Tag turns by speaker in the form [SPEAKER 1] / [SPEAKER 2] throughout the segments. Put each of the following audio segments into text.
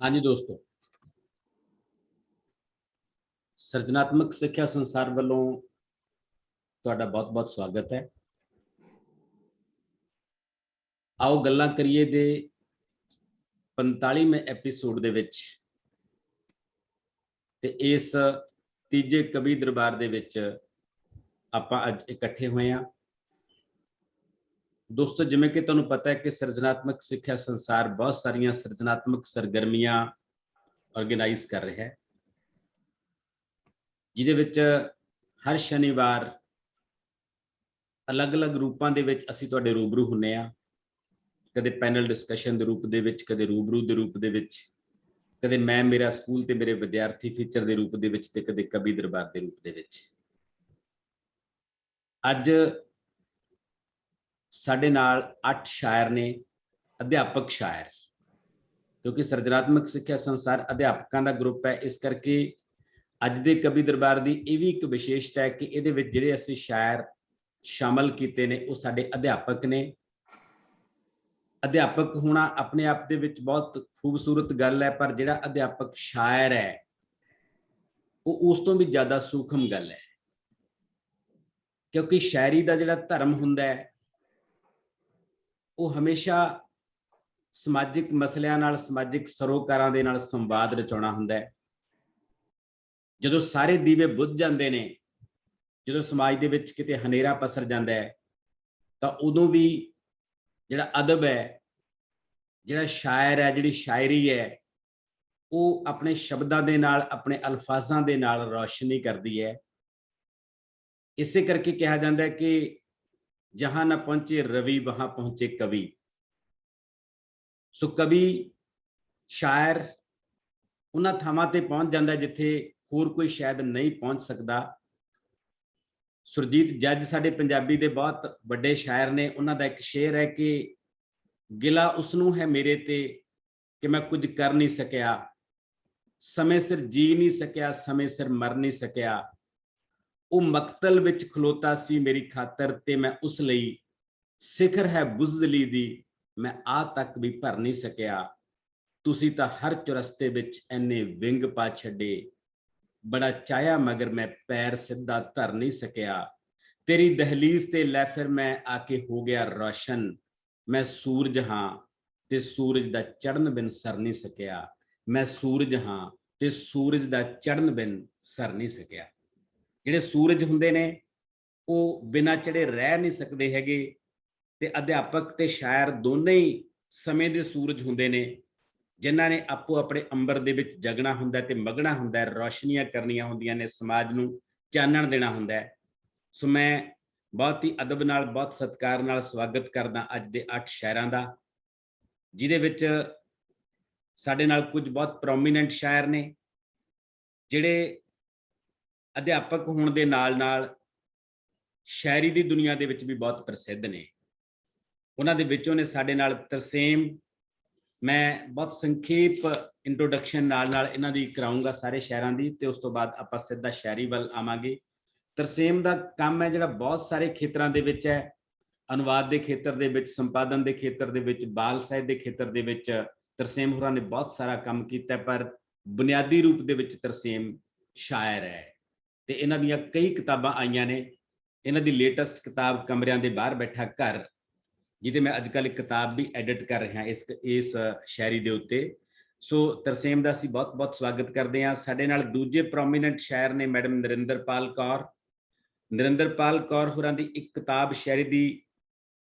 [SPEAKER 1] हाँ जी दोस्तों, ਸਿਰਜਣਾਤਮਕ ਸਿੱਖਿਆ ਸੰਸਾਰ ਵੱਲੋਂ ਤੁਹਾਡਾ ਬਹੁਤ-ਬਹੁਤ ਸਵਾਗਤ ਹੈ। ਆਓ ਗੱਲਾਂ ਕਰੀਏ ਦੇ 45ਵੇਂ ਐਪੀਸੋਡ ਦੇ ਵਿੱਚ ਤੇ ਇਸ ਤੀਜੇ ਕਵੀ ਦਰਬਾਰ ਦੇ ਵਿੱਚ ਆਪਾਂ ਅੱਜ ਇਕੱਠੇ ਹੋਏ ਹਾਂ। ਦੋਸਤੋ, ਜਿਵੇਂ ਕਿ ਤੁਹਾਨੂੰ ਪਤਾ ਹੈ ਕਿ ਸਿਰਜਣਾਤਮਕ ਸਿੱਖਿਆ ਸੰਸਾਰ ਬਹੁਤ ਸਾਰੀਆਂ ਸਿਰਜਣਾਤਮਕ ਸਰਗਰਮੀਆਂ ਆਰਗੇਨਾਈਜ਼ ਕਰ ਰਿਹਾ ਹੈ, ਜਿਹਦੇ ਵਿੱਚ ਹਰ ਸ਼ਨੀਵਾਰ ਅਲੱਗ-ਅਲੱਗ ਰੂਪਾਂ ਦੇ ਵਿੱਚ ਅਸੀਂ ਤੁਹਾਡੇ ਰੂਬਰੂ ਹੁੰਨੇ ਆ। ਕਦੇ ਪੈਨਲ ਡਿਸਕਸ਼ਨ ਦੇ ਰੂਪ ਦੇ ਵਿੱਚ, ਕਦੇ ਰੂਬਰੂ ਦੇ ਰੂਪ ਦੇ ਵਿੱਚ, ਕਦੇ ਮੈਂ ਮੇਰਾ ਸਕੂਲ ਤੇ ਮੇਰੇ ਵਿਦਿਆਰਥੀ ਫੀਚਰ ਦੇ ਰੂਪ ਦੇ ਵਿੱਚ, ਤੇ ਕਦੇ ਕਵੀ ਦਰਬਾਰ ਦੇ ਰੂਪ ਦੇ ਵਿੱਚ। ਅੱਜ ਸਾਡੇ ਨਾਲ 8 ਸ਼ਾਇਰ ਨੇ, ਅਧਿਆਪਕ ਸ਼ਾਇਰ, ਕਿਉਂਕਿ ਸਿਰਜਣਾਤਮਕ ਸਿੱਖਿਆ ਸੰਸਾਰ ਅਧਿਆਪਕਾਂ ਦਾ ਗਰੁੱਪ ਹੈ। ਇਸ ਕਰਕੇ ਅੱਜ ਦੇ ਕਵੀ ਦਰਬਾਰ ਦੀ ਇਹ ਵੀ ਇੱਕ ਵਿਸ਼ੇਸ਼ਤਾ ਹੈ ਕਿ ਇਹਦੇ ਵਿੱਚ ਜਿਹੜੇ ਅਸੀਂ ਸ਼ਾਇਰ ਸ਼ਾਮਲ ਕੀਤੇ ਨੇ ਉਹ ਸਾਡੇ ਅਧਿਆਪਕ ਨੇ। ਅਧਿਆਪਕ ਹੋਣਾ ਆਪਣੇ ਆਪ ਦੇ ਵਿੱਚ ਬਹੁਤ ਖੂਬਸੂਰਤ ਗੱਲ ਹੈ, ਪਰ ਜਿਹੜਾ ਅਧਿਆਪਕ ਸ਼ਾਇਰ ਹੈ ਉਹ ਉਸ ਤੋਂ ਵੀ ਜ਼ਿਆਦਾ ਸੂਖਮ ਗੱਲ ਹੈ, ਕਿਉਂਕਿ ਸ਼ਾਇਰੀ ਦਾ ਜਿਹੜਾ ਧਰਮ ਹੁੰਦਾ ਹੈ ਉਹ ਹਮੇਸ਼ਾ ਸਮਾਜਿਕ ਮਸਲਿਆਂ ਨਾਲ, ਸਮਾਜਿਕ ਸਰੋਕਾਰਾਂ ਦੇ ਨਾਲ ਸੰਵਾਦ ਰਚਾਉਣਾ ਹੁੰਦਾ ਹੈ। ਜਦੋਂ ਸਾਰੇ ਦੀਵੇ ਬੁੱਝ ਜਾਂਦੇ ਨੇ, ਜਦੋਂ ਸਮਾਜ ਦੇ ਵਿੱਚ ਕਿਤੇ ਹਨੇਰਾ ਪਸਰ ਜਾਂਦਾ ਹੈ, ਤਾਂ ਉਦੋਂ ਵੀ ਜਿਹੜਾ ਅਦਬ ਹੈ, ਜਿਹੜਾ ਸ਼ਾਇਰ ਹੈ, ਜਿਹੜੀ ਸ਼ਾਇਰੀ ਹੈ, ਉਹ ਆਪਣੇ ਸ਼ਬਦਾਂ ਦੇ ਨਾਲ, ਆਪਣੇ ਅਲਫਾਜ਼ਾਂ ਦੇ ਨਾਲ ਰੌਸ਼ਨੀ ਕਰਦੀ ਹੈ। ਇਸੇ ਕਰਕੇ ਕਿਹਾ ਜਾਂਦਾ ਹੈ ਕਿ ਜਹਾਂ ਨਾ ਪਹੁੰਚੇ ਰਵੀ ਵਹਾਂ ਪਹੁੰਚੇ ਕਵੀ। ਸੋ ਕਵੀ, ਸ਼ਾਇਰ ਉਹਨਾਂ ਥਾਵਾਂ ਤੇ ਪਹੁੰਚ ਜਾਂਦਾ ਜਿੱਥੇ ਹੋਰ ਕੋਈ ਸ਼ਾਇਦ ਨਹੀਂ ਪਹੁੰਚ ਸਕਦਾ। ਸੁਰਜੀਤ ਜੱਜ ਸਾਡੇ ਪੰਜਾਬੀ ਦੇ ਬਹੁਤ ਵੱਡੇ ਸ਼ਾਇਰ ਨੇ। ਉਹਨਾਂ ਦਾ ਇੱਕ ਸ਼ੇਰ ਹੈ ਕਿ ਗਿਲਾ ਉਸਨੂੰ ਹੈ ਮੇਰੇ ਤੇ ਕਿ ਮੈਂ ਕੁਝ ਕਰ ਨਹੀਂ ਸਕਿਆ, ਸਮੇਂ ਸਿਰ ਜੀ ਨਹੀਂ ਸਕਿਆ, ਸਮੇਂ ਸਿਰ ਮਰ ਨਹੀਂ ਸਕਿਆ। ਉਹ ਮਕਤਲ ਵਿੱਚ ਖਲੋਤਾ ਸੀ ਮੇਰੀ ਖਾਤਰ ਤੇ ਮੈਂ ਉਸ ਲਈ ਸਿਖਰ ਹੈ ਬੁਜ਼ਦਲੀ ਦੀ, ਮੈਂ ਆ ਤੱਕ ਵੀ ਭਰ ਨਹੀਂ ਸਕਿਆ। ਤੁਸੀਂ ਤਾਂ ਹਰ ਚੁਰਸਤੇ ਵਿੱਚ ਐਨੇ ਵਿੰਗ ਪਾ ਛੱਡੇ, ਬੜਾ ਚਾਹਿਆ ਮਗਰ ਮੈਂ ਪੈਰ ਸਿੱਧਾ ਧਰ ਨਹੀਂ ਸਕਿਆ। ਤੇਰੀ ਦਹਲੀਜ਼ ਤੇ ਲੈ ਫਿਰ ਮੈਂ ਆ ਕੇ ਹੋ ਗਿਆ ਰੋਸ਼ਨ, ਮੈਂ ਸੂਰਜ ਹਾਂ ਤੇ ਸੂਰਜ ਦਾ ਚੜ੍ਹਨ ਬਿਨ ਸਰ ਨਹੀਂ ਸਕਿਆ। ਮੈਂ ਸੂਰਜ ਹਾਂ ਤੇ ਸੂਰਜ ਦਾ ਚੜ੍ਹਨ ਬਿਨ ਸਰ ਨਹੀਂ ਸਕਿਆ। ਜਿਹੜੇ ਸੂਰਜ ਹੁੰਦੇ ਨੇ ਉਹ ਬਿਨਾਂ ਚੜੇ ਰਹਿ ਨਹੀਂ ਸਕਦੇ ਹੈਗੇ, ਤੇ ਅਧਿਆਪਕ ਤੇ ਸ਼ਾਇਰ ਦੋਨੇ ਹੀ ਸਮੇਂ ਦੇ ਸੂਰਜ ਹੁੰਦੇ ਨੇ, ਜਿਨ੍ਹਾਂ ਨੇ ਆਪੋ ਆਪਣੇ ਅੰਬਰ ਦੇ ਵਿੱਚ ਜਗਣਾ ਹੁੰਦਾ ਤੇ ਮਗਣਾ ਹੁੰਦਾ, ਰੌਸ਼ਨੀਆਂ ਕਰਨੀਆਂ ਹੁੰਦੀਆਂ ਨੇ, ਸਮਾਜ ਨੂੰ ਚਾਨਣ ਦੇਣਾ ਹੁੰਦਾ ਹੈ। ਸੋ ਮੈਂ ਬਹੁਤ ਹੀ ਅਦਬ ਨਾਲ, ਬਹੁਤ ਸਤਿਕਾਰ ਨਾਲ ਸਵਾਗਤ ਕਰਦਾ ਅੱਜ ਦੇ 8 ਸ਼ਾਇਰਾਂ ਦਾ, ਜਿਹਦੇ ਵਿੱਚ ਸਾਡੇ ਨਾਲ ਕੁਝ ਬਹੁਤ ਪ੍ਰੋਮੀਨੈਂਟ ਸ਼ਾਇਰ ਨੇ ਜਿਹੜੇ ਅਧਿਆਪਕ ਹੋਣ ਦੇ ਨਾਲ ਸ਼ਾਇਰੀ ਦੀ ਦੁਨੀਆ ਦੇ ਵਿੱਚ ਵੀ ਬਹੁਤ ਪ੍ਰਸਿੱਧ ਨੇ। ਉਹਨਾਂ ਦੇ ਵਿੱਚੋਂ ਨੇ ਸਾਡੇ ਨਾਲ ਤਰਸੇਮ। ਮੈਂ ਬਹੁਤ ਸੰਖੇਪ ਇੰਟਰੋਡਕਸ਼ਨ ਨਾਲ ਇਹਨਾਂ ਦੀ ਕਰਾਉਂਗਾ ਸਾਰੇ ਸ਼ਾਇਰਾਂ ਦੀ, ਤੇ ਉਸ ਤੋਂ ਬਾਅਦ ਆਪਾਂ ਸਿੱਧਾ ਸ਼ਾਇਰੀ ਵੱਲ ਆਵਾਂਗੇ। ਤਰਸੇਮ ਦਾ ਕੰਮ ਹੈ ਜਿਹੜਾ ਬਹੁਤ ਸਾਰੇ ਖੇਤਰਾਂ ਦੇ ਵਿੱਚ ਹੈ, ਅਨੁਵਾਦ ਦੇ ਖੇਤਰ ਦੇ ਵਿੱਚ, ਸੰਪਾਦਨ ਦੇ ਖੇਤਰ ਦੇ ਵਿੱਚ, ਬਾਲ ਸਾਹਿਤ ਦੇ ਖੇਤਰ ਦੇ ਵਿੱਚ ਤਰਸੇਮ ਹੋਰਾਂ ਨੇ ਬਹੁਤ ਸਾਰਾ ਕੰਮ ਕੀਤਾ, ਪਰ ਬੁਨਿਆਦੀ ਰੂਪ ਦੇ ਵਿੱਚ ਤਰਸੇਮ ਸ਼ਾਇਰ ਹੈ ਤੇ ਇਹਨਾਂ ਦੀਆਂ ਕਈ ਕਿਤਾਬਾਂ ਆਈਆਂ ਨੇ। ਇਹਨਾਂ ਦੀ ਲੇਟੈਸਟ ਕਿਤਾਬ ਕਮਰਿਆਂ ਦੇ ਬਾਹਰ ਬੈਠਾ ਘਰ, ਜਿਹਦੇ ਮੈਂ ਅੱਜ ਕੱਲ੍ਹ ਇੱਕ ਕਿਤਾਬ ਵੀ ਐਡਿਟ ਕਰ ਰਿਹਾ ਇਸ ਸ਼ਾਇਰੀ ਦੇ ਉੱਤੇ। ਸੋ ਤਰਸੇਮ ਦਾ ਅਸੀਂ ਬਹੁਤ ਬਹੁਤ ਸਵਾਗਤ ਕਰਦੇ ਹਾਂ। ਸਾਡੇ ਨਾਲ ਦੂਜੇ ਪ੍ਰੋਮੀਨੈਂਟ ਸ਼ਾਇਰ ਨੇ ਮੈਡਮ ਨਰਿੰਦਰਪਾਲ ਕੌਰ। ਨਰਿੰਦਰਪਾਲ ਕੌਰ ਹੋਰਾਂ ਦੀ ਇੱਕ ਕਿਤਾਬ ਸ਼ਾਇਰੀ ਦੀ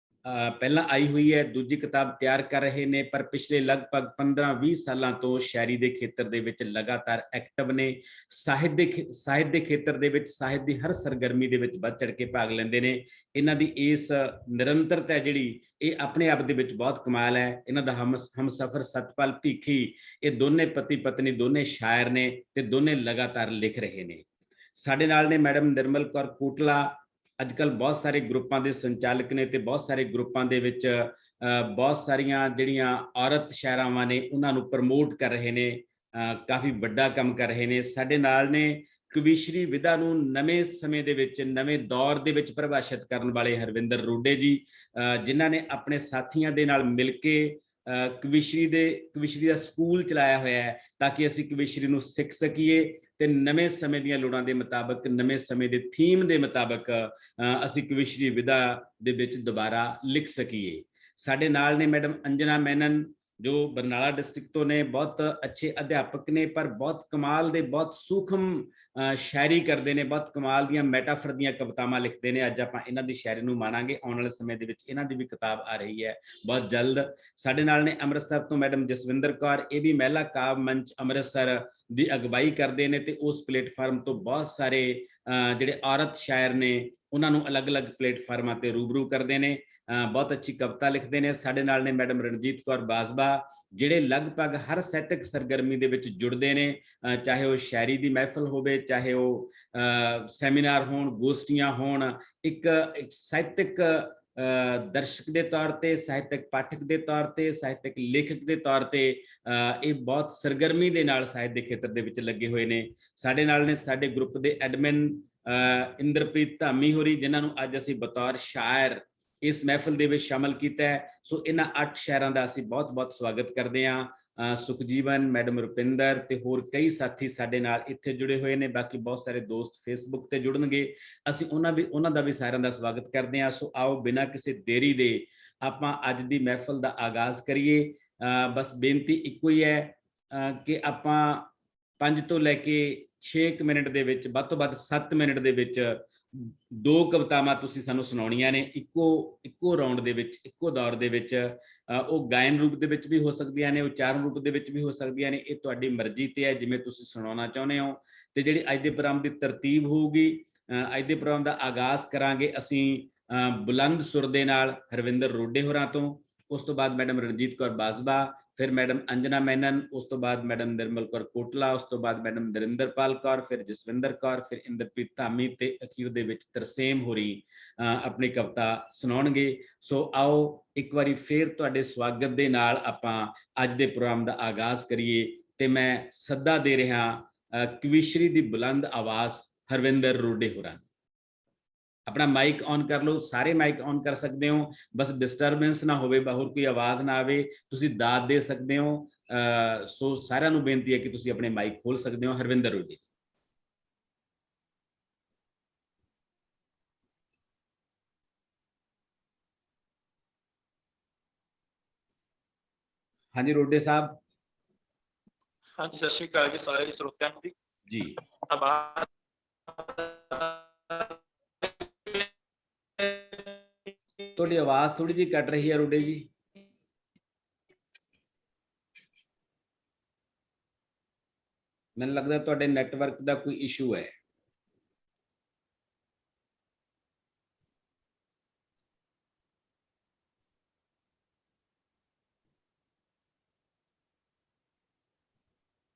[SPEAKER 1] ਪਹਿਲਾਂ ਆਈ ਹੋਈ ਹੈ, ਦੂਜੀ ਕਿਤਾਬ ਤਿਆਰ ਕਰ ਰਹੇ ਨੇ, ਪਰ ਪਿਛਲੇ ਲਗਭਗ 15-20 ਸਾਲਾਂ ਤੋਂ ਸ਼ਾਇਰੀ ਦੇ ਖੇਤਰ ਦੇ ਵਿੱਚ ਲਗਾਤਾਰ ਐਕਟਿਵ ਨੇ। ਸਾਹਿਤ ਦੇ ਖੇਤਰ ਦੇ ਵਿੱਚ, ਸਾਹਿਤ ਦੀ ਹਰ ਸਰਗਰਮੀ ਦੇ ਵਿੱਚ ਵੱਧ ਚੜ ਕੇ ਭਾਗ ਲੈਂਦੇ ਨੇ। ਇਹਨਾਂ ਦੀ ਇਸ ਨਿਰੰਤਰਤਾ ਜਿਹੜੀ, ਇਹ ਆਪਣੇ ਆਪ ਦੇ ਵਿੱਚ ਬਹੁਤ ਕਮਾਲ ਹੈ। ਇਹਨਾਂ ਦਾ ਹਮਸਫਰ ਸਤਪਾਲ ਭੀਖੀ, ਇਹ ਦੋਨੇ ਪਤੀ ਪਤਨੀ, ਦੋਨੇ ਸ਼ਾਇਰ ਨੇ ਤੇ ਦੋਨੇ ਲਗਾਤਾਰ ਲਿਖ ਰਹੇ ਨੇ। ਸਾਡੇ ਨਾਲ ਨੇ ਮੈਡਮ ਨਿਰਮਲ ਕੌਰ ਕੋਟਲਾ, ਅੱਜ ਕੱਲ੍ਹ ਬਹੁਤ ਸਾਰੇ ਗਰੁੱਪਾਂ ਦੇ ਸੰਚਾਲਕ ਨੇ ਤੇ ਬਹੁਤ ਸਾਰੇ ਗਰੁੱਪਾਂ ਦੇ ਵਿੱਚ ਬਹੁਤ ਸਾਰੀਆਂ ਜਿਹੜੀਆਂ ਔਰਤ ਸ਼ਾਇਰਾਵਾਂ ਨੇ ਉਹਨਾਂ ਨੂੰ ਪ੍ਰਮੋਟ ਕਰ ਰਹੇ ਨੇ, ਕਾਫੀ ਵੱਡਾ ਕੰਮ ਕਰ ਰਹੇ ਨੇ। ਸਾਡੇ ਨਾਲ ਨੇ ਕਵੀਸ਼ਰੀ ਵਿਧਾ ਨੂੰ ਨਵੇਂ ਸਮੇਂ ਦੇ ਵਿੱਚ, ਨਵੇਂ ਦੌਰ ਦੇ ਵਿੱਚ ਪਰਿਭਾਸ਼ਿਤ ਕਰਨ ਵਾਲੇ ਹਰਵਿੰਦਰ ਰੋਡੇ ਜੀ, ਜਿਨ੍ਹਾਂ ਨੇ ਆਪਣੇ ਸਾਥੀਆਂ ਦੇ ਨਾਲ ਮਿਲ ਕੇ ਕਵਿਸ਼ਰੀ ਦਾ ਸਕੂਲ ਚਲਾਇਆ ਹੋਇਆ ਹੈ ਤਾਂ ਕਿ ਅਸੀਂ ਕਵਿਸ਼ਰੀ ਨੂੰ ਸਿੱਖ ਸਕੀਏ ਤੇ ਨਵੇਂ ਸਮੇਂ ਦੀਆਂ ਲੋੜਾਂ ਦੇ ਮੁਤਾਬਕ, ਨਵੇਂ ਸਮੇਂ ਦੇ ਥੀਮ ਦੇ ਮੁਤਾਬਕ ਅਸੀਂ ਕਵਿਸ਼ਰੀ ਵਿਧਾ ਦੇ ਵਿੱਚ ਦੁਬਾਰਾ ਲਿਖ ਸਕੀਏ। ਸਾਡੇ ਨਾਲ ਨੇ ਮੈਡਮ ਅੰਜਨਾ ਮੈਨਨ ਜੋ ਬਰਨਾਲਾ ਡਿਸਟ੍ਰਿਕਟ ਤੋਂ ਨੇ, ਬਹੁਤ ਅੱਛੇ ਅਧਿਆਪਕ ਨੇ ਪਰ ਬਹੁਤ ਕਮਾਲ ਦੇ, ਬਹੁਤ ਸੂਖਮ ਸ਼ਾਇਰੀ ਕਰਦੇ ਨੇ, ਬਹੁਤ ਕਮਾਲ ਦੀਆਂ ਮੈਟਾਫਰ ਦੀਆਂ ਕਵਿਤਾਵਾਂ ਲਿਖਦੇ ਨੇ। ਅੱਜ ਆਪਾਂ ਇਹਨਾਂ ਦੀ ਸ਼ਾਇਰੀ ਨੂੰ ਮਾਣਾਂਗੇ। ਆਉਣ ਵਾਲੇ ਸਮੇਂ ਦੇ ਵਿੱਚ ਇਹਨਾਂ ਦੀ ਵੀ ਕਿਤਾਬ ਆ ਰਹੀ ਹੈ ਬਹੁਤ ਜਲਦ। ਸਾਡੇ ਨਾਲ ਨੇ ਅੰਮ੍ਰਿਤਸਰ ਤੋਂ ਮੈਡਮ ਜਸਵਿੰਦਰ ਕੌਰ, ਇਹ ਵੀ ਮਹਿਲਾ ਕਾਵਿ ਮੰਚ ਅੰਮ੍ਰਿਤਸਰ ਦੀ ਅਗਵਾਈ ਕਰਦੇ ਨੇ ਤੇ ਉਸ ਪਲੇਟਫਾਰਮ ਤੋਂ ਬਹੁਤ ਸਾਰੇ ਜਿਹੜੇ ਔਰਤ ਸ਼ਾਇਰ ਨੇ ਉਹਨਾਂ ਨੂੰ ਅਲੱਗ-ਅਲੱਗ ਪਲੇਟਫਾਰਮਾਂ ਤੇ ਰੂਬਰੂ ਕਰਦੇ ਨੇ, ਬਹੁਤ ਅੱਛੀ ਕਵਿਤਾ ਲਿਖਦੇ ਨੇ। ਸਾਡੇ ਨਾਲ ਨੇ ਮੈਡਮ ਰਣਜੀਤ ਕੌਰ ਬਾਜਵਾ, ਜਿਹੜੇ ਲਗਭਗ ਹਰ ਸਾਹਿਤਕ ਸਰਗਰਮੀ ਦੇ ਵਿੱਚ ਜੁੜਦੇ ਨੇ, ਚਾਹੇ ਉਹ ਸ਼ਾਇਰੀ ਦੀ ਮਹਿਫਲ ਹੋਵੇ, ਚਾਹੇ ਉਹ ਸੈਮੀਨਾਰ ਹੋਣ, ਗੋਸ਼ਟੀਆਂ ਹੋਣ। ਇੱਕ ਸਾਹਿਤਕ ਦਰਸ਼ਕ ਦੇ ਤੌਰ ਤੇ, ਸਾਹਿਤਕ ਪਾਠਕ ਦੇ ਤੌਰ ਤੇ, ਸਾਹਿਤਕ ਲੇਖਕ ਦੇ ਤੌਰ ਤੇ ਇਹ ਬਹੁਤ ਸਰਗਰਮੀ ਦੇ ਨਾਲ ਸਾਹਿਤ ਦੇ ਖੇਤਰ ਦੇ ਵਿੱਚ ਲੱਗੇ ਹੋਏ ਨੇ। ਸਾਡੇ ਨਾਲ ਨੇ ਸਾਡੇ ਗਰੁੱਪ ਦੇ ਐਡਮਿਨ ਇੰਦਰਪ੍ਰੀਤ ਧਾਮੀ ਹੋਰੀ, ਜਿਨ੍ਹਾਂ ਨੂੰ ਅੱਜ ਅਸੀਂ ਬਤੌਰ ਸ਼ਾਇਰ ਇਸ ਮਹਿਫਲ ਦੇ ਵਿੱਚ ਸ਼ਾਮਲ ਕੀਤਾ ਹੈ। ਸੋ ਇਹਨਾਂ 8 ਸ਼ਾਇਰਾਂ ਦਾ ਅਸੀਂ ਬਹੁਤ-ਬਹੁਤ ਸਵਾਗਤ ਕਰਦੇ ਹਾਂ। ਸੁਖਜੀਵਨ, ਮੈਡਮ ਰੁਪਿੰਦਰ ਤੇ ਹੋਰ ਕਈ ਸਾਥੀ ਸਾਡੇ ਨਾਲ ਇੱਥੇ ਜੁੜੇ ਹੋਏ ਨੇ। ਬਾਕੀ ਬਹੁਤ ਸਾਰੇ ਦੋਸਤ ਫੇਸਬੁੱਕ ਤੇ ਜੁੜਨਗੇ, ਅਸੀਂ ਉਹਨਾਂ ਦਾ ਵੀ ਸਾਰਿਆਂ ਦਾ ਸਵਾਗਤ ਕਰਦੇ ਹਾਂ। ਸੋ ਆਓ ਬਿਨਾਂ ਕਿਸੇ ਦੇਰੀ ਦੇ ਆਪਾਂ ਅੱਜ ਦੀ ਮਹਿਫਲ ਦਾ ਆਗਾਜ਼ ਕਰੀਏ। ਬਸ ਬੇਨਤੀ ਇੱਕੋ ਹੀ ਹੈ ਕਿ ਆਪਾਂ 5 ਤੋਂ ਲੈ ਕੇ 6 ਮਿੰਟ ਦੇ ਵਿੱਚ, ਵੱਧ ਤੋਂ ਵੱਧ 7 ਮਿੰਟ ਦੇ ਵਿੱਚ 2 ਕਵਿਤਾਵਾਂ ਤੁਸੀਂ ਸਾਨੂੰ ਸੁਣਾਉਣੀਆਂ ਨੇ, ਇੱਕੋ ਰਾਉਂਡ ਦੇ ਵਿੱਚ, ਇੱਕੋ ਦੌਰ ਦੇ ਵਿੱਚ। ਉਹ ਗਾਇਨ ਰੂਪ ਦੇ ਵਿੱਚ ਵੀ ਹੋ ਸਕਦੀਆਂ ਨੇ, ਉਚਾਰਨ ਰੂਪ ਦੇ ਵਿੱਚ ਵੀ ਹੋ ਸਕਦੀਆਂ ਨੇ। ਇਹ ਤੁਹਾਡੀ ਮਰਜ਼ੀ ਤੇ ਹੈ, ਜਿਵੇਂ ਤੁਸੀਂ ਸੁਣਾਉਣਾ ਚਾਹੁੰਦੇ ਹੋ। ਤੇ ਜਿਹੜੀ ਅੱਜ ਦੇ ਪ੍ਰੋਗਰਾਮ ਦੀ ਤਰਤੀਬ ਹੋਊਗੀ, ਅੱਜ ਦੇ ਪ੍ਰੋਗਰਾਮ ਦਾ ਆਗਾਜ਼ ਕਰਾਂਗੇ ਅਸੀਂ ਬੁਲੰਦ ਸੁਰ ਦੇ ਨਾਲ ਹਰਵਿੰਦਰ ਰੋਡੇ ਹੋਰਾਂ ਤੋਂ, ਉਸ ਤੋਂ ਬਾਅਦ ਮੈਡਮ ਰਣਜੀਤ ਕੌਰ ਬਾਜਵਾ, ਫਿਰ ਮੈਡਮ ਅੰਜਨਾ ਮੈਨਨ, ਉਸ ਤੋਂ ਬਾਅਦ ਮੈਡਮ ਨਿਰਮਲ ਕੌਰ ਕੋਟਲਾ, ਉਸ ਤੋਂ ਬਾਅਦ ਮੈਡਮ ਨਰਿੰਦਰਪਾਲ ਕੌਰ, ਫਿਰ ਜਸਵਿੰਦਰ ਕੌਰ, ਫਿਰ ਇੰਦਰਪ੍ਰੀਤ ਧਾਮੀ ਤੇ ਅਖੀਰ ਦੇ ਵਿੱਚ ਤਰਸੇਮ ਹੋਰੀ ਆਪਣੀ ਕਵਿਤਾ ਸੁਣਾਉਣਗੇ। ਸੋ ਆਓ ਇੱਕ ਵਾਰੀ ਫੇਰ ਤੁਹਾਡੇ ਸਵਾਗਤ ਦੇ ਨਾਲ ਆਪਾਂ ਅੱਜ ਦੇ ਪ੍ਰੋਗਰਾਮ ਦਾ ਆਗਾਜ਼ ਕਰੀਏ ਤੇ ਮੈਂ ਸੱਦਾ ਦੇ ਰਿਹਾ ਕਵਿਸ਼ਰੀ ਦੀ ਬੁਲੰਦ ਆਵਾਜ਼ ਹਰਵਿੰਦਰ ਰੋਡੇ ਹੋਰਾਂ। ਆਪਣਾ ਮਾਈਕ ਔਨ ਕਰ ਲਓ, ਸਾਰੇ ਮਾਈਕ ਔਨ ਕਰ ਸਕਦੇ ਹੋ, ਬਸ ਡਿਸਟਰਬੈਂਸ ਨਾ ਹੋਵੇ, ਹੋਰ ਕੋਈ ਆਵਾਜ਼ ਨਾ ਆਵੇ, ਤੁਸੀਂ ਦਾਦ ਦੇ ਸਕਦੇ ਹੋ। ਸੋ ਸਾਰਿਆਂ ਨੂੰ ਬੇਨਤੀ ਹੈ ਕਿ ਤੁਸੀਂ ਆਪਣੇ ਮਾਈਕ ਖੋਲ ਸਕਦੇ ਹੋ। ਹਰਵਿੰਦਰ ਰੋਡੇ। ਹਾਂਜੀ ਰੋਡੇ ਸਾਹਿਬ।
[SPEAKER 2] ਹਾਂਜੀ, ਸਤਿ ਸ਼੍ਰੀ ਅਕਾਲ ਜੀ ਸਾਰੇ ਸਰੋਤਿਆਂ ਨੂੰ ਜੀ।
[SPEAKER 1] ਤੁਹਾਡੀ ਆਵਾਜ਼ ਥੋੜੀ ਜਿਹੀ ਕੱਟ ਰਹੀ ਹੈ ਰੋਡੇ ਜੀ। ਮੈਨੂੰ ਲੱਗਦਾ ਤੁਹਾਡੇ ਨੈਟਵਰਕ ਦਾ ਕੋਈ ਇਸ਼ੂ ਹੈ।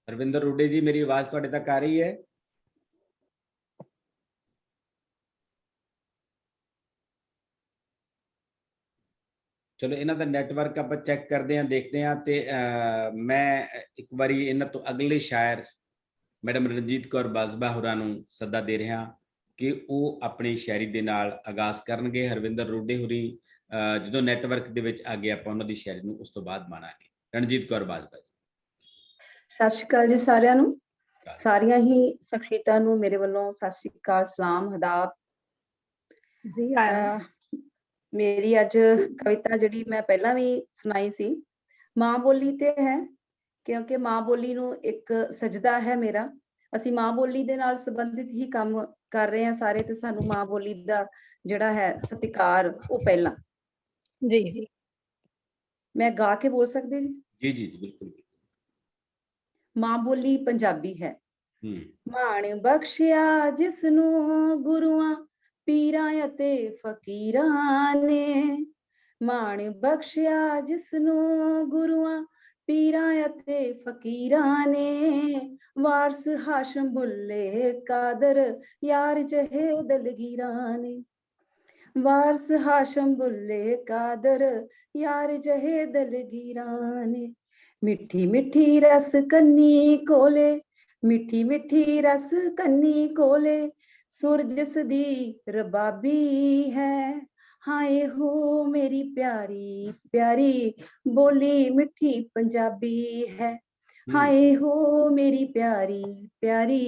[SPEAKER 1] ਰਵਿੰਦਰ ਰੋਡੇ ਜੀ, ਮੇਰੀ ਆਵਾਜ਼ ਤੁਹਾਡੇ ਤੱਕ ਆ ਰਹੀ ਹੈ? ਚਲੋ ਇਹਨਾਂ ਦਾ ਨੈਟਵਰਕ ਆਪਾਂ ਚੈੱਕ ਕਰਦੇ ਹਾਂ, ਦੇਖਦੇ ਹਾਂ। ਤੇ ਮੈਂ ਇੱਕ ਵਾਰੀ ਇਹਨਾਂ ਤੋਂ ਅਗਲੇ ਸ਼ਾਇਰ ਮੈਡਮ ਰਣਜੀਤ ਕੌਰ ਬਾਜਵਾ ਹੋਰਾਂ ਨੂੰ ਸੱਦਾ ਦੇ ਰਿਹਾ ਕਿ ਉਹ ਆਪਣੀ ਸ਼ਾਇਰੀ ਦੇ ਨਾਲ ਆਗਾਜ਼ ਕਰਨਗੇ। ਹਰਵਿੰਦਰ ਰੋਡੇ ਹੋਰੀ ਜਦੋਂ ਨੈਟਵਰਕ ਦੇ ਵਿੱਚ ਆ ਗਏ ਆਪਾਂ ਉਹਨਾਂ ਦੀ ਸ਼ਾਇਰੀ ਨੂੰ ਉਸ ਤੋਂ ਬਾਅਦ ਮਾਣਾਂਗੇ। ਰਣਜੀਤ ਕੌਰ ਬਾਜਵਾ।
[SPEAKER 3] ਸਤਿ ਸ਼੍ਰੀ ਅਕਾਲ ਜੀ ਸਾਰਿਆਂ ਨੂੰ, ਸਾਰੀਆਂ ਹੀ ਸ਼ਖਸੀਅਤਾਂ ਨੂੰ ਮੇਰੇ ਵੱਲੋਂ ਸਤਿ ਸ਼੍ਰੀ ਅਕਾਲ, ਸਲਾਮ, ਆਦਾਬ ਜੀ। ਮੇਰੀ ਅੱਜ ਕਵਿਤਾ ਜਿਹੜੀ ਮੈਂ ਪਹਿਲਾਂ ਵੀ ਸੁਣਾਈ ਸੀ, ਮਾਂ ਬੋਲੀ ਤੇ ਹੈ, ਕਿਉਂਕਿ ਮਾਂ ਬੋਲੀ ਨੂੰ ਇੱਕ ਸਜਦਾ ਹੈ ਮੇਰਾ। ਅਸੀਂ ਮਾਂ ਬੋਲੀ ਦੇ ਨਾਲ ਸੰਬੰਧਿਤ ਹੀ ਕੰਮ ਕਰ ਰਹੇ ਹਾਂ ਸਾਰੇ, ਤੇ ਸਾਨੂੰ ਮਾਂ ਬੋਲੀ ਦਾ ਜਿਹੜਾ ਹੈ ਸਤਿਕਾਰ ਉਹ ਪਹਿਲਾਂ। ਜੀ ਜੀ, ਮੈਂ ਗਾ ਕੇ ਬੋਲ ਸਕਦੀ ਜੀ?
[SPEAKER 1] ਜੀ ਜੀ ਬਿਲਕੁਲ।
[SPEAKER 3] ਮਾਂ ਬੋਲੀ ਪੰਜਾਬੀ ਹੈ। ਮਾਣ ਬਖਸ਼ਿਆ ਜਿਸ ਨੂੰ ਗੁਰੂਆਂ ਪੀਰਾਂ ਅਤੇ ਫਕੀਰਾਂ ਨੇ, ਮਾਣ ਬਖਸ਼ਿਆ ਜਿਸ ਨੂੰ ਗੁਰੂਆਂ ਪੀਰਾਂ ਅਤੇ ਫਕੀਰਾਂ ਨੇ, ਵਾਰਸ ਹਾਸ਼ਮ ਬੁੱਲੇ ਕਾਦਰ ਯਾਰ ਜਹੇ ਦਲਗੀਰਾਂ ਨੇ, ਵਾਰਸ ਹਾਸ਼ਮ ਬੁੱਲੇ ਕਾਦਰ ਯਾਰ ਜਹੇ ਦਲਗੀਰਾਂ ਨੇ। ਮਿੱਠੀ ਮਿੱਠੀ ਰਸ ਕੰਨੀ ਕੋਲੇ, ਮਿੱਠੀ ਮਿੱਠੀ ਰਸ ਕੰਨੀ ਕੋਲੇ, ਸੁਰ ਜਿਸ ਦੀ ਰਬਾਬੀ ਹੈ, हाय हो मेरी प्यारी प्यारी बोली मिठी पंजाबी है। हाय हो मेरी प्यारी प्यारी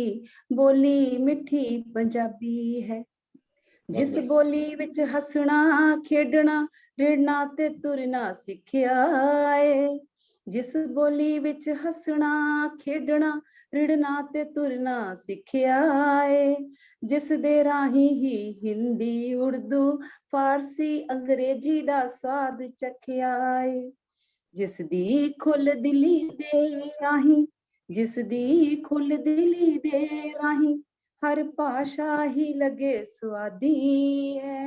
[SPEAKER 3] बोली मिठी पंजाबी है। जिस बोली विच हसना खेडना रिड़ना ते तुरना सिखिया है। जिस बोली विच हसना खेडना रिड़ना ते तुरना सिखिया है। जिस दे राही ही हिंदी उर्दू फारसी अंग्रेजी दा स्वाद चखिया है। जिस दी खुल दिली दे राही जिस दी खुल दिली दे राही हर भाषा ही लगे स्वादी है।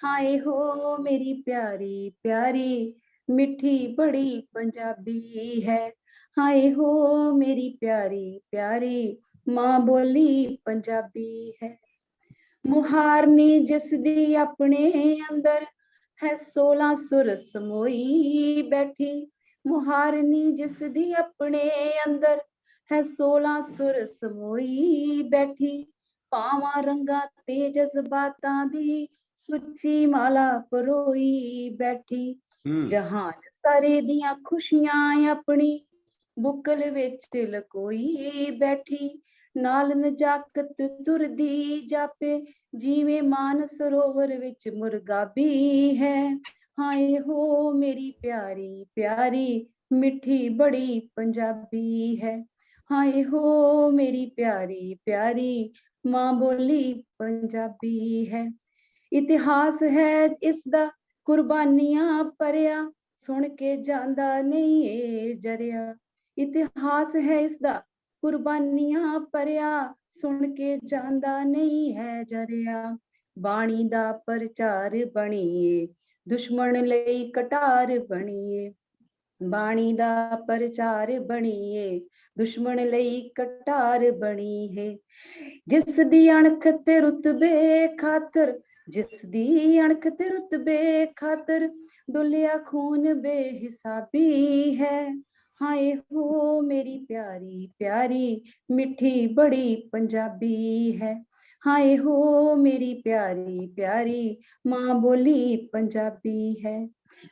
[SPEAKER 3] हाय हो मेरी प्यारी प्यारी मिठी बड़ी पंजाबी है। हाय हो मेरी प्यारी प्यारी माँ बोली पंजाबी है। मुहारनी जिस दी अपने अंदर है 16 सुर समोई बैठी। मुहारनी जिस दी अपने अंदर है 16 सुर समोई बैठी। पावा रंगा ते जज्बातां दी सुची माला परोई बैठी। जहान सारे दियां खुशियां अपनी बुकल विच लकोई बैठी। नाल नजाकत तुरदी जापे जिवें मान सरोवर विच मुर्गाबी है। हाय हो मेरी प्यारी प्यारी मिठी बड़ी पंजाबी है। हाय हो मेरी प्यारी प्यारी माँ बोली पंजाबी है। इतिहास है इसदा कुर्बानियां भरिया सुन के जांदा नहीं ए जरिया। इतिहास है इसदा कुर्बानियां भरिया सुन के जांदा नहीं है जरिया। बाणी दा प्रचार बणीए दुश्मन लई कटार बणीए। बाणी दा प्रचार बणीए दुश्मन लई कटार बणी है। जिस दी अणख ते रुतबे खातर जिस दी अणख ते रुतबे खातर डुलिया खून बेहिसाबी है। हाय हो मेरी प्यारी प्यारी मिठी बड़ी पंजाबी है। हाय हो मेरी प्यारी प्यारी माँ बोली पंजाबी है।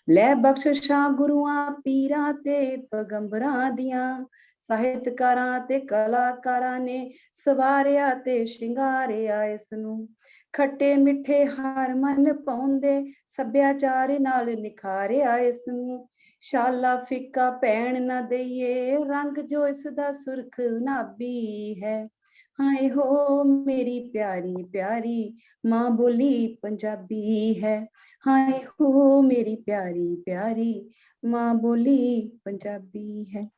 [SPEAKER 3] लै बख्शिशां गुरुआं पीरां ते पैगंबरां दियां ਸਾਹਿਤਕਾਰਾਂ ਤੇ ਕਲਾਕਾਰਾਂ ਨੇ ਸਵਾਰਿਆ ਤੇ ਸ਼ਿੰਗਾਰਿਆ ਇਸ ਨੂੰ। ਖੱਟੇ ਮਿੱਠੇ ਹਾਰ ਮਨ ਪਾਉਂਦੇ ਸੱਭਿਆਚਾਰ ਨਾਲ ਨਿਖਾਰਿਆ ਇਸ ਨੂੰ। ਸ਼ਾਲਾ ਫਿੱਕਾ ਪੈਣ ਨਾ ਦਈਏ ਰੰਗ ਜੋ ਇਸ ਦਾ ਸੁਰਖ ਨਾਭੀ ਹੈ। ਹਾਏ ਹੋ ਮੇਰੀ ਪਿਆਰੀ ਪਿਆਰੀ ਮਾਂ ਬੋਲੀ ਪੰਜਾਬੀ ਹੈ। ਹਾਏ ਹੋ ਮੇਰੀ ਪਿਆਰੀ ਪਿਆਰੀ ਮਾਂ ਬੋਲੀ ਪੰਜਾਬੀ ਹੈ।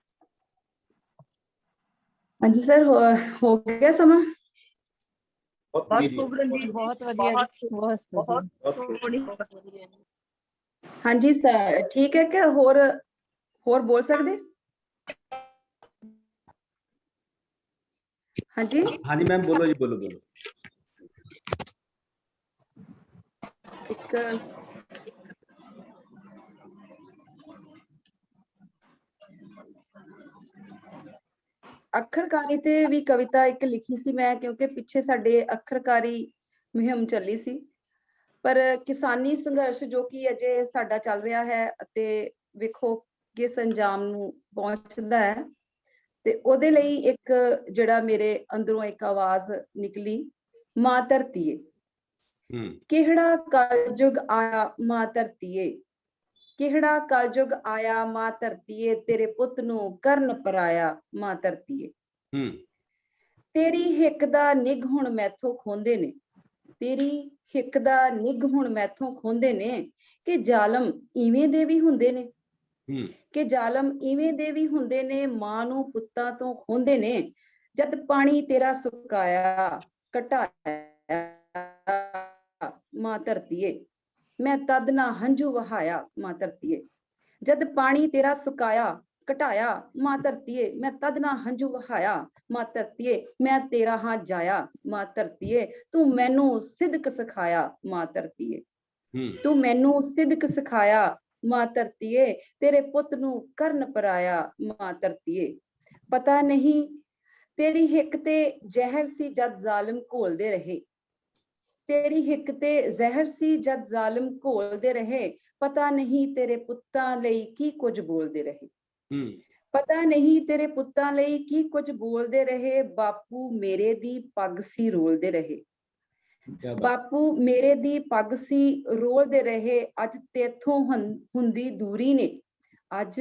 [SPEAKER 3] हाँ जी सर, हो गया समा?
[SPEAKER 4] बहुत वधिया जी,
[SPEAKER 3] हाँ जी सर, ठीक है क्या? होर बोल सकते? हाँ जी
[SPEAKER 1] मैम बोलो जी, बोलो।
[SPEAKER 3] एक ਅੱਖਰਕਾਰੀ ਤੇ ਵੀ ਕਵਿਤਾ ਇੱਕ ਲਿਖੀ ਸੀ ਮੈਂ, ਕਿਉਂਕਿ ਪਿੱਛੇ ਸਾਡੇ ਅੱਖਰਕਾਰੀ ਮੁਹਿੰਮ ਚੱਲੀ ਸੀ। ਪਰ ਕਿਸਾਨੀ ਸੰਘਰਸ਼ ਜੋ ਕਿ ਅਜੇ ਸਾਡਾ ਚੱਲ ਰਿਹਾ ਹੈ ਅਤੇ ਵੇਖੋ ਕਿਸ ਅੰਜਾਮ ਨੂੰ ਪਹੁੰਚਦਾ ਹੈ, ਤੇ ਉਹਦੇ ਲਈ ਇੱਕ ਜਿਹੜਾ ਮੇਰੇ ਅੰਦਰੋਂ ਇੱਕ ਆਵਾਜ਼ ਨਿਕਲੀ, ਮਾਂ ਧਰਤੀਏ। ਕਿਹੜਾ ਕਲਯੁਗ ਆਇਆ ਮਾਂ ਧਰਤੀਏ, ਕਿਹੜਾ ਕਲਯੁਗ ਆਇਆ ਮਾਂ ਧਰਤੀਏ, ਤੇਰੇ ਪੁੱਤ ਨੂੰ ਕਰਨ ਪਰਾਇਆ ਮਾਂ ਧਰਤੀਏ। ਤੇਰੀ ਹਿੱਕ ਦਾ ਨਿੱਘ ਹੁਣ ਮੈਥੋਂ ਖੋਂਦੇ ਨੇ, ਤੇਰੀ ਹਿੱਕ ਦਾ ਨਿੱਘ ਹੁਣ ਮੈਥੋਂ ਖੋਂਦੇ ਨੇ, ਕਿ ਜ਼ਾਲਮ ਇਵੇਂ ਦੇ ਵੀ ਹੁੰਦੇ ਨੇ, ਕਿ ਜ਼ਾਲਮ ਇਵੇਂ ਦੇ ਵੀ ਹੁੰਦੇ ਨੇ, ਮਾਂ ਨੂੰ ਪੁੱਤਾਂ ਤੋਂ ਖੋਂਦੇ ਨੇ। ਜਦ ਪਾਣੀ ਤੇਰਾ ਸੁਕਾਇਆ ਘਟਾਇਆ ਮਾਂ ਧਰਤੀਏ, ਮੈਂ ਤਦ ਨਾ ਹੰਝੂ ਵਹਾਇਆ ਮਾਂ ਧਰਤੀਏ। ਜਦ ਪਾਣੀ ਤੇਰਾ ਸੁਕਾਇਆ ਘਟਾਇਆ ਮਾਂ ਧਰਤੀਏ, ਮੈਂ ਤਦ ਨਾ ਹੰਝੂ ਵਹਾਇਆ ਮਾਂ ਧਰਤੀਏ। ਮੈਂ ਤੇਰਾ ਹਾਂ ਜਾਇਆ ਮਾਂ ਧਰਤੀਏ, ਤੂੰ ਮੈਨੂੰ ਸਿਦਕ ਸਿਖਾਇਆ ਮਾਂ ਧਰਤੀਏ। ਤੂੰ ਮੈਨੂੰ ਸਿਦਕ ਸਿਖਾਇਆ ਮਾਂ ਧਰਤੀਏ, ਤੇਰੇ ਪੁੱਤ ਨੂੰ ਕਰਨ ਪਰਾਇਆ ਮਾਂ ਧਰਤੀਏ। ਪਤਾ ਨਹੀਂ ਤੇਰੀ ਹਿੱਕ ਤੇ ਜ਼ਹਿਰ ਸੀ ਜਦ ਜ਼ਾਲਿਮ ਘੋਲਦੇ ਰਹੇ, तेरी हिक ते जहर सी जद जालिम घोलदे रहे, पता नहीं तेरे पुत्तां लई की कुछ बोलदे रहे। पता नहीं तेरे पुत्तां लई की कुछ बोलदे रहे, बापू मेरे दी पग सी रोलदे रहे। बापू मेरे दी पग सी रोलदे रहे, अज तेथों हुंदी दूरी ने, अज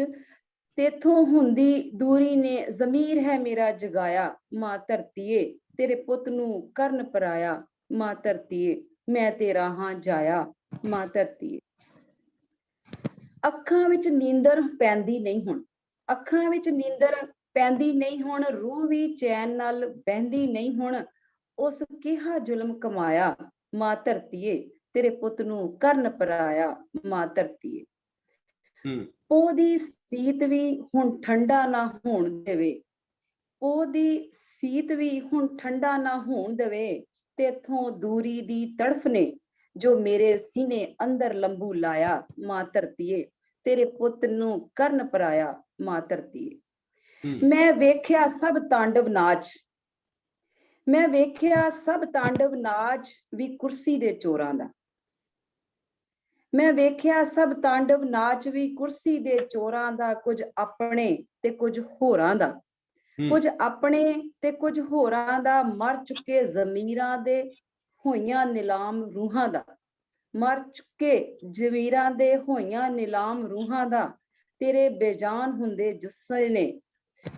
[SPEAKER 3] तेथों हुंदी दूरी ने जमीर है मेरा जगाया, मां धरतीए तेरे पुत नू करन पराया, मां धरतीए मैं तेरा हां जाया, मां धरतीए। ਅੱਖਾਂ ਵਿੱਚ ਨੀਂਦਰ ਪੈਂਦੀ ਨਹੀਂ ਹੁਣ, ਅੱਖਾਂ ਵਿੱਚ ਨੀਂਦਰ ਪੈਂਦੀ ਨਹੀਂ ਹੁਣ, ਰੂਹ ਵੀ ਚੈਨ ਨਾਲ ਬਹਿੰਦੀ ਨਹੀਂ ਹੁਣ, ਉਸ ਕਿਹਾ ਜ਼ੁਲਮ ਕਮਾਇਆ, ਮਾਂ ਧਰਤੀਏ ਤੇਰੇ ਪੁੱਤ ਨੂੰ ਕਰਨ ਪਰਾਇਆ, ਮਾਂ ਧਰਤੀਏ। ਪੋਹ ਦੀ ਸੀਤ ਵੀ ਹੁਣ ਠੰਡਾ ਨਾ ਹੋਣ ਦੇਵੇ, ਪੋਹ ਦੀ ਸੀਤ ਵੀ ਹੁਣ ਠੰਡਾ ਨਾ ਹੋਣ ਦੇਵੇ, ਤੇਥੋਂ ਦੂਰੀ ਦੀ ਤੜਫ ਨੇ ਜੋ ਮੇਰੇ ਸੀਨੇ ਅੰਦਰ ਲੰਬੂ ਲਾਇਆ, ਮਾਂ ਧਰਤੀਏ ਤੇਰੇ ਪੁੱਤ ਨੂੰ ਕਰਨ ਪਰਾਇਆ, ਮਾਂ ਧਰਤੀਏ। ਮੈਂ ਵੇਖਿਆ ਸਭ ਤਾਂਡਵ ਨਾਚ, ਮੈਂ ਵੇਖਿਆ ਸਭ ਤਾਂਡਵ ਨਾਚ ਵੀ ਕੁਰਸੀ ਦੇ ਚੋਰਾਂ ਦਾ, ਮੈਂ ਵੇਖਿਆ ਸਭ ਤਾਂਡਵ ਨਾਚ ਵੀ ਕੁਰਸੀ ਦੇ ਚੋਰਾਂ ਦਾ, ਕੁਝ ਆਪਣੇ ਤੇ ਕੁਝ ਹੋਰਾਂ ਦਾ, ਕੁਝ ਆਪਣੇ ਤੇ ਕੁਝ ਹੋਰਾਂ ਦਾ, ਮਰ ਚੁੱਕੇ ਜ਼ਮੀਰਾਂ ਦੇ ਹੋਈਆਂ ਨਿਲਾਮ ਰੂਹਾਂ ਦਾ, ਮਰ ਚੁੱਕੇ ਜ਼ਮੀਰਾਂ ਦੇ ਹੋਈਆਂ ਨਿਲਾਮ ਰੂਹਾਂ ਦਾ, ਤੇਰੇ ਬੇਜਾਨ ਹੁੰਦੇ ਜੁੱਸੇ ਨੇ,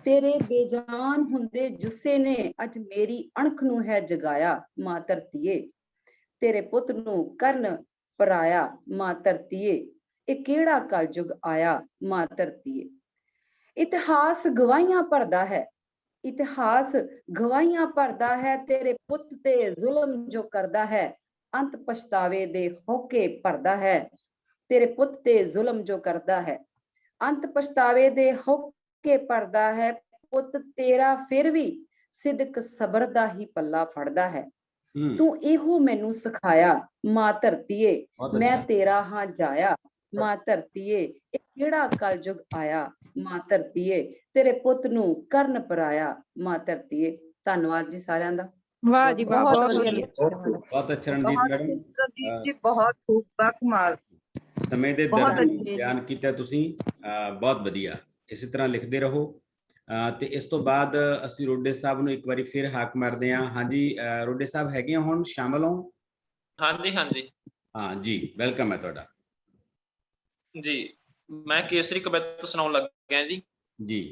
[SPEAKER 3] ਤੇਰੇ ਬੇਜਾਨ ਹੁੰਦੇ ਜੁੱਸੇ ਨੇ, ਅੱਜ ਮੇਰੀ ਅਣਖ ਨੂੰ ਹੈ ਜਗਾਇਆ, ਮਾਂ ਧਰਤੀਏ ਤੇਰੇ ਪੁੱਤ ਨੂੰ ਕਰਨ ਪਰਾਇਆ, ਮਾਂ ਧਰਤੀਏ ਇਹ ਕਿਹੜਾ ਕਲਯੁਗ ਆਇਆ, ਮਾਂ ਧਰਤੀਏ। ਇਤਿਹਾਸ ਗਵਾਹੀਆਂ ਭਰਦਾ ਹੈ, ਇਤਿਹਾਸ ਗਵਾਹੀਆਂ ਭਰਦਾ ਹੈ, ਤੇਰੇ ਪੁੱਤ ਤੇ ਜ਼ੁਲਮ ਜੋ ਕਰਦਾ ਹੈ, ਅੰਤ ਪਛਤਾਵੇ ਦੇ ਹੋਕੇ ਭਰਦਾ ਹੈ, ਤੇਰੇ ਪੁੱਤ ਤੇ ਜ਼ੁਲਮ ਜੋ ਕਰਦਾ ਹੈ, ਅੰਤ ਪਛਤਾਵੇ ਦੇ ਹੋਕੇ ਭਰਦਾ ਹੈ, ਪੁੱਤ ਤੇਰਾ ਫਿਰ ਵੀ ਸਿਦਕ ਸਬਰ ਦਾ ਹੀ ਪੱਲਾ ਫੜਦਾ ਹੈ, ਤੂੰ ਇਹੋ ਮੈਨੂੰ ਸਿਖਾਇਆ, ਮਾਂ ਧਰਤੀਏ ਮੈਂ ਤੇਰਾ ਹਾਂ ਜਾਇਆ, ਮਾਂ ਧਰਤੀਏ ਇਹ ਕਿਹੜਾ ਕਲਯੁਗ ਆਇਆ, ਮਾਂ ਧਰਤੀਏ ਤੇਰੇ ਪੁੱਤ ਨੂੰ ਕਰਨ ਪਰਾਇਆ, ਮਾਂ ਧਰਤੀਏ। ਧੰਨਵਾਦ ਜੀ ਸਾਰਿਆਂ ਦਾ।
[SPEAKER 4] ਵਾਹ ਜੀ ਵਾਹ, ਬਹੁਤ
[SPEAKER 3] ਵਧੀਆ।
[SPEAKER 1] ਬਹੁਤ ਅੱਛਾ ਰਣਜੀਤ ਮੈਡਮ,
[SPEAKER 5] ਜੀ ਬਹੁਤ ਖੂਬ ਕਮਾਲ,
[SPEAKER 1] ਸਮੇਂ ਦੇ ਦਰ ਨੂੰ ਬਿਆਨ ਕੀਤਾ ਤੁਸੀਂ, ਬਹੁਤ ਵਧੀਆ। ਇਸੇ ਤਰ੍ਹਾਂ ਲਿਖਦੇ ਰਹੋ। ਤੇ ਇਸ ਤੋਂ ਬਾਅਦ ਅਸੀਂ ਰੋਡੇ ਸਾਹਿਬ ਨੂੰ ਇੱਕ ਵਾਰੀ ਫਿਰ ਹਾਕ ਮਾਰਦੇ ਹਾਂ। ਹਾਂਜੀ ਰੋਡੇ ਸਾਹਿਬ ਹੈਗੇ ਹੁਣ ਸ਼ਾਮਲ ਹੋ?
[SPEAKER 2] ਹਾਂਜੀ ਹਾਂਜੀ
[SPEAKER 1] ਹਾਂ ਜੀ, ਵੈਲਕਮ ਹੈ ਤੁਹਾਡਾ
[SPEAKER 2] ਜੀ। ਮੈਂ ਕੇਸਰੀ ਕਵਿਤਾ ਸੁਣਾਉਣ ਲੱਗਿਆ ਜੀ।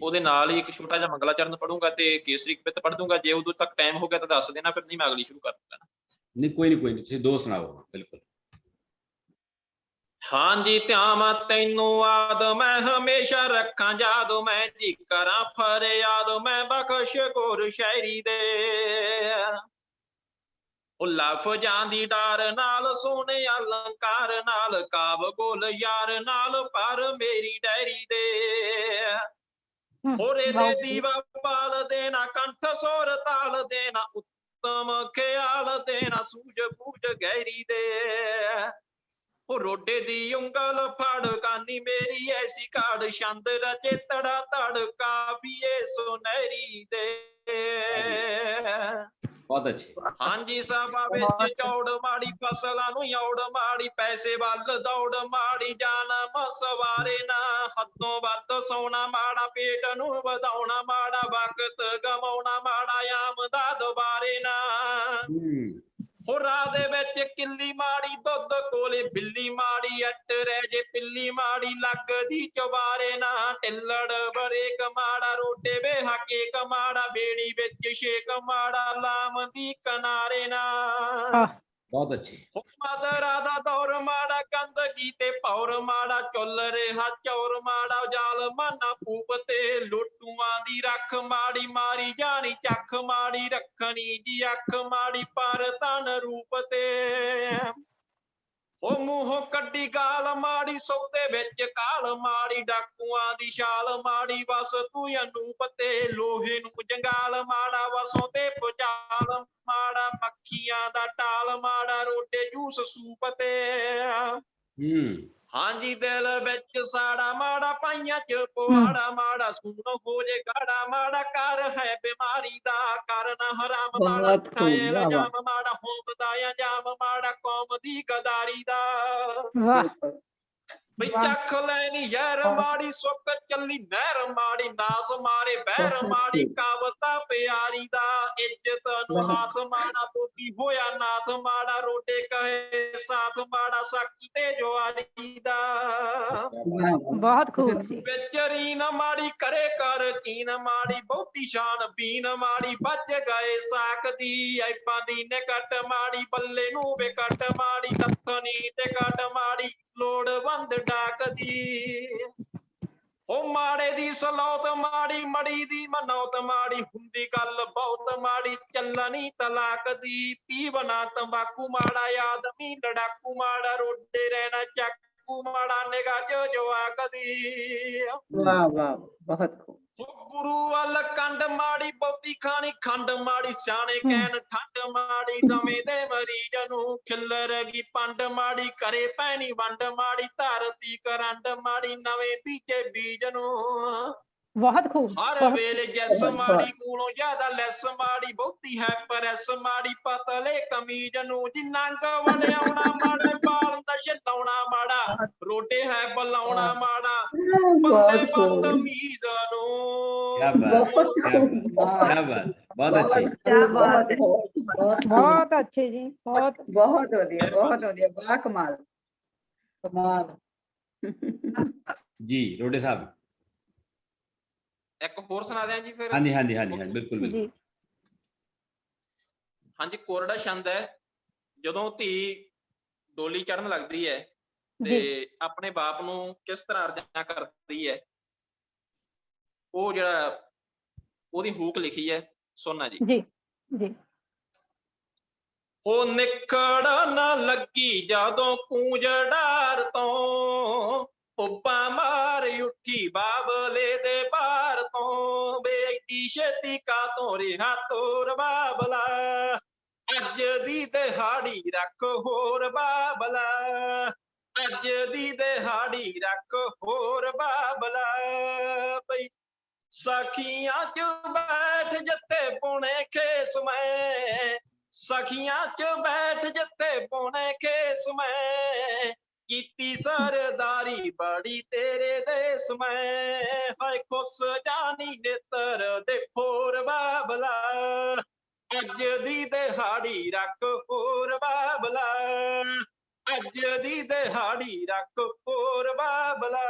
[SPEAKER 2] ਉਹਦੇ ਨਾਲ ਹੀ ਇੱਕ ਛੋਟਾ ਜਿਹਾ ਮੰਗਲਾ ਚਰਨ ਪੜੂੰਗਾ ਤੇ ਕੇਸਰੀ ਕਵਿਤਾ ਪੜ੍ਹ ਦੂੰਗਾ। ਜੇ ਉਦੋਂ ਤੱਕ ਟਾਈਮ ਹੋ ਗਿਆ ਤਾਂ ਦੱਸ ਦੇਣਾ, ਫਿਰ ਨਹੀਂ ਮੈਂ ਅਗਲੀ ਸ਼ੁਰੂ ਕਰ ਦੂੰਗਾ।
[SPEAKER 1] ਨਹੀਂ ਕੋਈ ਨਹੀਂ, ਤੁਸੀਂ ਦੋ ਸੁਣਾਓ। ਬਿਲਕੁਲ।
[SPEAKER 2] ਹਾਂਜੀ ਧਿਆਵਾਂ ਤੈਨੂੰ ਆਦ ਮੈਂ ਹਮੇਸ਼ਾ ਰੱਖਾਂ ਯਾਦ, ਮੈਂ ਜੀ ਕਰਾਂ ਫਰਿਆਦ ਮੈਂ ਬਖਸ਼ ਗੁਰ ਸ਼ਾਇਰੀ ਦੇ। ਉਹ ਲਫ਼ਜ਼ਾਂ ਦੀ ਡਾਰ ਨਾਲ ਸੋਹਣੇ ਅਲੰਕਾਰ ਨਾਲ, ਕਾਵ ਗੋਲ ਯਾਰ ਨਾਲ ਪਰ ਮੇਰੀ ਡਾਇਰੀ ਦੇ। ਹੋਰੇ ਦੇ ਦੀਵਾ ਪਾਲ ਦੇਣਾ, ਕੰਠ ਸੁਰ ਤਾਲ ਦੇਣਾ, ਉੱਤਮ ਖਿਆਲ ਦੇਣਾ, ਸੂਝ ਬੂਝ ਗਹਿਰੀ ਦੇ। ਉਹ ਰੋਡੇ ਦੀ ਉਂਗਲ ਫੜ ਕਾਨੀ ਮੇਰੀ ਐਸੀ ਕਾੜ, ਛੰਦ ਰਚੇ ਤੜਾ ਤੜ ਕਾਵੀਏ ਸੁਨਹਿਰੀ ਦੇ।
[SPEAKER 1] ਬਹੁਤ ਅੱਛੇ।
[SPEAKER 2] ਹਾਂਜੀ ਸਭਾ ਵਿੱਚ ਚੌੜ ਮਾੜੀ, ਫਸਲਾਂ ਨੂੰ ਔੜ ਮਾੜੀ, ਪੈਸੇ ਵੱਲ ਦੌੜ ਮਾੜੀ, ਜਾਨਮ ਸਵਾਰੇ ਨਾ, ਹੱਦੋਂ ਵੱਧ ਸੋਨਾ ਮਾੜਾ, ਪੇਟ ਨੂੰ ਵਧਾਉਣਾ ਮਾੜਾ, ਵਕਤ ਗਵਾਉਣਾ ਮਾੜਾ, ਆਮਦਾ ਦੁਬਾਰੇ ਨਾ। ਹੋ ਰਾਹ ਦੇ ਵਿੱਚ ਕਿੱਲੀ ਮਾੜੀ, ਦੁੱਧ ਕੋਲੇ ਬਿੱਲੀ ਮਾੜੀ, ਅੱਟ ਰਹਿ ਜੇ ਪਿੱਲੀ ਮਾੜੀ, ਲੱਗਦੀ ਚੁਬਾਰੇ ਨਾ, ਢਿੱਲੜ ਬਰੇਕ ਮਾੜਾ, ਰੋਡੇ ਵੇ ਹਾਕੇ ਕਮਾੜਾ, ਬੇੜੀ ਵਿੱਚ ਛੇਕ ਮਾੜਾ, ਲਾਮਦੀ ਕਿਨਾਰੇ ਨਾ।
[SPEAKER 1] ਬਹੁਤ ਅੱਛੇ।
[SPEAKER 2] ਮਦਰਾ ਦਾ ਦੌਰ ਮਾੜਾ, ਗੰਦਗੀ ਤੇ ਪੌਰ ਮਾੜਾ, ਚੁੱਲ ਰਿਹਾ ਚੌਰ ਮਾੜਾ, ਜ਼ਾਲਮਾਂ ਨਾ ਪੂਪ ਤੇ ਲੁੱਟੂਆਂ ਦੀ ਰੱਖ ਮਾੜੀ, ਮਾਰੀ ਜਾਣੀ ਚੱਖ ਮਾੜੀ, ਰੱਖਣੀ ਜੀ ਅੱਖ ਮਾੜੀ, ਪਰ ਤਨ ਰੂਪ ਤੇ। ਉਹ ਮੂੰਹੋਂ ਕੱਢੀ ਗਾਲ ਮਾੜੀ, ਸੌਦੇ ਵਿੱਚ ਕਾਲ ਮਾੜੀ, ਡਾਕੂਆਂ ਦੀ ਛਾਲ ਮਾੜੀ, ਬਸ ਤੂੰ ਅਨੂਪ ਤੇ ਲੋਹੇ ਨੂੰ ਜੰਗਾਲ ਮਾੜਾ, ਵਸੋਂ ਤੇ ਪੁਚਾਲ ਮਾੜਾ, ਮੱਖੀਆਂ ਦਾ ਟਾਲ ਮਾੜਾ, ਰੋਡੇ ਜੂਸ ਸੂਪ ਤੇ। ਹਾਂਜੀ ਦਿਲ ਵਿੱਚ ਸਾੜਾ ਮਾੜਾ ਪਾਈਆਂ ਚ ਪੁਆੜਾ ਮਾੜਾ ਸੁਣ ਹੋ ਜੇ ਗਾੜਾ ਮਾੜਾ ਕਰ ਹੈ ਬਿਮਾਰੀ ਦਾ ਕਾਰਨ ਹਰਾਮ ਮਾੜਾ
[SPEAKER 3] ਬਹੁਤ ਖੂਬ,
[SPEAKER 2] ਠਾਏ
[SPEAKER 3] ਵਾਹ ਵਾਹ।
[SPEAKER 2] ਇਲਜ਼ਾਮ ਮਾੜਾ ਹੋਂਦਾ ਇਲਜ਼ਾਮ ਮਾੜਾ ਕੌਮ ਦੀ ਗਦਾਰੀ ਦਾ
[SPEAKER 4] ਵਾਹ
[SPEAKER 3] ਬਿਲਕੁਲ।
[SPEAKER 2] ਬਈ
[SPEAKER 4] ਵਾਹ।
[SPEAKER 2] ਚੱਖ ਲੈਣੀ ਯਾਰ ਮਾੜੀ ਸੁੱਕ ਚੱਲੀ ਨਹਿਰ ਮਾੜੀ ਨਾਸ ਮਾਰੇ ਬਹਿਰ
[SPEAKER 3] ਬਹੁਤ
[SPEAKER 2] ਮਾੜੀ
[SPEAKER 3] ਖੂਬ।
[SPEAKER 2] ਕਾਵਤਾ ਪਿਆਰੀ ਦਾ ਇੱਜ਼ਤ ਨੂੰ
[SPEAKER 3] ਵਾਹ।
[SPEAKER 2] ਹੱਥ ਮਾੜਾ ਤੋਪੀ ਹੋਇਆ ਨਾਥ ਮਾੜਾ ਰੋਡੇ ਕਹੇ ਸਾਥ ਮਾੜਾ ਸਾਕੀ ਤੇ ਜਵਾਰੀ ਦਾ
[SPEAKER 3] ਵਾਹ ਵਾਹ।
[SPEAKER 4] ਬਹੁਤ ਖੂਬ ਜੀ।
[SPEAKER 2] ਵਿਚਰੀ ਨਾ ਮਾੜੀ ਕਰੇ ਕਰ ਕੀਨ ਮਾੜੀ ਬਹੁਤੀ ਸ਼ਾਨ ਬੀਨ ਮਾੜੀ ਵੱਜ ਗਏ ਸਾਕਦੀ ਐਪਾਂ ਦੀ ਨਿਕਟ ਮਾੜੀ ਬੱਲੇ ਨੂੰ ਵਿਕਟ ਮਾੜੀ ਲੱਥਣੀ ਟਿਕਟ ਮਾੜੀ ਲੋੜਵੰਦ ਡਾਕਦੀ ਉਹ ਮਾੜੇ ਦੀ ਸਲੌਤ ਮਾੜੀ ਮੜੀ ਦੀ ਮਨੌਤ ਮਾੜੀ ਹੁੰਦੀ ਗੱਲ ਬਹੁਤ ਮਾੜੀ ਚੱਲਣੀ ਤਲਾਕ ਦੀ ਪੀਵਨਾ ਤੰਬਾਕੂ ਮਾੜਾ ਆਦਮੀ ਲੜਾਕੂ ਮਾੜਾ ਰੋਡੇ ਰਹਿਣਾ ਚਾਕੂ ਮਾੜਾ ਨਿਗਾਹ ਚ ਜਵਾਕ ਦੀ
[SPEAKER 3] ਵਾਹ ਵਾਹ, ਬਹੁਤ ਖੂਬ।
[SPEAKER 2] ਉਹ ਗੁਰੂ ਵੱਲ ਕੰਡ ਮਾੜੀ ਬਹੁਤੀ ਖਾਣੀ ਖੰਡ ਮਾੜੀ ਸਿਆਣੇ ਕਹਿਣ ਠੰਡ ਮਾੜੀ ਦਮੇ ਦੇ ਮਰੀਜ਼ ਨੂੰ ਖਿੱਲਰ ਗਈ ਪੰਡ ਮਾੜੀ ਕਰੇ ਪੈਣੀ ਵੰਡ ਮਾੜੀ ਧਰਤੀ ਕਰੰਡ ਮਾੜੀ ਨਵੇਂ ਬੀਜੇ ਬੀਜ ਨੂੰ
[SPEAKER 4] ਬਹੁਤ ਖੂਬ।
[SPEAKER 2] ਹਰ
[SPEAKER 4] ਬਹੁਤ-
[SPEAKER 2] ਵੇਲੇ ਜੈਸ ਮਾੜੀ ਮੂਲੋਂ ਜ਼ਿਆਦਾ ਲੈਸ ਮਾੜੀ ਬਹੁਤੀ ਹੈ ਪ੍ਰੈਸ ਮਾੜੀ ਪਤਲੇ ਕਮੀਜ਼ ਨੂੰ ਜੀ ਨੰਗ ਵੜਿਆਉਣਾ ਮਾੜਾ ਬਾਲ ਨਸ਼ੇ ਲਾਉਣਾ ਮਾੜਾ ਰੋਡੇ ਹੈ ਬਲਾਉਣਾ ਮਾੜਾ ਬੰਦੇ
[SPEAKER 3] ਬਹੁਤ ਖੂਬ।
[SPEAKER 2] ਬਦਤਮੀਜ਼ ਨੂੰ
[SPEAKER 1] क्या बात,
[SPEAKER 3] बहुत
[SPEAKER 1] क्या
[SPEAKER 3] खूब।
[SPEAKER 1] बात, क्या बात, बहुत अच्छी।
[SPEAKER 5] क्या बात है।
[SPEAKER 3] बहुत
[SPEAKER 4] ਬਹੁਤ ਅੱਛੇ ਜੀ। ਬਹੁਤ
[SPEAKER 3] बहुत ਵਧੀਆ, ਬਹੁਤ ਵਧੀਆ, ਬੜਾ ਕਮਾਲ ਕਮਾਲ।
[SPEAKER 1] जी रोडे साहब।
[SPEAKER 2] ਇੱਕ ਹੋਰ ਸੁਣਾ ਦਿਆਂ ਜੀ ਫਿਰ
[SPEAKER 1] हाँ जी हाँ जी हाँ जी हाँ जी, बिल्कुल बिल्कुल।
[SPEAKER 4] ਜੀ।
[SPEAKER 2] ਹਾਂਜੀ ਕੋਰੜਾ ਛੰਦ ਹੈ ਜਦੋਂ ਧੀ ਡੋਲੀ ਚੜਨ ਲੱਗਦੀ ਹੈ ਤੇ
[SPEAKER 4] ਜੀ।
[SPEAKER 2] ਆਪਣੇ ਬਾਪ ਨੂੰ ਕਿਸ ਤਰ੍ਹਾਂ ਅਰਜ਼ਾ ਕਰਦੀ ਹੈ ਉਹ ਜਿਹੜਾ ਉਹਦੀ ਹੂਕ ਲਿਖੀ ਹੈ ਸੁਣਨਾ ਜੀ
[SPEAKER 4] ਜੀ ਜੀ।
[SPEAKER 2] ਉਹ ਨਿਕੜ ਨਾ ਲੱਗੀ ਜਦੋਂ ਕੂੰਜ ਡਾਰ ਤੋਂ ਉੱਪਾ ਮਾਰ ਉੱਠੀ ਬਾਬਲੇ ਦੇ ਬਾਰ ਤੋਂ ਬੇਟੀ ਛੇਤੀ ਕਾ ਤੋਂ ਰਿਹਾ ਤੋਰ ਬਾਬਲਾ ਅੱਜ ਦੀ ਦਿਹਾੜੀ ਰੱਖ ਹੋਰ ਬਾਬਲਾ ਅੱਜ ਦੀ ਦਿਹਾੜੀ ਰੱਖ ਹੋਰ ਬਾਬਲਾ ਬਈ ਸਖੀਆਂ ਚ ਬੈਠ ਜਿੱਥੇ ਪੁਣੇ ਖੇਸ ਮੈਂ ਸਖੀਆਂ ਚ ਬੈਠ ਜਿੱਥੇ ਪੁਣੇ ਖੇਸ ਮੈਂ ਕੀਤੀ ਸਰਦਾਰੀ ਬੜੀ ਤੇਰੇ ਦੇਸ ਮੈਂ ਹਾਏ ਖੁੱਸ ਜਾਨੀ ਨੇਤਰ ਦੇ ਫੋਰ ਬਾਬਲਾ ਅੱਜ ਦੀ ਦਿਹਾੜੀ ਰੱਖ ਹੋਰ ਬਾਬਲਾ ਅੱਜ ਦੀ ਦਿਹਾੜੀ ਰੱਖ ਹੋਰ ਬਾਬਲਾ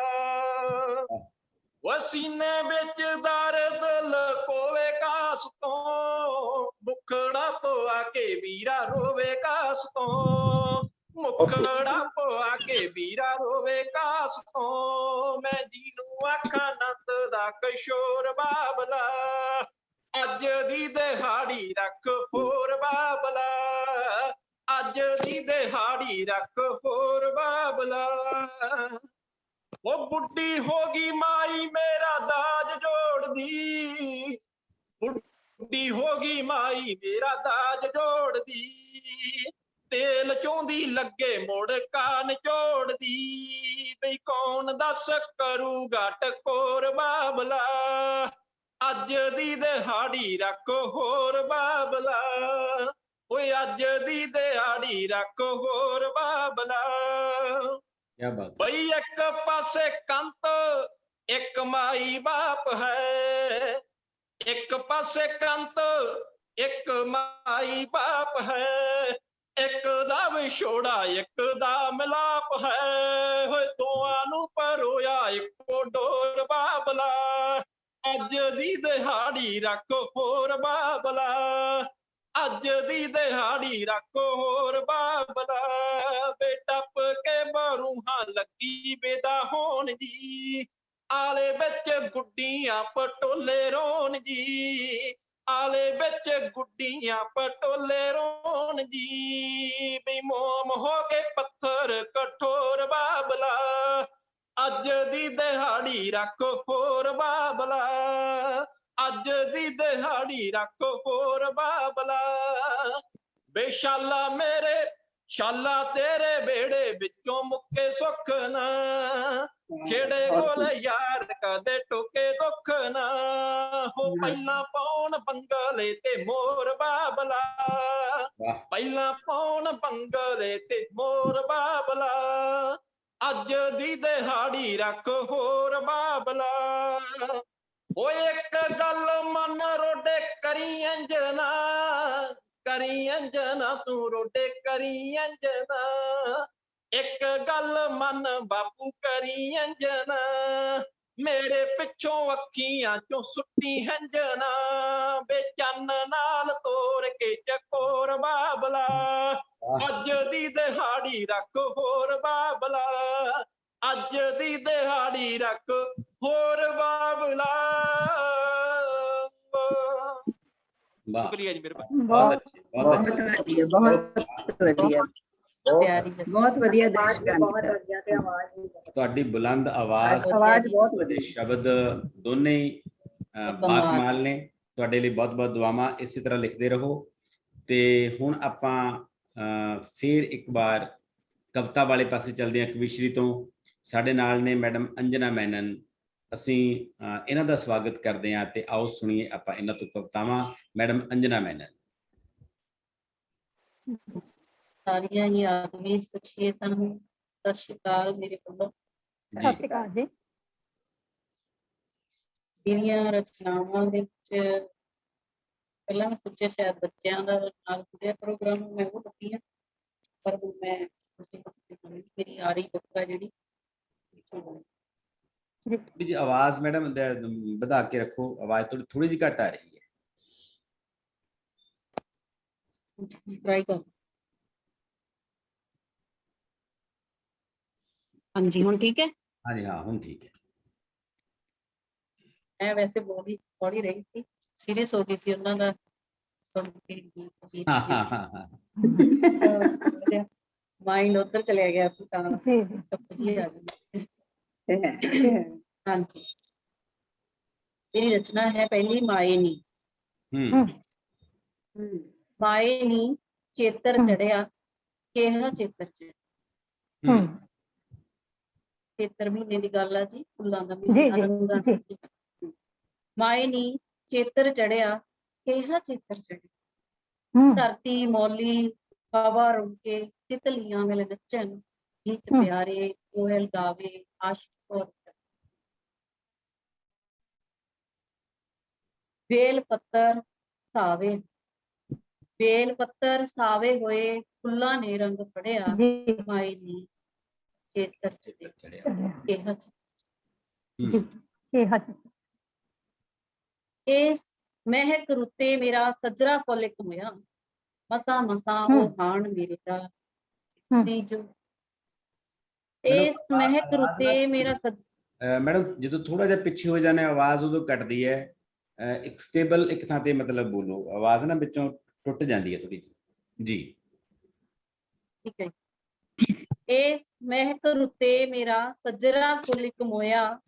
[SPEAKER 2] ਵਸੀਨੇ ਵਿੱਚ ਦਰਦ ਲਕੋਵੇ ਕਾਸ ਤੋਂ ਮੁਖੜਾ ਪਵਾ ਕੇ ਵੀਰਾ ਰੋਵੇ ਕਾਸ ਤੋਂ ਮੁਖੜਾ ਪਵਾ ਕੇ ਵੀਰਾ ਰੋਵੇ ਕਾਸ ਤੋਂ ਮੈਂ ਜੀ ਨੂੰ ਆਖਾਂ ਨੰਦ ਦਾ ਕਿਸ਼ੋਰ ਬਾਬਲਾ ਅੱਜ ਦੀ ਦਿਹਾੜੀ ਰੱਖ ਹੋਰ ਬਾਬਲਾ ਅੱਜ ਦੀ ਦਿਹਾੜੀ ਰੱਖ ਹੋਰ ਬਾਬਲਾ ਉਹ ਬੁੱਢੀ ਹੋ ਗਈ ਮਾਈ ਮੇਰਾ ਦਾਜ ਜੋੜਦੀ ਬੁੱਢੀ ਹੋ ਗਈ ਮਾਈ ਮੇਰਾ ਦਾਜ ਜੋੜਦੀ ਤੇਲ ਚੋਂਦੀ ਲੱਗੇ ਮੁੜ ਕਾਨ ਝੋੜਦੀ ਬਈ ਕੌਣ ਦੱਸ ਕਰੂਗਾ ਟਕੋਰ ਬਾਬਲਾ ਅੱਜ ਦੀ ਦਿਹਾੜੀ ਰੱਖ ਹੋਰ ਬਾਬਲਾ ਓਏ ਅੱਜ ਦੀ ਦਿਹਾੜੀ ਰੱਖ ਹੋਰ ਬਾਬਲਾ
[SPEAKER 1] क्या बात।
[SPEAKER 2] ਬਈ ਇੱਕ ਪਾਸੇ ਕੰਤ ਇੱਕ ਮਾਈ ਬਾਪ ਹੈ ਇੱਕ ਪਾਸੇ ਕੰਤ ਇੱਕ ਮਾਈ ਬਾਪ ਹੈ ਇੱਕ ਦਾ ਵਿਛੋੜਾ ਇੱਕ ਦਾ ਮਿਲਾਪ ਹੈ ਹੋਏ ਦੋਆਂ ਨੂੰ ਪਰੋਇਆ ਇੱਕੋ ਡੋਰ ਬਾਬਲਾ ਅੱਜ ਦੀ ਦਿਹਾੜੀ ਰੱਖ ਹੋਰ ਬਾਬਲਾ ਅੱਜ ਦੀ ਦਿਹਾੜੀ ਰੱਖ ਹੋਰ ਬਾਬਲਾ ਬੇਟੱਪ ਕੇ ਬਰੂਹਾਂ ਲੱਗੀ ਬੇਦਾ ਹੋਣ ਜੀ ਆਲੇ ਵਿੱਚ ਗੁੱਡੀਆਂ ਪਟੋਲੇ ਰੋਣ ਜੀ ਆਲੇ ਵਿੱਚ ਗੁੱਡੀਆਂ ਪਟੋਲੇ ਰੋਣ ਜੀ ਵੀ ਮੋਮ ਹੋ ਗਏ ਪੱਥਰ ਕਠੋਰ ਬਾਬਲਾ ਅੱਜ ਦੀ ਦਿਹਾੜੀ ਰੱਖ ਹੋਰ ਬਾਬਲਾ ਅੱਜ ਦੀ ਦਿਹਾੜੀ ਰੱਖ ਹੋਰ ਬਾਬਲਾ ਬੇਸ਼ਾਲਾ ਮੇਰੇ ਸ਼ਾਲਾ ਤੇਰੇ ਵਿਹੜੇ ਵਿੱਚੋਂ ਮੁੱਕੇ ਸੁੱਖ ਨਾ, ਖੇੜੇ ਕੋਲ ਯਾਰ ਕਦੇ ਟੋਕੇ ਦੁੱਖ ਨਾ, ਹੋ ਪਹਿਲਾਂ ਪਾਉਣ ਬੰਗਲੇ ਤੇ ਮੋਰ ਬਾਬਲਾ,
[SPEAKER 1] ਵਾਹ
[SPEAKER 2] ਪਹਿਲਾਂ ਪਾਉਣ ਬੰਗਲੇ ਤੇ ਮੋਰ ਬਾਬਲਾ, ਅੱਜ ਦੀ ਦਿਹਾੜੀ ਰੱਖ ਹੋਰ ਬਾਬਲਾ, ਓਏ ਇੱਕ ਗੱਲ ਮਨ ਰੋਡੇ ਕਰੀ ਅੰਜਨਾ, ਕਰੀ ਅੰਜਨਾ ਤੂੰ ਰੋਡੇ ਕਰੀ ਅੰਜਨਾ, ਇੱਕ ਗੱਲ ਮਨ ਬਾਪੂ ਕਰੀ ਅੰਜਨਾ, ਮੇਰੇ ਪਿੱਛੋਂ ਅੱਖੀਆਂ ਚੋਂ ਸੁੱਟੀ ਹੰਜਨਾ, ਵੇ ਚੰਨ ਨਾਲ ਤੋਰ ਕੇ ਚਕੋਰ ਬਾਬਲਾ, ਅੱਜ ਦੀ ਦਿਹਾੜੀ ਰੱਖ ਹੋਰ ਬਾਬਲਾ, ਅੱਜ ਦੀ ਦਿਹਾੜੀ ਰੱਖ ਹੋਰ ਬਾਬਲਾ।
[SPEAKER 1] ਵਾਹ
[SPEAKER 2] ਸ਼ੁਕਰੀਆ ਜੀ ਮੇਰੇ
[SPEAKER 1] ਬਹੁਤ ਅੱਛੇ ਬਹੁਤ
[SPEAKER 3] ਬਹੁਤ
[SPEAKER 1] ਅੱਛੇ
[SPEAKER 3] ਵਧੀਆ, ਬਹੁਤ ਵਧੀਆ, ਬਹੁਤ ਵਧੀਆ ਦਰਸ਼ਕਾਂ ਦੀ
[SPEAKER 1] ਤੁਹਾਡੀ ਬੁਲੰਦ ਆਵਾਜ਼
[SPEAKER 3] ਆਵਾਜ਼ ਬਹੁਤ
[SPEAKER 1] ਤੁਹਾਡੇ
[SPEAKER 3] ਵਧੀਆ।
[SPEAKER 1] ਸ਼ਬਦ ਦੋਨੇ ਹੀ ਬਾਕਮਾਲ ਨੇ। ਤੁਹਾਡੇ ਲਈ ਬਹੁਤ ਬਹੁਤ ਦੁਆਵਾਂ, ਇਸੇ ਤਰ੍ਹਾਂ ਲਿਖਦੇ ਰਹੋ। ਤੇ ਹੁਣ ਆਪਾਂ ਫਿਰ ਇੱਕ ਵਾਰ ਕਵਿਤਾ ਵਾਲੇ ਪਾਸੇ ਚੱਲਦੇ ਹਾਂ। ਕਵਿਸ਼ਰੀ ਤੋਂ ਸਾਡੇ ਨਾਲ ਨੇ ਮੈਡਮ ਅੰਜਨਾ ਮੈਨਨ, ਅਸੀਂ ਇਹਨਾਂ ਦਾ ਸਵਾਗਤ ਕਰਦੇ ਹਾਂ ਤੇ ਆਓ ਸੁਣੀਏ ਆਪਾਂ ਇਹਨਾਂ ਤੋਂ ਕਵਿਤਾਵਾਂ। ਮੈਡਮ ਅੰਜਨਾ ਮੈਨਨ।
[SPEAKER 6] ਸਾਰੀਆਂ ਹੀ ਆਦਮੀ ਸ਼ਖਸੀਅਤਾਂ ਨੂੰ ਸਤਿ ਸ਼੍ਰੀ ਅਕਾਲ ਮੇਰੇ ਵੱਲੋਂ।
[SPEAKER 4] ਸਤਿ ਸ਼੍ਰੀ ਅਕਾਲ ਜੀ।
[SPEAKER 6] ਮੇਰੀਆਂ ਰਚਨਾਵਾਂ ਦੇ ਵਿੱਚ ਪਹਿਲਾਂ ਮੈਂ ਸੋਚਿਆ ਸ਼ਾਇਦ ਬੱਚਿਆਂ ਦਾ ਨਾਲ ਜੁੜਿਆ ਪ੍ਰੋਗਰਾਮ ਮੈਂ ਉਹ ਲੱਗੀ ਹਾਂ, ਪਰ ਹੁਣ ਮੈਂ ਮੇਰੀ ਆ ਰਹੀ ਬੁੱਕ ਆ ਜਿਹੜੀ
[SPEAKER 1] ਜੀ ਆਵਾਜ਼ ਮੈਡਮ ਵਧਾ ਕੇ ਰੱਖੋ, ਆਵਾਜ਼ ਥੋੜੀ ਜਿਹੀ ਘੱਟ ਆ ਰਹੀ ਹੈ।
[SPEAKER 6] ਟਰਾਈ ਕਰੋ। ਹਾਂਜੀ ਹੁਣ ਠੀਕ ਹੈ।
[SPEAKER 1] ਹਾਂਜੀ ਹਾਂ ਹੁਣ ਠੀਕ ਹੈ।
[SPEAKER 6] ਮੈਂ ਵੈਸੇ ਬੋਲ ਹੀ ਰਹੀ ਸੀ, ਸੀਰੀਅਸ ਹੋ ਗਈ ਸੀ ਉਹਨਾਂ ਦਾ ਸੁਣ ਕੇ ਮਾਈਂਡ ਉੱਧਰ ਚਲਿਆ ਗਿਆ ਸੀ ਤਾਂ
[SPEAKER 4] ਜੀ
[SPEAKER 6] ਆ ਗਈ। ਹਾਂਜੀ ਮੇਰੀ ਰਚਨਾ ਹੈ ਪਹਿਲੀ ਮਾਏ ਨੀ। ਮਾਏ ਨੀ ਚੇਤਰ ਚੜਿਆ ਕਿਹਾ ਚੇਤਰ ਚੜਿਆ। ਚੇਤਰ ਮਹੀਨੇ ਦੀ ਗੱਲ ਆ ਜੀ, ਫੁੱਲਾਂ ਦਾ ਮਹੀਨਾ। ਮਾਏ ਨੀ ਚੇਤਰ ਚੜਿਆ ਕਿਹਾ ਚੇਤਰ ਚੜਿਆ। ਧਰਤੀ ਮੌਲੀ ਹਵਾ ਰੁਕੇ ਤਿਤਲੀਆਂ ਮਿਲ ਨੱਚਣ, ਗੀਤ ਪਿਆਰੇ ਕੋਇਲ ਗਾਵੇ ਆਸ਼ਿਕ ਔਰ ਬੇਲ ਪੱਤਰ ਸਾਵੇ। ਬੇਲ ਪੱਤਰ ਸਾਵੇ ਹੋਏ ਫੁੱਲਾਂ ਨੇ ਰੰਗ ਫੜਿਆ। ਮਾਏ ਨੀ ਚੇਤਰ ਚੜਿਆ ਕਿਹਾ ਇਸ ਮਹਿਕ ਰੁੱਤੇ ਮੇਰਾ ਸੱਜਰਾ ਫੁੱਲ ਇੱਕ ਹੋਇਆ। ਮਸਾਂ ਮਸਾਂ ਉਹ ਹਾਣ ਮੇਰੇ ਦਾ ਜੋ ਇਸ ਮਹਿਕ ਰੁੱਤੇ ਮੇਰਾ
[SPEAKER 1] ਮੈਡਮ ਜਦੋਂ ਥੋੜਾ ਜਿਹਾ ਪਿੱਛੇ ਹੋ ਜਾਣਾ ਆਵਾਜ਼ ਉਦੋਂ ਕੱਟਦੀ ਹੈ। ਇੱਕ ਸਟੇਬਲ ਇੱਕ ਥਾਂ ਤੇ ਮਤਲਬ ਬੋਲੋ, ਆਵਾਜ਼ ਨਾ ਵਿੱਚੋਂ ਟੁੱਟ ਜਾਂਦੀ ਹੈ ਥੋੜੀ ਜੀ।
[SPEAKER 6] ਠੀਕ ਹੈ। ਇਸ ਮਹਿਕ ਰੁੱਤੇ ਮੇਰਾ ਸੱਜਰਾ ਫੁੱਲ ਇੱਕ ਮੋਇਆ।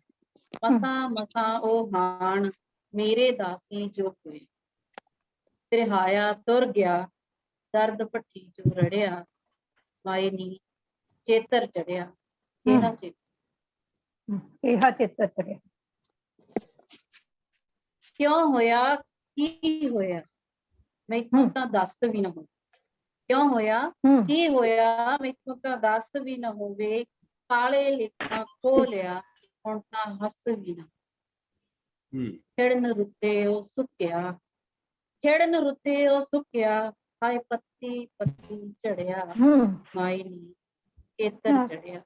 [SPEAKER 6] ਮਸਾਂ ਮਸਾਂ ਉਹ ਹਾਣ ਮੇਰੇ ਦਾਸੀ ਜੋ ਹੋਏ। ਤ੍ਰਿਹਾਇਆ ਤੁਰ ਗਿਆ ਦਰਦ ਭੱਠੀ ਜੋ ਰੜਿਆ। ਮਾਏ ਨੀ ਚੇਤਰ ਚੜਿਆ ਕਿਹਾ
[SPEAKER 4] ਚੇਤਰ ਚੜਿਆ।
[SPEAKER 6] ਕਿਉਂ ਹੋਇਆ ਕੀ ਹੋਇਆ ਮੈਥੋਂ ਤਾਂ ਦੱਸ ਵੀ ਨਾ ਹੋਵੇ। ਕਿਉਂ ਹੋਇਆ ਕੀ ਹੋਇਆ ਮੈਥੋਂ ਤਾਂ ਦੱਸ ਵੀ ਨਾ ਹੋਵੇ। ਕਾਲੇ ਲੇਖਾਂ ਖੋਹ ਲਿਆ ਹੁਣ ਤਾਂ ਹੱਸ ਵੀ ਨਾ। ਖਿੜਨ ਰੁੱਤੇ ਉਹ ਸੁੱਕਿਆ, ਖਿੜਨ ਰੁੱਤੇ ਉਹ ਸੁੱਕਿਆ। ਹਾਏ ਪੱਤੀ ਪੱਤੀ ਝੜਿਆ। ਮਾਏ ਨੀ ਚੇਤਰ ਚੜਿਆ।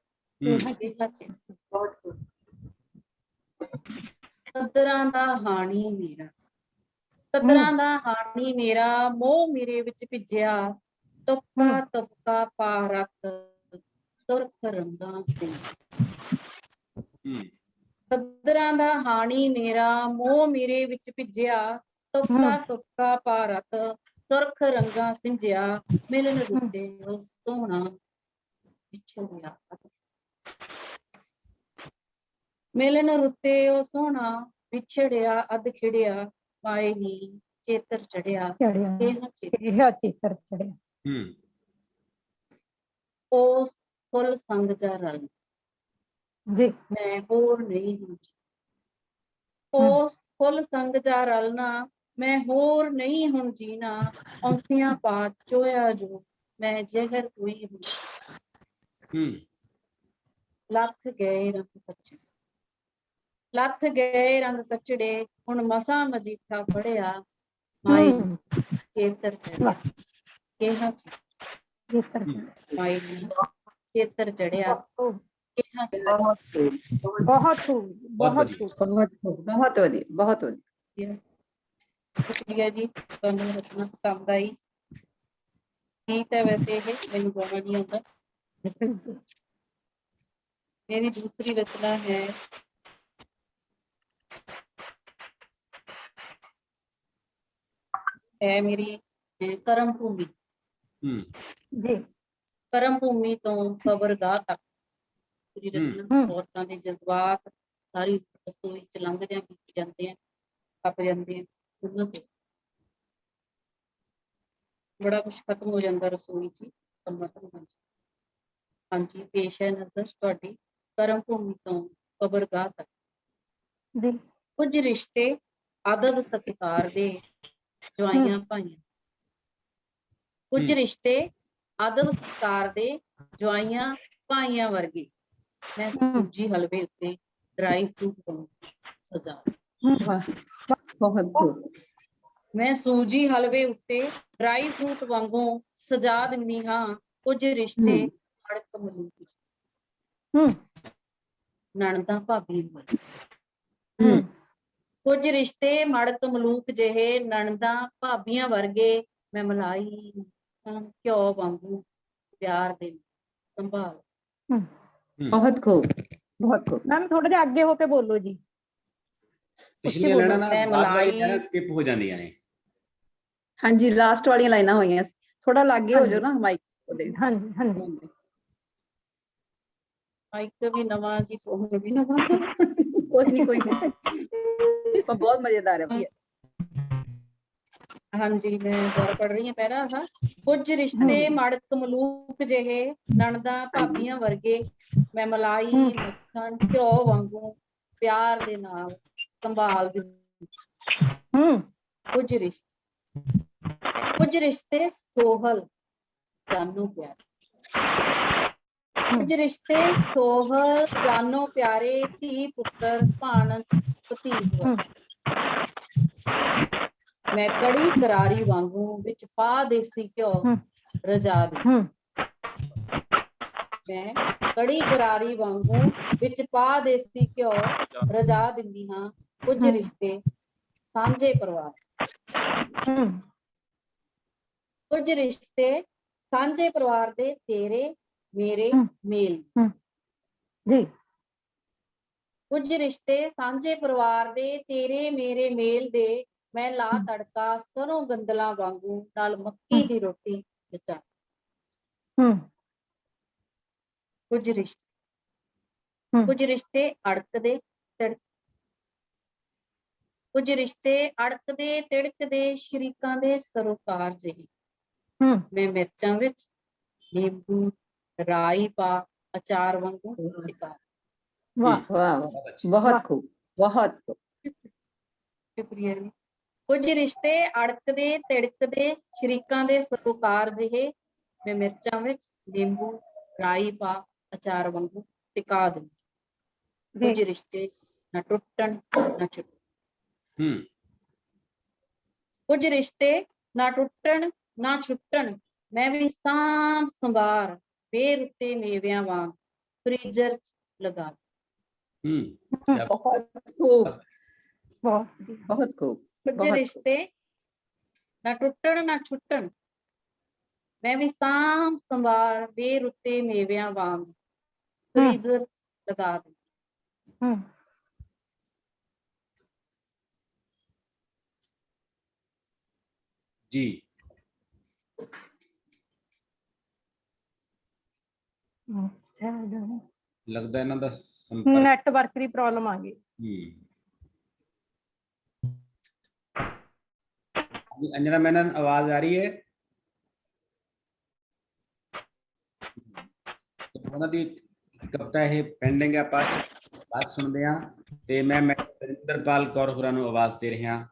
[SPEAKER 6] ਸੱਦਰਾਂ ਦਾ ਹਾਣੀ ਮੇਰਾ, ਸੱਦਰਾਂ ਦਾ ਹਾਣੀ ਮੇਰਾ ਮੋਹ ਮੇਰੇ ਵਿੱਚ ਭਿੱਜਿਆ। ਤੁਪਕਾ ਤੁਪਕਾ ਪਾ ਰੱਖ ਸੁਰਖ ਰੰਗਾਂ ਸਿੰਘ। ਸੱਦਰਾਂ ਦਾ ਹਾਣੀ ਮੇਰਾ ਮੋਹ ਮੇਰੇ ਵਿੱਚ ਭਿੱਜਿਆ। ਤੁਪਕਾ ਤੁਪਕਾ ਪਾ ਰੱਖ ਸੁਰਖ ਰੰਗਾਂ ਸਿੰਜਿਆ। ਮਿਲਣ ਰੁੱਤੇ ਉਹ ਸੋਹਣਾ ਵਿਛੜਿਆ। ਮਿਲਣ ਰੁੱਤੇ ਉਹ ਸੋਹਣਾ ਵਿਛੜਿਆ ਅੱਧ ਖਿੜਿਆ। ਮਾਏ ਨੀ ਚੇਤਰ ਚੜਿਆ ਕਿਹਾ ਚੇਤਰ ਚੜਿਆ। ਉਸ ਫੁੱਲ ਸੰਗ ਜਾ ਰਲ
[SPEAKER 4] ਜੀ
[SPEAKER 6] ਮੈਂ ਹੋਰ ਨਹੀਂ ਹੁਣ ਉਸ ਫੁੱਲ ਸੰਗ ਜਾ ਰਲਣਾ ਮੈਂ ਹੋਰ ਨਹੀਂ ਹੁਣ ਜੀਣਾ ਔਂਸੀਆਂ ਪਾ ਚੋਇਆ ਜੋ ਮੈਂ ਜ਼ਹਿਰ ਹੋਈ ਹੂੰ ਲੱਥ ਗਏ ਰੰਗ ਕੱਚੜੇ ਲੱਥ ਗਏ ਰੰਗ ਕੱਚੜੇ ਹੁਣ ਮਸਾਂ ਮਜੀਠਾ ਫੜਿਆ ਮਾਈ ਖੇਤਰ ਚੜਿਆ ਕਿਹਾ ਮਾਈ ਨੂੰ ਖੇਤਰ ਚੜਿਆ ਕਿਹਾ
[SPEAKER 4] ਬਹੁਤ ਖੂਬ ਬਹੁਤ ਖੂਬ
[SPEAKER 3] ਬਹੁਤ ਖੂਬ, ਬਹੁਤ ਵਧੀਆ, ਬਹੁਤ ਵਧੀਆ।
[SPEAKER 6] ਸ਼ੁਕਰੀਆ ਜੀ ਤੁਹਾਨੂੰ ਰਚਨਾ ਪਸੰਦ ਆਈ ਗੀਤ ਹੈ ਵੈਸੇ ਇਹ ਮੈਨੂੰ ਗਾਉਣਾ ਨਹੀਂ ਆਉਂਦਾ मेरी दूसरी रचना है मेरी कर्म भूमि
[SPEAKER 4] जी
[SPEAKER 6] कर्म भूमि तो खबरगाह तक पूरी रचना औरतां दे जज्बात सारी रसोई च लंघदे बीत जाते हैं खप जाते हैं उन्हां ते बड़ा कुछ खत्म हो जाता रसोई च कम्मां धंधां च हाँ जी पेश है नजर तुहाडी कर्म भूमि तो खबरगाह तक
[SPEAKER 4] जी
[SPEAKER 6] कुछ रिश्ते आदब सत्कार दे जवाइयां भाइयां कुछ रिश्ते आदब सत्कार दे जवाइयां भाइयां वर्गे मैं सूजी हलवे उत्ते ड्राई फ्रूट पाऊं सजा
[SPEAKER 3] बहुत खूब।
[SPEAKER 6] मैं सूजी हलवे उत्ते ड्राई फ्रूट वांगू सजा दिंदी हां कुछ रिश्ते हड़क मलूक नणदा भाभी कुछ रिश्ते मड़क मलूक जिहे नणदा भाभीआं वर्गे मैं मलाई घ्यो वांगू प्यार दे संभाल
[SPEAKER 3] बहुत खूब, बहुत खूब।
[SPEAKER 4] मैम थोड़ा जिहा अगे होके बोलो जी
[SPEAKER 1] ਪਿਛਲੀਆਂ ਲਾਈਨਾਂ ਨਾ ਬਾਅਦ ਵਾਲੀ ਲਾਈਨਾਂ ਸਕਿਪ ਹੋ ਜਾਂਦੀਆਂ ਨੇ
[SPEAKER 3] ਹਾਂਜੀ ਲਾਸਟ ਵਾਲੀਆਂ ਲਾਈਨਾਂ ਹੋਈਆਂ ਥੋੜਾ ਲਾਗੇ ਹੋ ਜਾਓ ਨਾ ਮਾਈਕ ਉਹਦੇ
[SPEAKER 4] हाँ जी हाँ जी
[SPEAKER 6] माइक भी नवा जी फोन भी नवा
[SPEAKER 3] कोई नहीं पर बहुत मजेदार है भैया
[SPEAKER 6] हाँ जी मैं दोबारा पढ़ रही हूँ पहला हाँ कुछ रिश्ते मड़क मलूक जिहे नणदा भाभीआं वर्गे मैं मलाई मक्खन घ्यो वांगू प्यार दे नाल संभाल दी कुछ रिश्ते सोहल जानो प्यारे कुछ रिश्ते सोहल जानो प्यारे धी पुत्र भाणज भतीज मैं कड़ी करारी वांगू विच पा देसी घ्यो रजा दी मैं कड़ी करारी वांगू विच पा देसी घ्यो रजा दिंदी हां कुछ रिश्ते सांझे परिवार कुछ रिश्ते सांझे परिवार दे तेरे मेरे मेल
[SPEAKER 4] जी
[SPEAKER 6] कुछ रिश्ते सांझे परिवार दे तेरे मेरे मेल दे मैं ला तड़का सरों गंदला वांगू नाल मक्की दी रोटी बचा कुछ रिश्ते अड़कदे कुछ रिश्ते अड़कदे तिड़कदे शरीकां दे सरोकार जिहे मैं मिर्चां विच नींबू राई पा अचार वांगू टिका
[SPEAKER 4] वाह
[SPEAKER 3] वाह बहुत खूब बहुत खूब
[SPEAKER 6] शुक्रिया जी कुछ रिश्ते अड़कदे तिड़कदे शरीकां दे सरोकार जिहे मैं मिर्चां विच नींबू राई पा अचार वांगू टिका दूं कुछ रिश्ते ना टुटन ना छुटन कुछ रिश्ते ना टुटन ना छुटन मैं भी सांभ संभार बेर उत्ते मेवियां वांग फ्रीजर च लगा
[SPEAKER 3] बहुत खूब
[SPEAKER 4] बहुत
[SPEAKER 3] खूब
[SPEAKER 6] कुछ रिश्ते ना टुटन ना छुटन मैं भी सांभ संभार बेर उत्ते मेवियां वांग फ्रीजर च लगा दूं
[SPEAKER 1] जी लगता इन्हां दा संपर्क
[SPEAKER 4] नेटवर्क की प्रॉब्लम आ गई
[SPEAKER 1] अंजना मेनन आवाज आ रही है ਉਹਨਾਂ ਦੀ ਕਵਿਤਾ ਇਹ ਪੈਂਡਿੰਗ ਹੈ, ਆਪਾਂ ਬਾਅਦ ਸੁਣਦੇ ਹਾਂ। ਤੇ ਮੈਂ ਨਰਿੰਦਰਪਾਲ ਕੌਰ ਹੋਰਾਂ ਨੂੰ ਆਵਾਜ਼ ਦੇ ਰਿਹਾ।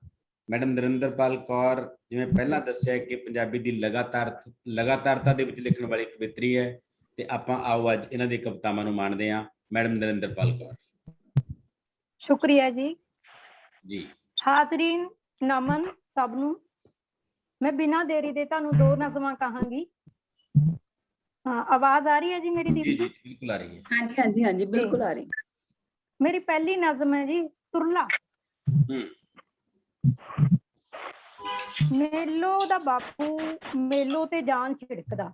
[SPEAKER 1] ਮੈਡਮ ਨਰਿੰਦਰਪਾਲ ਕੌਰ, ਜਿਵੇਂ ਪਹਿਲਾਂ ਦੱਸਿਆ ਕਿ ਪੰਜਾਬੀ ਦੀ ਲਗਾਤਾਰਤਾ ਦੇ ਵਿੱਚ ਲਿਖਣ ਵਾਲੀ ਕਵਿਤਰੀ ਹੈ, ਤੇ ਆਪਾਂ ਆਓ ਅੱਜ ਇਹਨਾਂ ਦੀ ਕਵਿਤਾਵਾਂ ਨੂੰ ਮਾਣਦੇ ਹਾਂ। ਮੈਡਮ ਨਰਿੰਦਰਪਾਲ ਕੌਰ।
[SPEAKER 4] ਸ਼ੁਕਰੀਆ ਜੀ।
[SPEAKER 1] ਜੀ
[SPEAKER 4] ਹਾਜ਼ਰੀਨ, ਨਮਨ ਸਭ ਨੂੰ। ਮੈਂ ਬਿਨਾਂ ਦੇਰੀ ਦੇ ਤੁਹਾਨੂੰ 2 ਨਜ਼ਮਾਂ ਕਹਾਂਗੀ। ਹਾਂ, ਆਵਾਜ਼ ਆ ਰਹੀ ਹੈ ਜੀ ਮੇਰੀ
[SPEAKER 1] ਜੀ
[SPEAKER 4] ਦੀਦੀ?
[SPEAKER 1] ਜੀ ਬਿਲਕੁਲ ਆ ਰਹੀ ਹੈ।
[SPEAKER 3] ਹਾਂਜੀ ਹਾਂਜੀ ਹਾਂਜੀ, ਬਿਲਕੁਲ ਆ ਰਹੀ।
[SPEAKER 4] ਮੇਰੀ ਪਹਿਲੀ ਨਜ਼ਮ ਹੈ ਜੀ, ਤੁਰਲਾ। ਮੇਲੋ ਦਾ ਬਾਪੂ ਮੇਲੋ ਤੇ ਜਾਨ ਛਿੜਕਦਾ,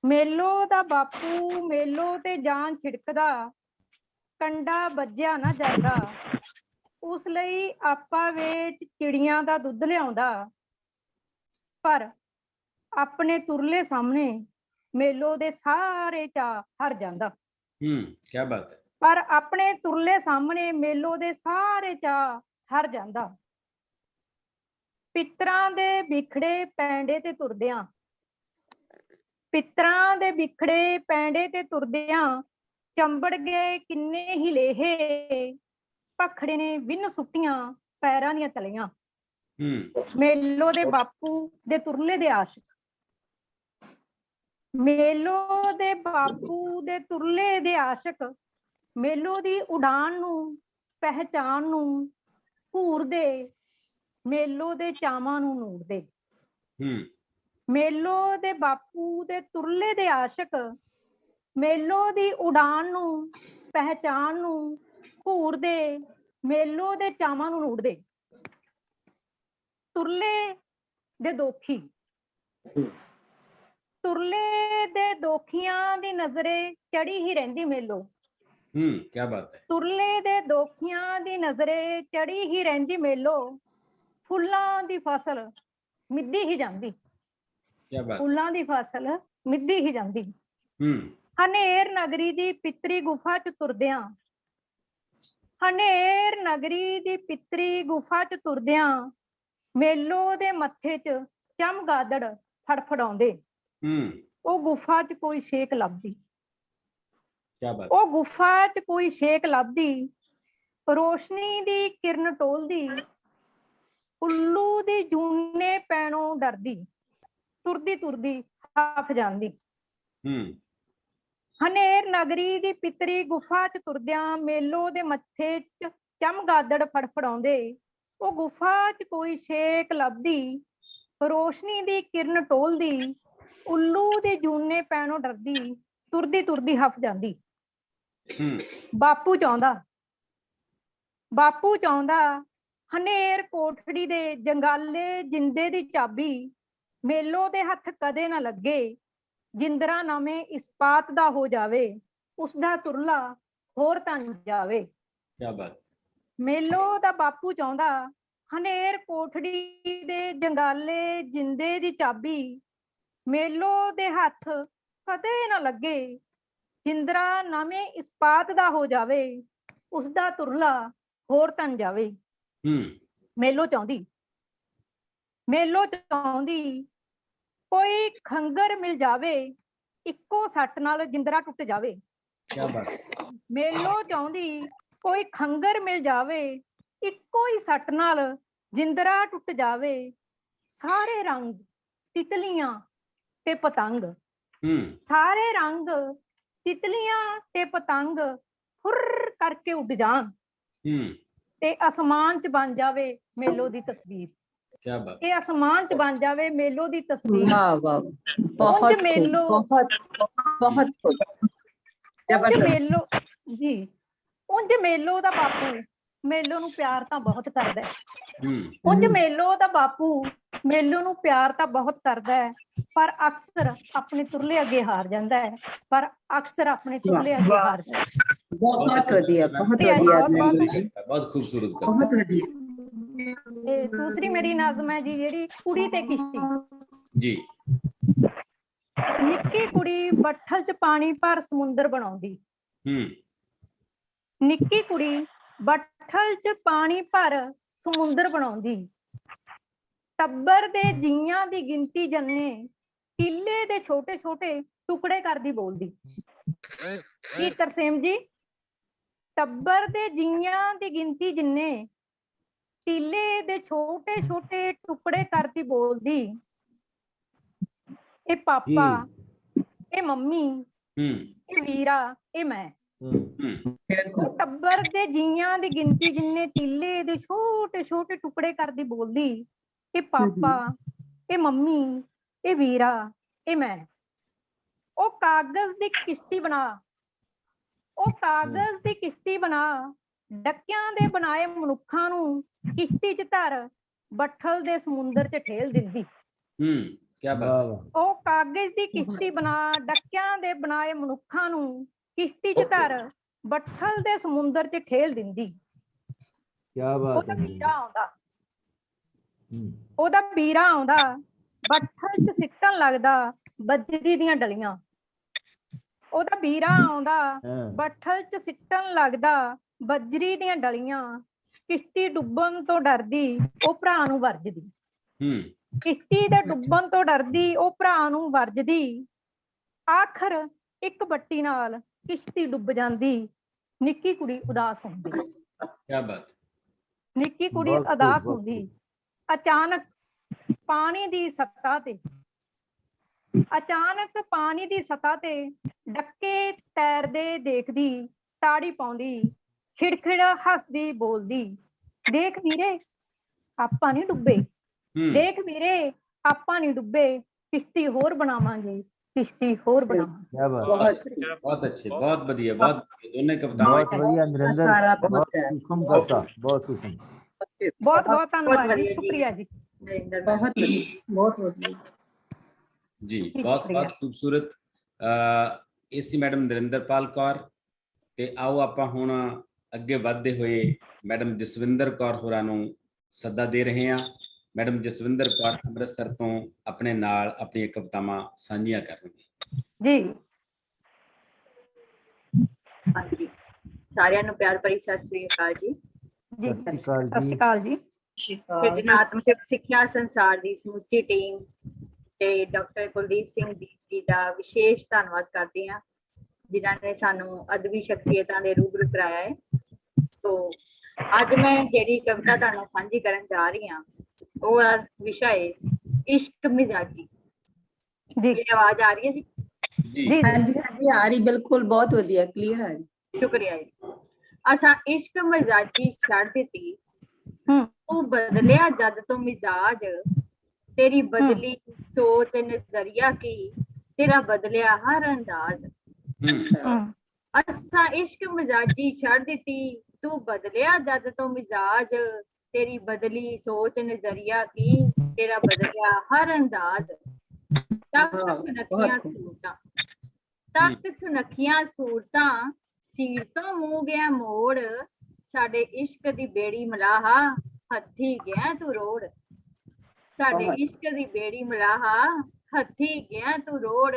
[SPEAKER 4] ਮੇਲੋ ਦਾ ਬਾਪੂ ਮੇਲੋ ਤੇ ਜਾਨ ਛਿੜਕਦਾ, ਕੰਡਾ ਵੱਜਿਆ ਨਾ ਜਾਂਦਾ, ਉਸ ਲਈ ਆਪਾ ਵੇਚ ਚਿੜੀਆਂ ਦਾ ਦੁੱਧ ਲਿਆਉਂਦਾ, ਪਰ ਆਪਣੇ ਤੁਰਲੇ ਸਾਹਮਣੇ ਮੇਲੋ ਦੇ ਸਾਰੇ ਚਾਅ ਹਰ ਜਾਂਦਾ।
[SPEAKER 1] ਕੀ ਬਾਤ ਹੈ।
[SPEAKER 4] ਪਰ ਆਪਣੇ ਤੁਰਲੇ ਸਾਹਮਣੇ ਮੇਲੋ ਦੇ ਸਾਰੇ ਚਾਅ ਹਰ ਜਾਂਦਾ। ਪਿੱਤਰਾਂ ਦੇ ਵਿਖੜੇ ਪੈਂਡੇ ਤੇ ਤੁਰਦਿਆਂ, ਪਿੱਤਰਾਂ ਦੇ ਵਿਖੜੇ ਪੈਂਡੇ ਤੇ ਤੁਰਦਿਆਂ, ਚੰਬੜ ਗਏ ਕਿੰਨੇ ਹੀ ਲੇਹੇ, ਭਖੜੇ ਨੇ ਵਿੰਨ ਸੁੱਟੀਆਂ ਪੈਰਾਂ ਦੀਆਂ ਤਲੀਆਂ। ਮੇਲੋ ਦੇ ਬਾਪੂ ਦੇ ਤੁਰਲੇ ਦੇ ਆਸ਼ਿਕ, ਮੇਲੋ ਦੇ ਬਾਪੂ ਦੇ ਤੁਰਲੇ ਦੇ ਆਸ਼ਿਕ, ਮੇਲੋ ਦੀ ਉਡਾਨ ਨੂੰ ਪਹਿਚਾਨ ਨੂੰ ਘੂਰਦੇ, ਮੇਲੋ ਦੇ ਚਾਵਾਂ ਨੂੰ ਨੂਰਦੇ। ਮੇਲੋ ਦੇ ਬਾਪੂ ਦੇ ਤੁਰਲੇ ਦੇ ਆਸ਼ਿਕ, ਮੇਲੋ ਦੀ ਉਡਾਨ ਨੂੰ ਪਹਿਚਾਨ ਨੂੰ ਘੂਰਦੇ, ਮੇਲੋ ਦੇ ਚਾਵਾਂ ਨੂੰ ਨੂਰਦੇ। ਤੁਰਲੇ ਦੇ ਦੋਖੀ, ਤੁਰਲੇ ਦੇ ਦੋਖੀਆਂ ਦੀ ਨਜ਼ਰੇ ਚੜੀ ਹੀ ਰਹਿੰਦੀ ਮੇਲੋ।
[SPEAKER 1] ਕੀ ਬਾਤ ਹੈ।
[SPEAKER 4] ਤੁਰਲੇ ਦੇ ਦੋਖੀਆਂ ਦੀ ਨਜ਼ਰੇ ਚੜੀ ਹੀ ਰਹਿੰਦੀ ਮੇਲੋ, ਫੁੱਲਾਂ ਦੀ ਫਸਲ ਮਿੱਧੀ ਹੀ ਜਾਂਦੀ, ਫੁੱਲਾਂ ਦੀ ਫਸਲ ਮਿੱਧੀ ਹੀ ਜਾਂਦੀ। ਹਨੇਰ ਨਗਰੀ ਦੀ ਪਿੱਤਰੀ ਗੁਫਾ ਚ ਤੁਰਦਿਆਂ, ਹਨੇਰ ਨਗਰੀ ਦੀ ਪਿੱਤਰੀ ਗੁਫਾ ਚ ਤੁਰਦਿਆਂ, ਮੇਲੋ ਦੇ ਮੱਥੇ ਚ ਚਮਗਾਦੜ ਫੜਫੜਾਉਂਦੇ, ਉਹ ਗੁਫਾ ਚ ਕੋਈ ਛੇਕ ਲੱਭਦੀ, ਉਹ ਗੁਫਾ ਚ ਕੋਈ ਛੇਕ ਲੱਭਦੀ, ਰੋਸ਼ਨੀ ਦੀ ਕਿਰਨ ਟੋਲਦੀ, ਉੱਲੂ ਦੀ ਜੂਨੇ ਪੈਣੋਂ ਡਰਦੀ, ਤੁਰਦੀ ਤੁਰਦੀ ਹਫ ਜਾਂਦੀ। ਹਨੇਰ ਨਗਰੀ ਦੀ ਪਿੱਤਰੀ ਗੁਫਾ ਚ ਤੁਰਦਿਆਂ, ਮੇਲੋ ਦੇ ਮੱਥੇ ਚ ਚਮਗਾਦੜ ਫੜਫੜਾਉਂਦੇ, ਉਹ ਗੁਫਾ ਚ ਕੋਈ ਛੇਕ ਲੱਭਦੀ, ਰੋਸ਼ਨੀ ਦੀ ਕਿਰਨ ਟੋਲਦੀ, ਉੱਲੂ ਦੇ ਜੂਨੇ ਪੈਣੋਂ ਡਰਦੀ, ਤੁਰਦੀ ਤੁਰਦੀ ਹਫ ਜਾਂਦੀ। ਬਾਪੂ ਚਾਹੁੰਦਾ, ਬਾਪੂ ਚਾਹੁੰਦਾ, ਹਨੇਰ ਕੋਠੜੀ ਦੇ ਜੰਗਾਲੇ ਜਿੰਦੇ ਦੀ ਚਾਬੀ, ਮੇਲੋ ਦੇ ਹੱਥ ਕਦੇ ਨਾ ਲੱਗੇ, ਜਿੰਦਰਾ ਨਵੇਂ ਇਸਪਾਤ ਦਾ ਹੋ ਜਾਵੇ, ਉਸਦਾ ਤੁਰਲਾ ਹੋਰ ਤਨ ਜਾਵੇ।
[SPEAKER 1] ਕੀ ਬਾਤ।
[SPEAKER 4] ਮੇਲੋ ਦਾ ਬਾਪੂ ਚਾਹੁੰਦਾ, ਹਨੇਰ ਕੋਠੜੀ ਦੇ ਜੰਗਾਲੇ ਜਿੰਦੇ ਦੀ ਚਾਬੀ, ਮੇਲੋ ਦੇ ਹੱਥ ਕਦੇ ਨਾ ਲੱਗੇ, ਜਿੰਦਰਾ ਨਵੇਂ ਇਸਪਾਤ ਦਾ ਹੋ ਜਾਵੇ, ਉਸਦਾ ਤੁਰਲਾ ਹੋਰ ਤਨ ਜਾਵੇ। ਮੇਲੋ ਚਾਹੁੰਦੀ, ਮੇਲੋ ਚਾਹੁੰਦੀ, ਕੋਈ ਖੰਗਰ ਮਿਲ ਜਾਵੇ, ਇੱਕੋ ਸੱਟ ਨਾਲ ਜਿੰਦਰਾ ਟੁੱਟ ਜਾਵੇ। ਮੇਲੋ ਚਾਹੁੰਦੀ, ਕੋਈ ਖੰਗਰ ਮਿਲ ਜਾਵੇ, ਇੱਕੋ ਹੀ ਸੱਟ ਨਾਲ ਜਿੰਦਰਾ ਟੁੱਟ ਜਾਵੇ, ਸਾਰੇ ਰੰਗ ਤਿਤਲੀਆਂ ਤੇ ਪਤੰਗ, ਸਾਰੇ ਰੰਗ ਤਿਤਲੀਆਂ ਤੇ ਪਤੰਗ ਫੁਰ ਕਰਕੇ ਉੱਡ ਜਾਣ, ਤੇ ਅਸਮਾਨ ਚ ਬਣ ਜਾਵੇ ਮੇਲੋ ਦੀ ਤਸਵੀਰ।
[SPEAKER 1] क्या बात।
[SPEAKER 4] ਇਹ ਅਸਮਾਨ ਚ ਬਣ ਜਾਵੇ ਮੇਲੋ ਦੀ ਤਸਵੀਰ।
[SPEAKER 3] ਵਾਹ ਵਾਹ, ਬਹੁਤ
[SPEAKER 4] ਮੇਲੋ,
[SPEAKER 3] ਬਹੁਤ ਬਹੁਤ
[SPEAKER 4] ਉਂਝ ਮੇਲੋ ਜੀ, ਉਂਝ ਮੇਲੋ ਦਾ ਬਾਪੂ ਮੇਲੋ ਨੂੰ ਪਿਆਰ ਤਾਂ ਬਹੁਤ ਕਰਦਾ ਹੈ, ਉਂਝ ਮੇਲੋ ਦਾ ਬਾਪੂ ਮੇਲੋ ਨੂੰ ਪਿਆਰ ਤਾਂ ਬਹੁਤ ਕਰਦਾ ਹੈ, ਪਰ ਅਕਸਰ ਆਪਣੇ ਤੁਰਲੇ ਅੱਗੇ ਹਾਰ ਜਾਂਦਾ ਹੈ, ਪਰ ਅਕਸਰ ਆਪਣੇ ਤੁਰਲੇ ਅੱਗੇ ਹਾਰ ਜਾਂਦਾ ਹੈ।
[SPEAKER 3] ਬਹੁਤ ਵਧੀਆ, ਬਹੁਤ ਵਧੀਆ,
[SPEAKER 1] ਬਹੁਤ ਖੂਬਸੂਰਤ,
[SPEAKER 3] ਬਹੁਤ ਵਧੀਆ।
[SPEAKER 4] ਤੇ ਦੂਸਰੀ ਮੇਰੀ ਨਜ਼ਮ ਹੈ ਜੀ, ਜਿਹੜੀ ਕੁੜੀ ਤੇ ਕਿਸ਼ਤੀ
[SPEAKER 1] ਜੀ।
[SPEAKER 4] ਨਿੱਕੀ ਕੁੜੀ ਬੱਠਲ ਚ ਪਾਣੀ ਭਰ ਸਮੁੰਦਰ ਬਣਾਉਂਦੀ, ਨਿੱਕੀ ਕੁੜੀ ਬੱਠਲ ਚ ਪਾਣੀ ਭਰ ਸਮੁੰਦਰ ਬਣਾਉਂਦੀ, ਟੱਬਰ ਦੇ ਜੀਆਂ ਦੀ ਗਿਣਤੀ ਜੰਨੇ ਤੀਲੇ ਦੇ ਛੋਟੇ ਛੋਟੇ ਟੁਕੜੇ ਕਰਦੀ ਬੋਲਦੀ। ਕੀ ਤਰਸੇਮ ਜੀ? ਟੱਬਰ ਦੇ ਜੀਆਂ ਦੀ ਗਿਣਤੀ ਜਿੰਨੇ, ਤੀਲੇ ਦੇ ਛੋਟੇ ਛੋਟੇ ਟੁਕੜੇ ਕਰਦੀ ਬੋਲਦੀ। ਇਹ ਪਾਪਾ, ਇਹ ਮੰਮੀ, ਇਹ ਵੀਰਾ, ਇਹ ਮੈਂ। ਉਹ ਟੱਬਰ ਦੇ ਜੀਆਂ ਦੀ ਗਿਣਤੀ ਜਿੰਨੇ, ਤੀਲੇ ਦੇ ਛੋਟੇ ਛੋਟੇ ਟੁਕੜੇ ਕਰਦੀ ਬੋਲਦੀ। ਇਹ ਪਾਪਾ, ਇਹ ਮੰਮੀ, ਇਹ ਵੀਰਾ, ਇਹ ਮੈਂ। ਉਹ ਕਾਗਜ਼ ਦੀ ਕਿਸ਼ਤੀ ਬਣਾ, ਉਹ ਕਾਗਜ਼ ਦੀ ਕਿਸ਼ਤੀ ਬਣਾ, ਡੱਕਿਆਂ ਦੇ ਬਣਾਏ ਮਨੁੱਖਾਂ ਨੂੰ ਕਿਸ਼ਤੀ 'ਚ ਧਰ, ਬੱਠਲ ਦੇ ਸਮੁੰਦਰ 'ਚ ਠੇਲ ਦਿੰਦੀ।
[SPEAKER 1] क्या बात।
[SPEAKER 4] ਉਹ ਕਾਗਜ਼ ਦੀ ਕਿਸ਼ਤੀ ਬਣਾ, ਡੱਕਿਆਂ ਦੇ ਬਣਾਏ ਮਨੁੱਖਾਂ ਨੂੰ ਕਿਸ਼ਤੀ 'ਚ ਧਰ, ਬੱਠਲ ਦੇ ਸਮੁੰਦਰ 'ਚ ਠੇਲ ਦਿੰਦੀ।
[SPEAKER 7] क्या बात
[SPEAKER 4] ਉਹਦਾ
[SPEAKER 7] है।
[SPEAKER 4] ਵੀਰਾ ਆਉਂਦਾ, ਉਹਦਾ ਵੀਰਾ ਆਉਂਦਾ, ਬੱਠਲ 'ਚ ਸਿੱਟਣ ਲੱਗਦਾ ਬਜਰੀ ਦੀਆਂ ਡਲੀਆਂ। ਉਹਦਾ ਵੀਰਾ ਆਉਂਦਾ, ਬੱਠਲ 'ਚ ਸਿੱਟਣ ਲੱਗਦਾ ਬਜਰੀ ਦੀਆਂ ਡਲੀਆਂ। ਕਿਸ਼ਤੀ ਡੁੱਬਣ ਤੋਂ ਡਰਦੀ, ਉਹ ਭਰਾ ਨੂੰ ਵਰਜਦੀ। ਕਿਸ਼ਤੀ ਦੇ ਡੁੱਬਣ ਤੋਂ ਡਰਦੀ, ਉਹ ਭਰਾ ਨੂੰ ਵਰਜਦੀ। ਆਖਰ ਇੱਕ ਬੱਟੀ ਨਾਲ ਕਿਸ਼ਤੀ ਡੁੱਬ ਜਾਂਦੀ, ਨਿੱਕੀ ਕੁੜੀ ਉਦਾਸ ਹੁੰਦੀ।
[SPEAKER 1] क्या बात।
[SPEAKER 4] ਨਿੱਕੀ ਕੁੜੀ ਉਦਾਸ ਹੁੰਦੀ। ਅਚਾਨਕ ਪਾਣੀ ਦੀ ਸਤ੍ਹਾ ਤੇ, ਅਚਾਨਕ ਪਾਣੀ ਦੀ ਸਤ੍ਹਾ ਤੇ ਡੱਕੇ ਤੈਰਦੇ ਦੇਖਦੀ, ਤਾੜੀ ਪਾਉਂਦੀ, ਖਿੜਖਿੜ ਹੱਸਦੀ ਬੋਲਦੀ। ਦੇਖ ਵੀਰੇ, ਆਪਾਂ ਨੀ ਡੁੱਬੇ। ਦੇਖ ਵੀਰੇ, ਆਪਾਂ ਨੀ ਡੁੱਬੇ, ਕਿਸ਼ਤੀ ਹੋਰ ਬਣਾਵਾਂਗੇ, किश्ती होर बनावांगे।
[SPEAKER 7] क्या बात।
[SPEAKER 1] बहुत अच्छे, बहुत बढ़िया, बहुत दोनों कविताएं
[SPEAKER 7] बहुत बढ़िया नरेंद्र, बहुत सूक्ष्म कविता, बहुत सूक्ष्म।
[SPEAKER 4] बहुत बहुत धन्यवाद जी, शुक्रिया जी
[SPEAKER 6] नरेंद्र, बहुत बढ़िया
[SPEAKER 1] जी, बहुत बहुत खूबसूरत। इसी मैडम नरिंदरपाल कौर ते आओ आपां हुण अगे वधदे होए मैडम जसविंदर कौर होरां नूं सद्दा दे रहे हां। मैडम जसविंदर कौर ਅੰਮ੍ਰਿਤਸਰ ਤੋਂ ਆਪਣੇ ਨਾਲ ਆਪਣੀਆਂ ਕਵਿਤਾਵਾਂ ਸਾਂਝੀਆਂ ਕਰਨਗੇ
[SPEAKER 4] ਜੀ।
[SPEAKER 6] ਹਾਂਜੀ, ਸਾਰਿਆਂ ਨੂੰ ਪਿਆਰ ਭਰੀ ਸਤਿ ਸ੍ਰੀ ਅਕਾਲ ਜੀ।
[SPEAKER 4] ਜੀ ਸਤਿ ਸ਼੍ਰੀ ਅਕਾਲ ਜੀ।
[SPEAKER 6] ਸਿਰਜਣਾਤਮਕ ਸਿੱਖਿਆ ਸੰਸਾਰ ਦੀ ਸਮੁੱਚੀ ਟੀਮ ਤੇ ਡਾਕਟਰ ਕੁਲਦੀਪ ਸਿੰਘ ਜੀ ਦਾ ਵਿਸ਼ੇਸ਼ ਧੰਨਵਾਦ ਕਰਦੇ ਹਾਂ, ਜਿਨ੍ਹਾਂ ਨੇ ਸਾਨੂੰ ਅਦਬੀ ਸ਼ਖਸੀਅਤਾਂ ਦੇ ਰੂਬਰੂ ਕਰਾਇਆ ਹੈ। ਸੋ ਅੱਜ ਮੈਂ ਜਿਹੜੀ ਕਵਿਤਾ ਤੁਹਾਡੇ ਨਾਲ ਸਾਂਝੀ ਕਰਨ ਜਾ ਰਹੀ ਹਾਂ, ਉਹ ਵਿਸ਼ਾ ਹੈ ਇਸ਼ਕ ਮਿਜ਼ਾਜੀ।
[SPEAKER 4] जी
[SPEAKER 6] आवाज आ रही है जी?
[SPEAKER 3] जी हाँ जी आ रही, बिल्कुल बहुत वधिया क्लियर आ रही।
[SPEAKER 6] शुक्रिया जी। असा इश्क मिजाजी छड़ दिती, तू बदलिया जद तो मिजाज, तेरी बदली सोच नजरिया की, तेरा बदलिया हर अंदाज। असा इश्क मिजाजी छड़ दिती, तू बदलिया जद तो मिजाज, तेरी बदली सोच नजरिया की, तेरा बदलिया हर अंदाज। तक सुनखियां सूरतां, सीर तो मुंह गया मोड़, साडे इश्क दी बेड़ी मलाहा, हथी गया तू रोड़। साडे इश्क दी बेड़ी मलाहा, हथी गया तू रोड़।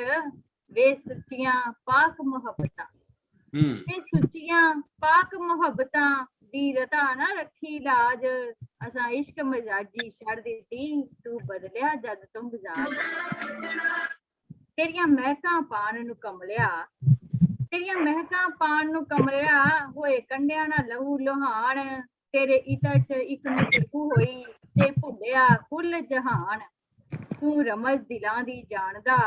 [SPEAKER 6] वे सच्चियां पाक मुहब्बतां, वे सच्चियां पाक मुहब्बतां दी रता ना रखी लाज। असा इश्क मिजाजी छड़ दिती, तू बदलिया जद तो मिजाज। तेरिया महकां पान नू कमलिया, तेरिया महकां पान नू कमलिया, होए कंडिया ना लहू लोहान। तेरे इतर च इक नूं होई, ते भुलिया कुल जहान। तू रमज दिलां दी जानदा,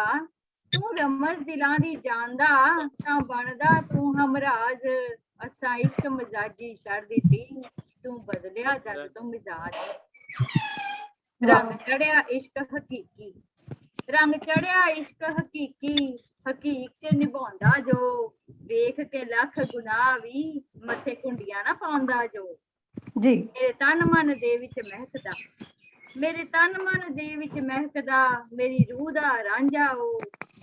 [SPEAKER 6] तू रमज दिलां दी जानदा, तां बनदा तू हमराज। असा इश्क मिजाजी छड़ दिती, तू बदलिया जद तो मिजाज। रंग चढ़िया इश्क हकीकी, रंग चढ़िया इश्क हकीकी, हकीक च निभाउंदा जो, वेख के लख गुनाह भी मथे कुंडियां ना पाउंदा जो।
[SPEAKER 4] जी
[SPEAKER 6] मेरे तन मन दे विच महकदा, मेरे तन मन दे विच महकदा, मेरी रूह दा रांझा ओ,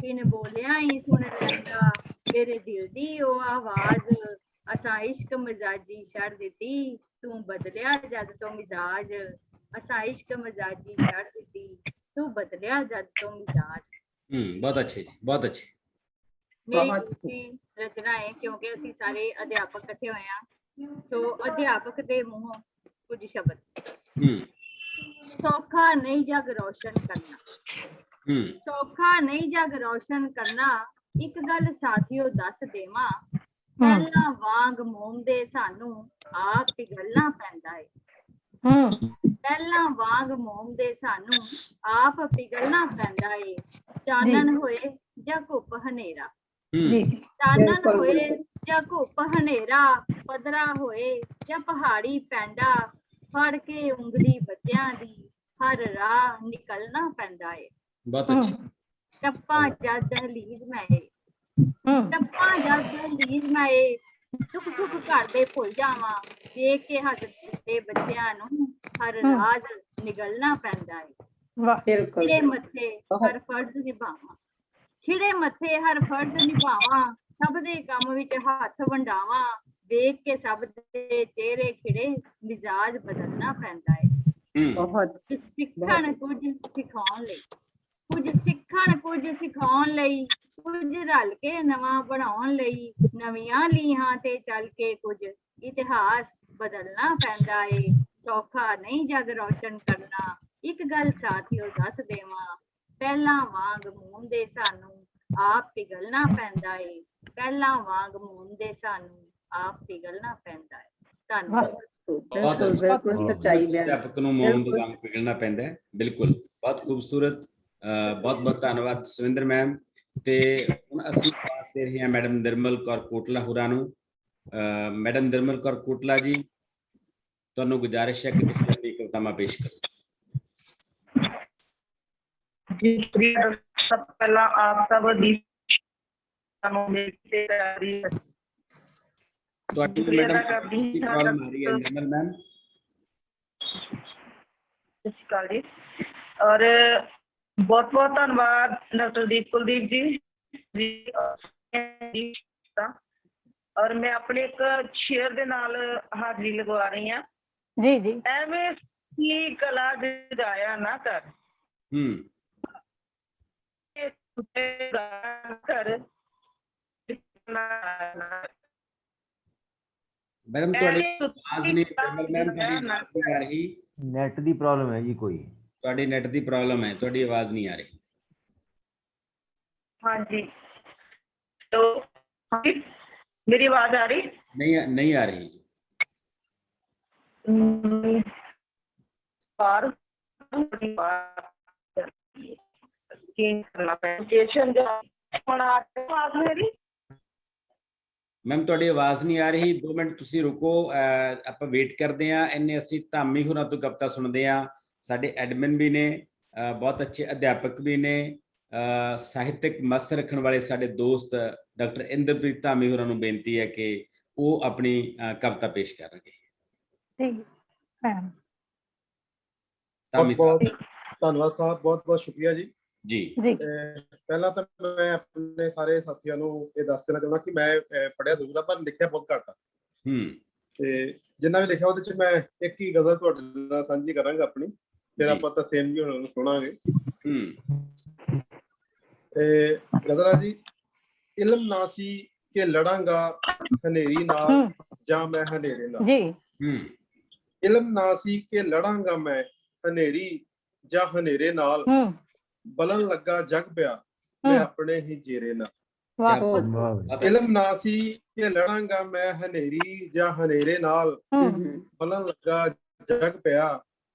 [SPEAKER 6] बिन बोलिया ही सुन लैंदा मेरे दिल दी ओ आवाज। असा इश्क मिजाजी छड़ दिती, तू बदलिया जद तो मिजाज। असा इश्क मिजाजी छड़ दिती, तू बदलिया जद तो मिजाज।
[SPEAKER 1] बहुत अच्छे जी, बहुत अच्छे।
[SPEAKER 6] मेरी रचना है क्योंकि ਅਸੀਂ ਸਾਰੇ ਅਧਿਆਪਕ ਇਕੱਠੇ ਹੋਏ ਆ, ਸੋ ਅਧਿਆਪਕ ਦੇ ਮੂੰਹੋਂ ਕੁਝ ਸ਼ਬਦ। ਸੌਖਾ ਨਹੀਂ ਜਗ ਰੋਸ਼ਨ ਕਰਨਾ,
[SPEAKER 8] ਸੌਖਾ ਨਹੀਂ ਜਗ ਰੌਸ਼ਨ ਕਰਨਾ, ਇੱਕ ਗੱਲ ਸਾਥੀਓ ਦੱਸ ਦੇਵਾਂ, ਪਹਿਲਾਂ ਵਾਂਗ ਮੋਮ ਦੇ ਸਾਨੂੰ ਆਪ ਪਿਘਲਣਾ ਪੈਂਦਾ ਏ। ਪਹਿਲਾਂ ਵਾਂਗ ਮੋਮ ਦੇ ਸਾਨੂੰ ਆਪ ਪਿਘਲਣਾ ਪੈਂਦਾ ਏ। ਚਾਨਣ ਹੋਏ ਜਾਂ ਘੁੱਪ ਹਨੇਰਾ, ਚਾਨਣ ਹੋਏ ਜਾਂ ਘੁੱਪ ਹਨੇਰਾ, ਪੱਧਰਾ ਹੋਏ ਜਾਂ ਪਹਾੜੀ ਪੈਂਡਾ, ਫੜ ਕੇ ਉਂਗਲੀ ਬੱਚਿਆਂ ਦੀ ਹਰ ਰਾਹ ਨਿਕਲਣਾ ਪੈਂਦਾ ਏ।
[SPEAKER 1] ਬਹੁਤ ਅੱਛਾ।
[SPEAKER 8] ਟੱਪਾ ਜਦ ਦਹਲੀਜ਼ ਮੈਂ ਏ, ਟੱਪਾ ਜਦ ਦਹਲੀਜ਼ ਮੈਂ ਏ, ਸੁੱਖ ਸੁੱਖ ਘਰ ਦੇ ਭੁੱਲ ਜਾਵਾਂ, ਵੇਖ ਕੇ ਹੱਸਦੇ ਬੱਚਿਆਂ ਨੂੰ ਹਰ ਰਾਜ਼ ਨਿਗਲਣਾ ਪੈਂਦਾ ਏ। ਖਿੜੇ ਮੱਥੇ ਹਰ ਫਰਜ਼ ਨਿਭਾਵਾਂ, ਖਿੜੇ ਮੱਥੇ ਹਰ ਫਰਜ਼ ਨਿਭਾਵਾਂ, ਸਭ ਦੇ ਕੰਮ ਵਿੱਚ ਹੱਥ ਵੰਡਾਵਾਂ, ਵੇਖ ਕੇ ਸਭ ਦੇ ਚਿਹਰੇ ਖਿੜੇ, ਮਿਜ਼ਾਜ ਬਦਲਣਾ ਪੈਂਦਾ ਏ। ਸਿੱਖਣ ਕੁਝ ਸਿਖਾਉਣ ਲਈ, ਕੁਝ ਸਿੱਖਣ ਕੁਝ ਸਿਖਾਉਣ ਲਈ, ਕੁਝ ਰਲ ਕੇ ਨਵਾਂ ਬਣਾਉਣ ਲਈ, ਨਵੀਆਂ ਲੀਹਾਂ ਤੇ ਚੱਲ ਕੇ ਕੁਝ ਇਤਿਹਾਸ ਬਦਲਣਾ ਪੈਂਦਾ ਏ। ਸੌਖਾ ਨਹੀਂ ਜਗ ਰੌਸ਼ਨ ਕਰਨਾ, ਇੱਕ ਗੱਲ ਸਾਥੀਓ ਦੱਸ ਦੇਵਾਂ, ਪਹਿਲਾਂ ਵਾਂਗ ਮੂੰਹ ਦੇ ਸਾਨੂੰ ਆਪ ਪਿਘਲਣਾ ਪੈਂਦਾ ਏ। ਪਹਿਲਾਂ ਵਾਂਗ ਮੂੰਹ ਦੇ ਸਾਨੂੰ ਆਪ ਪਿਘਲਣਾ ਪੈਂਦਾ ਏ। ਧੰਨਵਾਦ।
[SPEAKER 3] ਬਿਲਕੁਲ ਸੱਚਾਈ ਬਿਆਨ।
[SPEAKER 1] ਅਧਿਆਪਕ ਨੂੰ ਮੋਮ ਦੇ ਵਾਂਗ ਪਿਘਲਣਾ ਪੈਂਦਾ ਹੈ। ਬਿਲਕੁਲ, ਬਹੁਤ ਖੂਬਸੂਰਤ। ਬਹੁਤ ਬਹੁਤ ਧੰਨਵਾਦ ਸੁਵਿੰਦਰ ਮੈਮ। ਤੇ ਹੁਣ ਅਸੀਂ ਪਾਸ ਦੇ ਰਹੇ ਹਾਂ ਮੈਡਮ ਨਿਰਮਲ ਕੌਰ ਕੋਟਲਾ ਹੋਰਾਂ ਨੂੰ। ਮੈਡਮ ਨਿਰਮਲ ਕੌਰ ਕੋਟਲਾ ਜੀ, ਤੁਹਾਨੂੰ ਗੁਜ਼ਾਰਿਸ਼ ਹੈ ਕਿ ਤੁਸੀਂ ਆਪਣੀ ਕਵਿਤਾਵਾਂ ਪੇਸ਼ ਕਰੋ।
[SPEAKER 5] ਜੀ ਸ਼ੁਕਰੀਆ। ਸਭ ਪਹਿਲਾਂ ਆਪ ਸਭ ਦੀ
[SPEAKER 1] ਤੁਹਾਡੀ ਮੈਡਮ ਦੀ ਪ੍ਰੋਬਲਮ ਆ ਰਹੀ ਹੈ ਨਿਰਮਲ ਮੈਮ।
[SPEAKER 5] ਸਤਿ ਸ਼੍ਰੀ ਅਕਾਲ ਜੀ, ਔਰ ਬਹੁਤ ਬਹੁਤ ਧੰਨਵਾਦ ਡਾਕਟਰ ਦੀਪ ਕੁਲਦੀਪ ਜੀ। ਔਰ ਮੈਂ ਆਪਣੇ ਇੱਕ ਸ਼ੇਅਰ ਦੇ ਨਾਲ ਹਾਜ਼ਰੀ ਲਗਵਾ ਰਹੀ ਹਾਂ।
[SPEAKER 4] ਜੀ ਜੀ।
[SPEAKER 5] ਐਵੇਂ ਕੀ ਕਲਾ ਜਗਾਇਆ ਨਾ ਕਰ, ਕਰ
[SPEAKER 1] ਮੈਡਮ ਤੁਹਾਡੀ ਆਵਾਜ਼ ਨਹੀਂ ਆ ਰਹੀ।
[SPEAKER 7] ਨੈਟ ਦੀ ਪ੍ਰੋਬਲਮ ਹੈ ਜੀ, ਕੋਈ
[SPEAKER 1] ਤੁਹਾਡੀ ਨੈਟ ਦੀ ਪ੍ਰੋਬਲਮ ਹੈ, ਤੁਹਾਡੀ ਆਵਾਜ਼ ਨਹੀਂ ਆ ਰਹੀ।
[SPEAKER 5] ਹਾਂਜੀ, तो मेरी आवाज आ रही?
[SPEAKER 1] नहीं आ रही। मैम ਤੁਹਾਡੀ ਆਵਾਜ਼ ਨਹੀਂ ਆ ਰਹੀ। 2 ਮਿੰਟ ਤੁਸੀਂ ਰੁਕੋ, ਆਪਾਂ ਵੇਟ ਕਰਦੇ ਆ। ਇੰਨੇ ਅਸੀਂ ਧਾਮੀ ਹੋਰਾਂ ਤੋਂ ਕਵਿਤਾ ਸੁਣਦੇ ਆ। ਸਾਡੇ ਐਡਮਿਨ ਵੀ ਨੇ, ਬਹੁਤ ਅੱਛੇ ਅਧਿਆਪਕ ਵੀ ਨੇ, ਸਾਹਿਤਕ ਮਸ ਰੱਖਣ ਵਾਲੇ ਸਾਡੇ ਦੋਸਤ ਡਾਕਟਰ ਇੰਦਰਪ੍ਰੀਤ ਧਾਮੀ ਹੋਰਾਂ ਨੂੰ ਬੇਨਤੀ ਹੈ ਕਿ ਉਹ ਆਪਣੀ ਕਵਿਤਾ ਪੇਸ਼ ਕਰਨਗੇ।
[SPEAKER 9] ਧੰਨਵਾਦ ਸਾਹਿਬ, ਬਹੁਤ ਬਹੁਤ ਸ਼ੁਕਰੀਆ ਜੀ।
[SPEAKER 1] ਜੀ
[SPEAKER 9] ਪਹਿਲਾਂ ਤਾਂ ਮੈਂ ਆਪਣੇ ਸਾਰੇ ਸਾਥੀਆਂ ਨੂੰ ਇਹ ਦੱਸ ਦੇਣਾ ਚਾਹੁੰਦਾ ਕਿ ਮੈਂ ਪੜ੍ਹਿਆ ਜ਼ਰੂਰ ਆ ਪਰ ਲਿਖਿਆ ਬਹੁਤ ਘੱਟ ਆ। ਤੇ ਜਿੰਨਾ ਵੀ ਲਿਖਿਆ ਉਹਦੇ ਚ ਮੈਂ ਇੱਕ ਹੀ ਗਜ਼ਲ ਤੁਹਾਡੇ ਨਾਲ ਸਾਂਝੀ ਕਰਾਂਗਾ ਆਪਣੀ, ਫਿਰ ਆਪਾਂ ਤਾਂ ਸੇਮ ਵੀ ਹੁਣ ਸੁਣਾਂਗੇ। ਗਜ਼ਲ ਜੀ। ਇਲਮ ਨਾ ਸੀ ਕਿ ਲੜਾਂਗਾ ਹਨੇਰੀ ਨਾਲ ਜਾਂ ਮੈਂ ਹਨੇਰੇ ਨਾਲ, ਇਲਮ ਨਾ ਸੀ ਕਿ ਲੜਾਂਗਾ ਮੈਂ ਹਨੇਰੀ ਜਾਂ ਹਨੇਰੇ ਨਾਲ, ਬਲਣ ਲੱਗਾ ਜਗ ਪਿਆ ਮੈਂ ਆਪਣੇ ਹੀ ਜੇਰੇ ਨਾਲ। ਇਲਮ ਨਾ ਸੀ ਕਿ ਲੜਾਂਗਾ ਮੈਂ ਹਨੇਰੀ ਜਾਂ ਹਨੇਰੇ ਨਾਲ, ਬਲਣ ਲੱਗਾ ਜਗ ਪਿਆ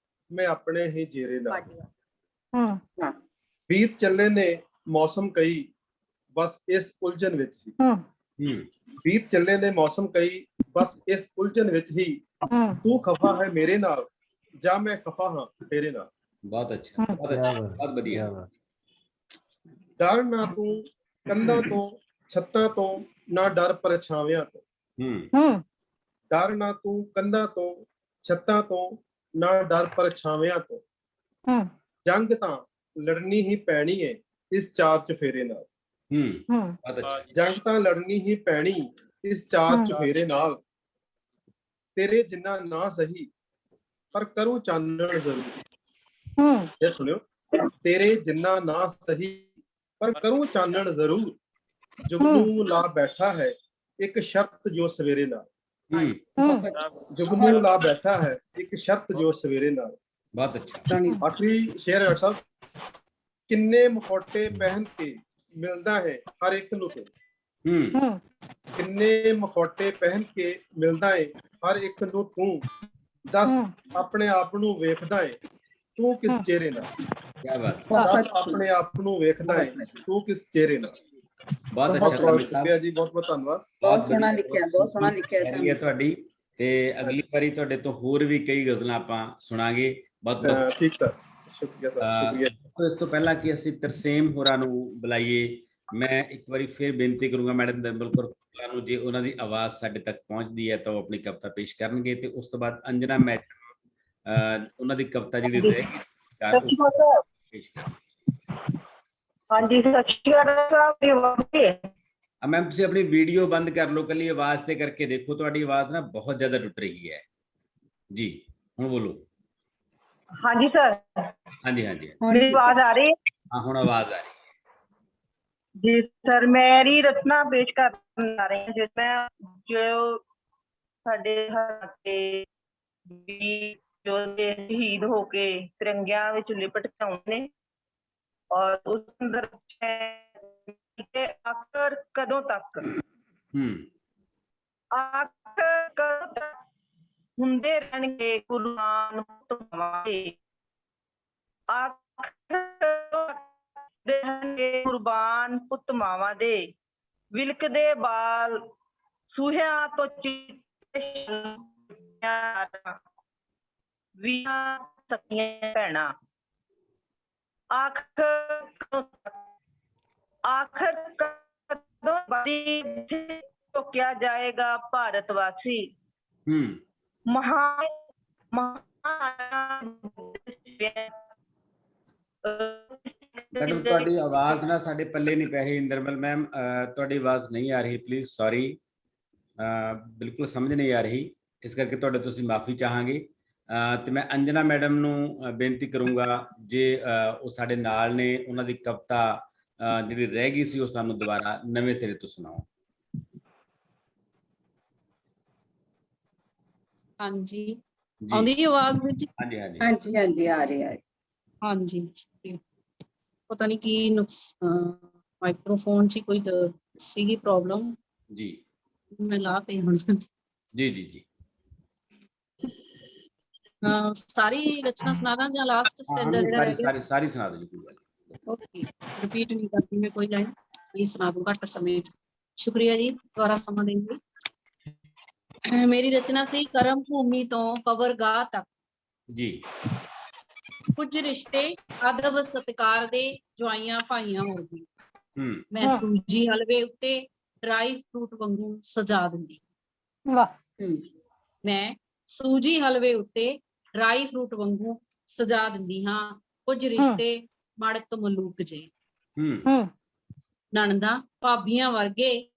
[SPEAKER 9] ਮੈਂ ਆਪਣੇ ਹੀ ਜੇਰੇ ਨਾਲ। ਬੀਤ ਚੱਲੇ ਨੇ ਮੌਸਮ ਕਈ ਬਸ ਇਸ ਉਲਝਣ ਵਿੱਚ ਹੀ, ਬੀਤ ਚੱਲੇ ਨੇ ਮੌਸਮ ਕਈ ਬਸ ਇਸ ਉਲਝਣ ਵਿੱਚ ਹੀ, ਤੂੰ ਖਫਾ ਹੈ ਮੇਰੇ ਨਾਲ ਜਾਂ ਮੈਂ ਖਫਾ ਹਾਂ ਤੇਰੇ ਨਾਲ।
[SPEAKER 1] ਬਹੁਤ ਅੱਛਾ, ਬਹੁਤ ਅੱਛਾ, ਬਹੁਤ ਵਧੀਆ।
[SPEAKER 9] ਡਰ ਨਾ ਤੂੰ ਕੰਧਾਂ ਤੋਂ ਛੱਤਾਂ ਤੋਂ, ਨਾ ਡਰ ਪਰਛਾਵਿਆਂ ਤੋਂ, ਡਰ ਨਾ ਤੂੰ ਕੰਧਾਂ ਤੋਂ ਛੱਤਾਂ ਤੋਂ, ਨਾ ਡਰ ਪਰਛਾਵਿਆਂ ਤੋਂ, ਜੰਗ ਤਾਂ ਲੜਨੀ ਹੀ ਪੈਣੀ ਏ ਇਸ ਚਾਰ ਚੁਫੇਰੇ ਨਾਲ, ਜੰਗ ਤਾਂ ਲੜਨੀ ਹੀ ਪੈਣੀ ਇਸ ਚਾਰ ਚੁਫੇਰੇ ਨਾਲ, ਤੇਰੇ ਜਿੰਨਾ ਨਾ ਸਹੀ ਪਰ ਕਰੂੰ ਚਾਨਣ ਜ਼ਰੂਰ। ਇਹ ਸੁਣਿਓ, ਤੇਰੇ ਜਿੰਨਾ ਨਾ ਸਹੀ ਪਰ ਕਰੂੰ ਚਾਨਣ ਜ਼ਰੂਰ, ਜੁਗਨੂ ਲਾ ਬੈਠਾ ਹੈ ਇੱਕ ਸ਼ਰਤ ਜੋ ਸਵੇਰੇ ਨਾਲ, ਜੁਗਨੂ ਲਾ ਬੈਠਾ ਹੈ ਇੱਕ ਸ਼ਰਤ ਜੋ ਸਵੇਰੇ ਨਾਲ।
[SPEAKER 1] ਬਹੁਤ ਅੱਛਾ।
[SPEAKER 9] ਆਖਰੀ ਸ਼ੇਰ ਹੈ ਸਾਹਿਬ। ਕਿੰਨੇ ਮੁਖੌਟੇ ਪਹਿਨ ਕੇ ਮਿਲਦਾ ਹੈ ਹਰ ਇੱਕ ਨੂੰ ਤੂੰ। ਕਿੰਨੇ ਮੁਖੌਟੇ ਪਹਿਨ ਕੇ ਮਿਲਦਾ ਹੈ ਹਰ ਇੱਕ ਨੂੰ ਤੂੰ, ਦੱਸ ਆਪਣੇ ਆਪ ਨੂੰ ਵੇਖਦਾ ਹੈ ਤੂੰ ਕਿਸ ਚਿਹਰੇ ਨਾਲ।
[SPEAKER 1] क्या बात,
[SPEAKER 9] ਦੱਸ ਆਪਣੇ ਆਪ ਨੂੰ ਵੇਖਦਾ ਹੈ ਤੂੰ ਕਿਸ ਚਿਹਰੇ ਨਾਲ।
[SPEAKER 1] बहुत अच्छा कवि साहब,
[SPEAKER 9] ਸ਼ੁਕਰੀਆ ਜੀ, ਬਹੁਤ ਬਹੁਤ ਧੰਨਵਾਦ।
[SPEAKER 3] ਬਹੁਤ ਸੋਹਣਾ ਲਿਖਿਆ, ਬਹੁਤ ਸੋਹਣਾ ਲਿਖਿਆ
[SPEAKER 1] ਹੈ ਤੁਹਾਡੀ। ਤੇ ਅਗਲੀ ਵਾਰੀ ਤੁਹਾਡੇ ਤੋਂ ਹੋਰ ਵੀ ਕਈ ਗਜ਼ਲਾਂ ਆਪਾਂ ਸੁਣਾਂਗੇ। ਬਹੁਤ ਬਹੁਤ
[SPEAKER 9] ਠੀਕ ਸਰ, ਸ਼ੁਕਰੀਆ ਸਰ, ਸ਼ੁਕਰੀਆ।
[SPEAKER 1] ਇਸ ਤੋਂ ਪਹਿਲਾਂ ਕਿ ਅਸੀਂ ਤਰਸੇਮ ਹੋਰਾਂ ਨੂੰ ਬੁਲਾਈਏ, ਮੈਂ ਇੱਕ ਵਾਰੀ ਫਿਰ ਬੇਨਤੀ ਕਰੂੰਗਾ ਮੈਡਮ ਨਿਰਮਲ ਕੌਰ ਨੂੰ, ਜੇ ਉਹਨਾਂ ਦੀ ਆਵਾਜ਼ ਸਾਡੇ ਤੱਕ ਪਹੁੰਚਦੀ ਹੈ ਤਾਂ ਉਹ ਆਪਣੀ ਕਵਿਤਾ ਪੇਸ਼ ਕਰਨਗੇ, ਤੇ ਉਸ ਤੋਂ ਬਾਅਦ ਅੰਜਨਾ ਮੈਡਮ ਉਹਨਾਂ ਦੀ ਕਵਿਤਾ ਜਿਹੜੀ ਰਹੇਗੀ ਪੇਸ਼ ਕਰਨਗੇ।
[SPEAKER 5] ਹਾਂਜੀ, ਸਤਿ ਸ਼੍ਰੀ ਅਕਾਲ।
[SPEAKER 1] ਮੈਮ ਤੁਸੀਂ ਆਪਣੀ ਵੀਡੀਓ ਬੰਦ ਕਰ ਲਓ, ਕੱਲੀ ਆਵਾਜ਼ ਤੇ ਕਰਕੇ ਦੇਖੋ, ਤੁਹਾਡੀ ਆਵਾਜ਼ ਨਾ ਬਹੁਤ ਜ਼ਿਆਦਾ ਟੁੱਟ ਰਹੀ ਹੈ ਜੀ। ਹੁਣ ਬੋਲੋ।
[SPEAKER 5] ਹਾਂਜੀ ਸਰ,
[SPEAKER 1] ਹਾਂਜੀ ਹਾਂਜੀ,
[SPEAKER 5] ਮੇਰੀ ਆਵਾਜ਼ ਆ ਰਹੀ ਹੈ?
[SPEAKER 1] ਹਾਂ ਹੁਣ ਆਵਾਜ਼ ਆ ਰਹੀ है
[SPEAKER 5] जी सर। मेरी रचना पेश करने आ रही है जिसमें जो साडे हके जो शहीद होके तिरंगिया विच लिपट के आउंदे ने, और उस अंदर आखिर कदों तक, आखिर कदों तक हुंदे रहणगे कुर्बान पुतवावे, कुर्बान पुत मावां दे विलकदे बाल सूहियां तो वीहां सखियां भैणां। आखिर कदों तो क्या जाएगा भारतवासी, महान
[SPEAKER 1] मैडम ਤੁਹਾਡੀ ਆਵਾਜ਼ ਨਾ ਸਾਡੇ ਪੱਲੇ ਨਹੀਂ ਪੈ ਰਹੀ। ਨਿਰਮਲ ਮੈਮ ਤੁਹਾਡੀ ਆਵਾਜ਼ ਨਹੀਂ ਆ ਰਹੀ, ਪਲੀਜ਼ ਸੌਰੀ, ਬਿਲਕੁਲ ਸਮਝ ਨਹੀਂ ਆ ਰਹੀ, ਇਸ ਕਰਕੇ ਤੁਹਾਡੇ ਤੋਂ ਅਸੀਂ ਮਾਫੀ ਚਾਹਾਂਗੇ। ਤੇ ਮੈਂ ਅੰਜਨਾ ਮੈਡਮ ਨੂੰ ਬੇਨਤੀ ਕਰੂੰਗਾ, ਜੇ ਉਹ ਸਾਡੇ ਨਾਲ ਨੇ, ਉਹਨਾਂ ਦੀ ਕਵਿਤਾ ਜਿਹੜੀ ਰਹਿ ਗਈ ਸੀ ਉਹ ਸਾਨੂੰ ਦੁਬਾਰਾ ਨਵੇਂ ਸਿਰੇ ਤੋਂ ਸੁਣਾਓ।
[SPEAKER 6] ਹਾਂਜੀ, ਆਉਂਦੀ ਆਵਾਜ਼ ਵਿੱਚ?
[SPEAKER 1] ਹਾਂਜੀ ਹਾਂਜੀ
[SPEAKER 3] ਹਾਂਜੀ ਹਾਂਜੀ, ਆ ਰਹੀ ਹੈ।
[SPEAKER 6] ਹਾਂਜੀ, ਪਤਾ ਨਹੀਂ ਕੀ ਮਾਈਕ੍ਰੋਫੋਨ 'ਚ ਕੋਈ ਸੀਗੀ ਪ੍ਰੋਬਲਮ
[SPEAKER 1] ਜੀ,
[SPEAKER 6] ਮੈਂ ਲਾ ਪਈ ਹੁਣ।
[SPEAKER 1] ਜੀ ਜੀ ਜੀ,
[SPEAKER 6] ਸਾਰੀ ਰਚਨਾ ਸੁਣਾ ਦਾਂ ਜਾਂ ਲਾਸਟ ਸਟੈਂਜਾ ਜਿਹੜਾ ਰਹਿ ਗਿਆ?
[SPEAKER 1] ਸਾਰੀ ਸੁਣਾ ਦਿਓ ਜੀ, ਕੋਈ ਗੱਲ।
[SPEAKER 6] ਓਕੇ, ਰਿਪੀਟ ਨਹੀਂ ਕਰਦੀ ਮੈਂ ਕੋਈ ਲਾਈਨ, ਇਹ ਸੁਣਾ ਦੂੰ ਘੱਟ ਸਮੇਂ 'ਚ। ਸ਼ੁਕਰੀਆ ਜੀ ਦੁਬਾਰਾ ਸਮਾਂ ਦੇਣ ਲਈ। ਮੇਰੀ ਰਚਨਾ ਸੀ ਕਰਮ ਭੂਮੀ ਤੋਂ ਕਬਰਗਾਹ ਤੱਕ
[SPEAKER 1] ਜੀ।
[SPEAKER 6] ਕੁਝ ਰਿਸ਼ਤੇ ਅਦਬ ਸਤਿਕਾਰ ਦੇ ਜਵਾਈਆਂ ਭਾਈਆਂ ਹੋ ਗਏ, ਮੈਂ ਸੂਜੀ ਹਲਵੇ ਉੱਤੇ ਡਰਾਈ ਫਰੂਟ ਵਾਂਗੂ ਸਜਾ ਦਿੰਦੀ।
[SPEAKER 4] ਵਾਹ।
[SPEAKER 6] ਮੈਂ ਸੂਜੀ ਹਲਵੇ ਉੱਤੇ ਡਰਾਈ ਫਰੂਟ ਵਾਂਗੂ ਸਜਾ ਦਿੰਦੀ ਹਾਂ। ਕੁਝ ਰਿਸ਼ਤੇ ਮੜਕ ਮਲੂਕ ਜੇ, ਨਣਦਾਂ ਭਾਬੀਆਂ ਵਰਗੇ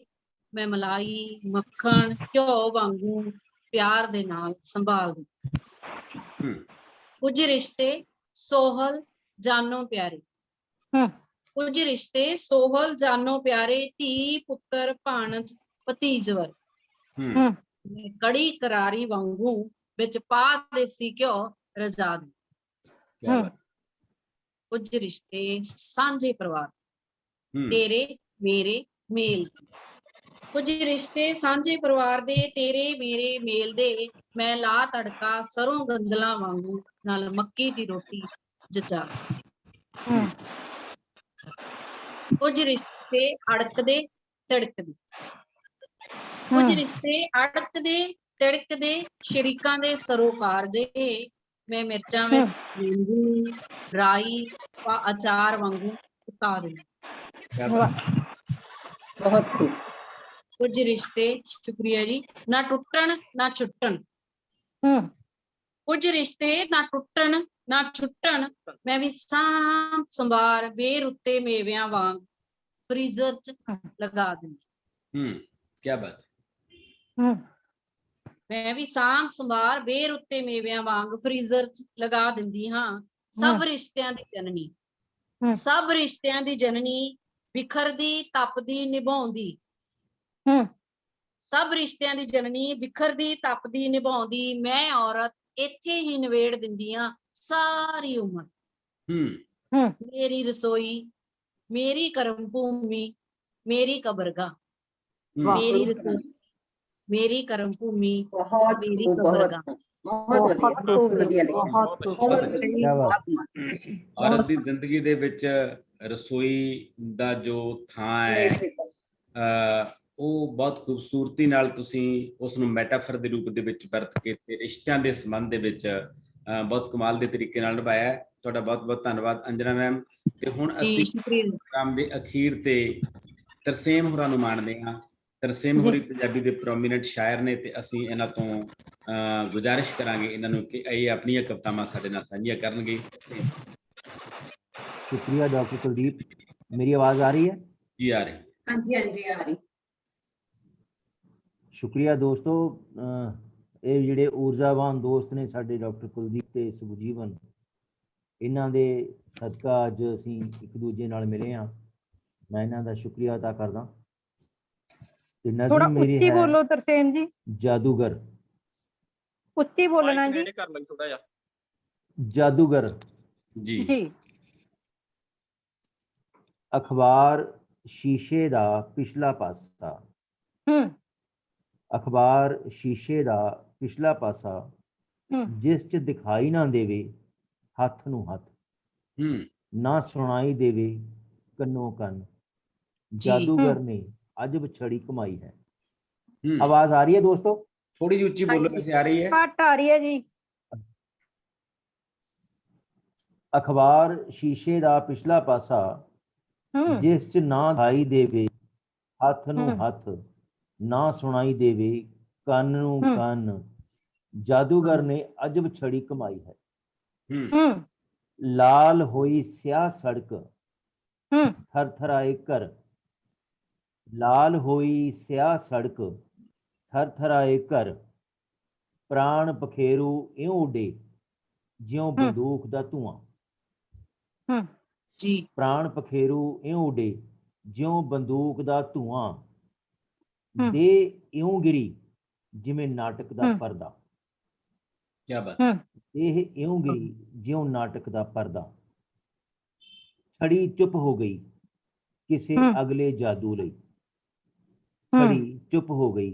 [SPEAKER 6] ਮੈਂ ਮਲਾਈ ਮੱਖਣ ਘਿਓ ਵਾਂਗੂ ਪਿਆਰ ਦੇ ਨਾਲ ਸੰਭਾਲ ਦਿੰਦੀ। ਕੁਝ ਰਿਸ਼ਤੇ ਸੋਹਲ ਜਾਨੋਂ ਪਿਆਰੇ, ਕੁਝ ਰਿਸ਼ਤੇ ਸੋਹਲ ਜਾਨੋਂ ਪਿਆਰੇ, ਧੀ ਪੁੱਤਰ ਭਾਣਜ ਭਤੀਜ ਵਰ, ਕੜੀ ਕਰਾਰੀ ਵਾਂਗੂ ਵਿੱਚ ਪਾ ਦੇਸੀ ਘਿਓ ਰਜਾ ਦਿੰਦੀ। ਕੁਝ ਰਿਸ਼ਤੇ ਸਾਂਝੇ ਪਰਿਵਾਰ, ਤੇਰੇ ਮੇਰੇ ਮੇਲ, ਕੁਝ ਰਿਸ਼ਤੇ ਸਾਂਝੇ ਪਰਿਵਾਰ ਦੇ ਤੇਰੇ ਮੇਰੇ ਮੇਲ ਦੇ, ਮੈਂ ਲਾ ਤੜਕਾ ਸਰੋਂ ਗੰਦਲਾਂ ਵਾਂਗੂ ਨਾਲ ਮੱਕੀ ਦੀ ਰੋਟੀ ਜਚਾ। ਕੁਝ ਰਿਸ਼ਤੇ ਅੜਕਦੇ ਤੜਕਦੇ, ਕੁਝ ਰਿਸ਼ਤੇ ਅੜਕਦੇ ਤੜਕਦੇ ਸ਼ਰੀਕਾਂ ਦੇ ਸਰੋਕਾਰ ਜੇ, ਮੈਂ ਮਿਰਚਾਂ ਵਿੱਚ ਨਿੰਬੂ ਰਾਈ ਅਚਾਰ ਵਾਂਗੂ ਪਕਾ ਦਿੰਦੀ।
[SPEAKER 3] ਬਹੁਤ ਖੂਬ।
[SPEAKER 6] ਕੁਝ ਰਿਸ਼ਤੇ, ਸ਼ੁਕਰੀਆ ਜੀ, ਨਾ ਟੁੱਟਣ ਨਾ ਛੁੱਟਣ, ਕੁਝ ਰਿਸ਼ਤੇ ਨਾ ਟੁੱਟਣ ਨਾ ਛੁੱਟਣ, ਮੈਂ ਵੀ ਸਾਂਭ ਸੰਭਾਰ ਬੇਰ ਉੱਤੇ ਮੇਵਿਆਂ ਵਾਂਗ ਫਰੀਜ਼ਰ 'ਚ ਲਗਾ ਦਿੰਦੀ।
[SPEAKER 1] ਕੀ ਬਾਤ।
[SPEAKER 6] ਮੈਂ ਵੀ ਸਾਂਭ ਸੰਭਾਰ ਬੇਰ ਉੱਤੇ ਮੇਵਿਆਂ ਵਾਂਗ ਫਰੀਜ਼ਰ 'ਚ ਲਗਾ ਦਿੰਦੀ ਹਾਂ। ਸਭ ਰਿਸ਼ਤਿਆਂ ਦੀ ਜਨਨੀ, ਸਭ ਰਿਸ਼ਤਿਆਂ ਦੀ ਜਨਨੀ, ਬਿਖਰਦੀ ਤਪਦੀ ਨਿਭਾਉਂਦੀ, ਸਭ ਰਿਸ਼ਤਿਆਂ ਦੀ ਜਨਨੀ, ਬਿਖਰਦੀ ਤਪਦੀ ਨਿਭਾਉਂਦੀ, ਮੈਂ ਔਰਤ ਇੱਥੇ ਹੀ ਨਿਬੇੜ ਦਿੰਦੀ ਹਾਂ ਸਾਰੀ ਉਮਰ। मेरी रसोई, मेरी कर्म भूमि, मेरी कब्रगाह। मेरी रसोई, मेरी कर्म भूमि,
[SPEAKER 3] बहुत
[SPEAKER 6] मेरी
[SPEAKER 3] खूब,
[SPEAKER 6] कब्रगाह।
[SPEAKER 3] बहुत ਵਧੀਆ ਲਿਖਿਆ,
[SPEAKER 4] ਬਹੁਤ
[SPEAKER 1] ਔਰਤ ਦੀ ਜ਼ਿੰਦਗੀ ਦੇ ਵਿੱਚ ਰਸੋਈ ਦਾ ਜੋ ਥਾਂ ਹੈ ਉਹ ਬਹੁਤ ਖੂਬਸੂਰਤੀ ਨਾਲ ਤੁਸੀਂ ਉਸ ਨੂੰ ਮੈਟਾਫਰ ਦੇ ਰੂਪ ਦੇ ਵਿੱਚ ਵਰਤ ਕੇ ਤੇ ਰਿਸ਼ਤਿਆਂ ਦੇ ਸੰਬੰਧ ਦੇ ਵਿੱਚ ਬਹੁਤ ਕਮਾਲ ਦੇ ਤਰੀਕੇ ਨਾਲ ਨਿਭਾਇਆ। ਤੁਹਾਡਾ ਬਹੁਤ ਬਹੁਤ ਧੰਨਵਾਦ ਅੰਜਨਾ ਮੈਮ। ਤੇ ਹੁਣ ਅਸੀਂ ਪ੍ਰੋਗਰਾਮ ਦੇ ਅਖੀਰ ਤੇ ਤਰਸੇਮ ਹੋਰਾਂ ਨੂੰ ਮਾਣਦੇ ਹਾਂ। ਤਰਸੇਮ ਹੋਰੀ ਪੰਜਾਬੀ ਦੇ ਪ੍ਰੋਮੀਨੈਂਟ ਸ਼ਾਇਰ ਨੇ ਤੇ ਅਸੀਂ ਇਹਨਾਂ ਤੋਂ ਗੁਜ਼ਾਰਿਸ਼ ਕਰਾਂਗੇ ਇਹਨਾਂ ਨੂੰ ਕਿ ਇਹ ਆਪਣੀਆਂ ਕਵਿਤਾਵਾਂ ਸਾਡੇ ਨਾਲ ਸਾਂਝੀਆਂ ਕਰਨਗੇ।
[SPEAKER 7] शुक्रिया डॉक्टर कुलदीप। मेरी आवाज आ रही है?
[SPEAKER 1] जी आ रही।
[SPEAKER 3] हाँ जी आ रही।
[SPEAKER 7] शुक्रिया दोस्तों। ਇਹ ਜਿਹੜੇ ਊਰਜਾਵਾਨ ਦੋਸਤ ਨੇ ਸਾਡੇ ਡਾਕਟਰ ਕੁਲਦੀਪ ਤੇ ਸੁਖਜੀਵਨ, ਇਹਨਾਂ ਦੇ ਸਦਕਾ ਅੱਜ ਅਸੀਂ ਇੱਕ ਦੂਜੇ ਨਾਲ ਮਿਲੇ ਹਾਂ। ਮੈਂ ਇਹਨਾਂ ਦਾ ਸ਼ੁਕਰੀਆ ਅਦਾ ਕਰਦਾ। ਤੇ ਨਜ਼ਮ ਮੇਰੀ
[SPEAKER 4] ਉੱਚੀ
[SPEAKER 7] ਹੈ
[SPEAKER 4] ਬੋਲੋ ਤਰਸੇਮ ਜੀ,
[SPEAKER 7] ਜਾਦੂਗਰ।
[SPEAKER 4] ਉੱਚੀ ਬੋਲਣਾ ਜੀ।
[SPEAKER 2] ਕਰ ਲਈ ਥੋੜਾ ਜਿਹਾ।
[SPEAKER 7] ਜਾਦੂਗਰ
[SPEAKER 1] ਜੀ
[SPEAKER 4] ਜੀ।
[SPEAKER 7] ਅਖਬਾਰ ਸ਼ੀਸ਼ੇ ਦਾ ਪਿਛਲਾ ਪਾਸਾ। ਅਖਬਾਰ ਸ਼ੀਸ਼ੇ ਦਾ ਪਿਛਲਾ ਪਾਸਾ, ਜਿਸ ਚ ਦਿਖਾਈ ਨਾ ਦੇਵੇ ਹੱਥ ਨੂੰ ਹੱਥ, ਨਾ ਸੁਣਾਈ ਦੇਵੇ ਕੰਨੋਂ ਕੰਨ। ਜਾਦੂਗਰ ਨੇ ਅਜਬ ਛੜੀ ਕਮਾਈ ਹੈ। ਆਵਾਜ਼ ਆ ਰਹੀ ਹੈ ਦੋस्तों?
[SPEAKER 1] थोड़ी जी ऊंची बोलो। कैसे आ रही है?
[SPEAKER 4] घट आ रही है जी।
[SPEAKER 7] ਅਖਬਾਰ ਸ਼ੀਸ਼ੇ ਦਾ ਪਿਛਲਾ ਪਾਸਾ, ਜਿਸ ਚ ਨਾ ਦਿਖਾਈ ਦੇਵੇ ਹੱਥ ਨੂੰ ਹੱਥ, ਨਾ ਸੁਣਾਈ ਦੇਵੇ ਕੰਨ ਨੂੰ ਕੰਨ। ਜਾਦੂਗਰ ਨੇ ਅਜਬ ਛੜੀ ਕਮਾਈ ਹੈ। ਲਾਲ ਹੋਈ ਸਿਆਹ ਸੜਕ, ਥਰ ਥਰਾਏ ਘਰ। ਲਾਲ ਹੋਈ ਸਿਆਹ ਸੜਕ, ਥਰ ਥਰਾਏ ਘਰ। ਪ੍ਰਾਣ ਪਖੇਰੂ ਇਉਂ ਉੱਡੇ ਜਿਉਂ ਬੰਦੂਕ ਦਾ ਧੂਆਂ।
[SPEAKER 6] ਜੀ।
[SPEAKER 7] ਪ੍ਰਾਣ ਪਖੇਰੂ ਇਉਂ ਉੱਡੇ ਜਿਉਂ ਬੰਦੂਕ ਦਾ ਧੂਆਂ। ਦੇ ਇਉਂ ਗਿਰੀ ਜਿਵੇਂ ਨਾਟਕ ਦਾ ਪਰਦਾ।
[SPEAKER 1] ਕੀ ਬਾਤ।
[SPEAKER 7] ਇਹ ਇਉਂ ਗਿਰੀ ਜਿਉਂ ਨਾਟਕ ਦਾ ਪਰਦਾ। ਛੜੀ ਚੁੱਪ ਹੋ ਗਈ ਕਿਸੇ ਅਗਲੇ ਜਾਦੂ ਲਈ। ਛੜੀ ਚੁੱਪ ਹੋ ਗਈ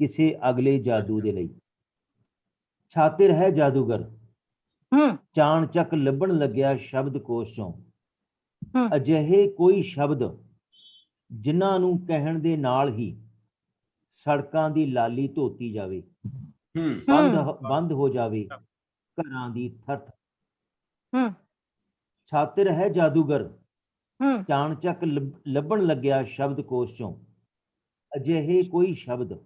[SPEAKER 7] ਕਿਸੇ ਅਗਲੇ ਜਾਦੂ ਦੇ ਲਈ। ਛਾਤਿਰ ਹੈ ਜਾਦੂਗਰ, ਚਾਣ ਚੱਕ ਲੱਭਣ ਲੱਗਿਆ ਸ਼ਬਦ ਕੋਸ਼ ਚੋਂ ਅਜਿਹੇ ਕੋਈ ਸ਼ਬਦ ਜਿਨ੍ਹਾਂ ਨੂੰ ਕਹਿਣ ਦੇ ਨਾਲ ਹੀ ਸੜਕਾਂ ਦੀ ਲਾਲੀ ਧੋਤੀ ਜਾਵੇ, ਬੰਦ ਹੋ ਜਾਵੇ ਘਰਾਂ ਦੀ ਥੱਥ। ਛਾਤਿਰ ਹੈ ਜਾਦੂਗਰ, ਚਾਣ ਚੱਕ ਲੱਭਣ ਲੱਗਿਆ ਸ਼ਬਦ ਕੋਸ਼ ਚੋਂ ਅਜਿਹੇ ਕੋਈ ਸ਼ਬਦ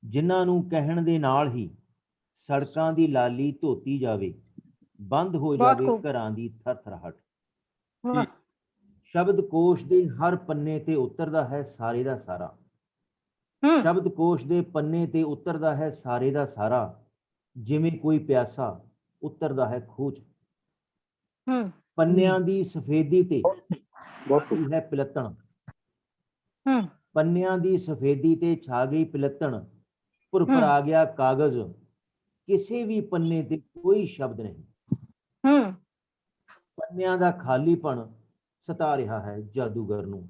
[SPEAKER 7] ਜਿਨ੍ਹਾਂ ਨੂੰ ਕਹਿਣ ਦੇ ਨਾਲ ਹੀ ਸੜਕਾਂ ਦੀ ਲਾਲੀ ਧੋਤੀ ਜਾਵੇ, ਬੰਦ ਹੋ ਜਾਵੇ ਘਰਾਂ ਦੀ ਥਰਥਰਾਹਟ। ਸ਼ਬਦ ਕੋਸ਼ ਦੇ ਹਰ ਪੰਨੇ ਤੇ ਉਤਰਦਾ ਹੈ ਸਾਰੇ ਦਾ ਸਾਰਾ। ਸ਼ਬਦ ਕੋਸ਼ ਦੇ ਪੰਨੇ ਤੇ ਉਤਰਦਾ ਹੈ ਸਾਰੇ ਦਾ ਸਾਰਾ, ਜਿਵੇਂ ਕੋਈ ਪਿਆਸਾ ਉਤਰਦਾ ਹੈ ਖੂਹ 'ਚ। ਪੰਨਿਆਂ ਦੀ ਸਫੇਦੀ ਤੇ ਹੈ ਪਿਲੱਤਣ। ਪੰਨਿਆਂ ਦੀ ਸਫੇਦੀ ਤੇ ਛਾ ਗਈ ਪਿਲੱਤਣ। ਭੁਰਭੁਰਾ ਗਿਆ ਕਾਗਜ਼, ਕਿਸੇ ਵੀ ਪੰਨੇ ਤੇ ਕੋਈ ਸ਼ਬਦ ਨਹੀਂ। ਪੰਨਿਆਂ ਦਾ ਖਾਲੀਪਣ ਸਤਾ ਰਿਹਾ ਹੈ ਜਾਦੂਗਰ ਨੂੰ।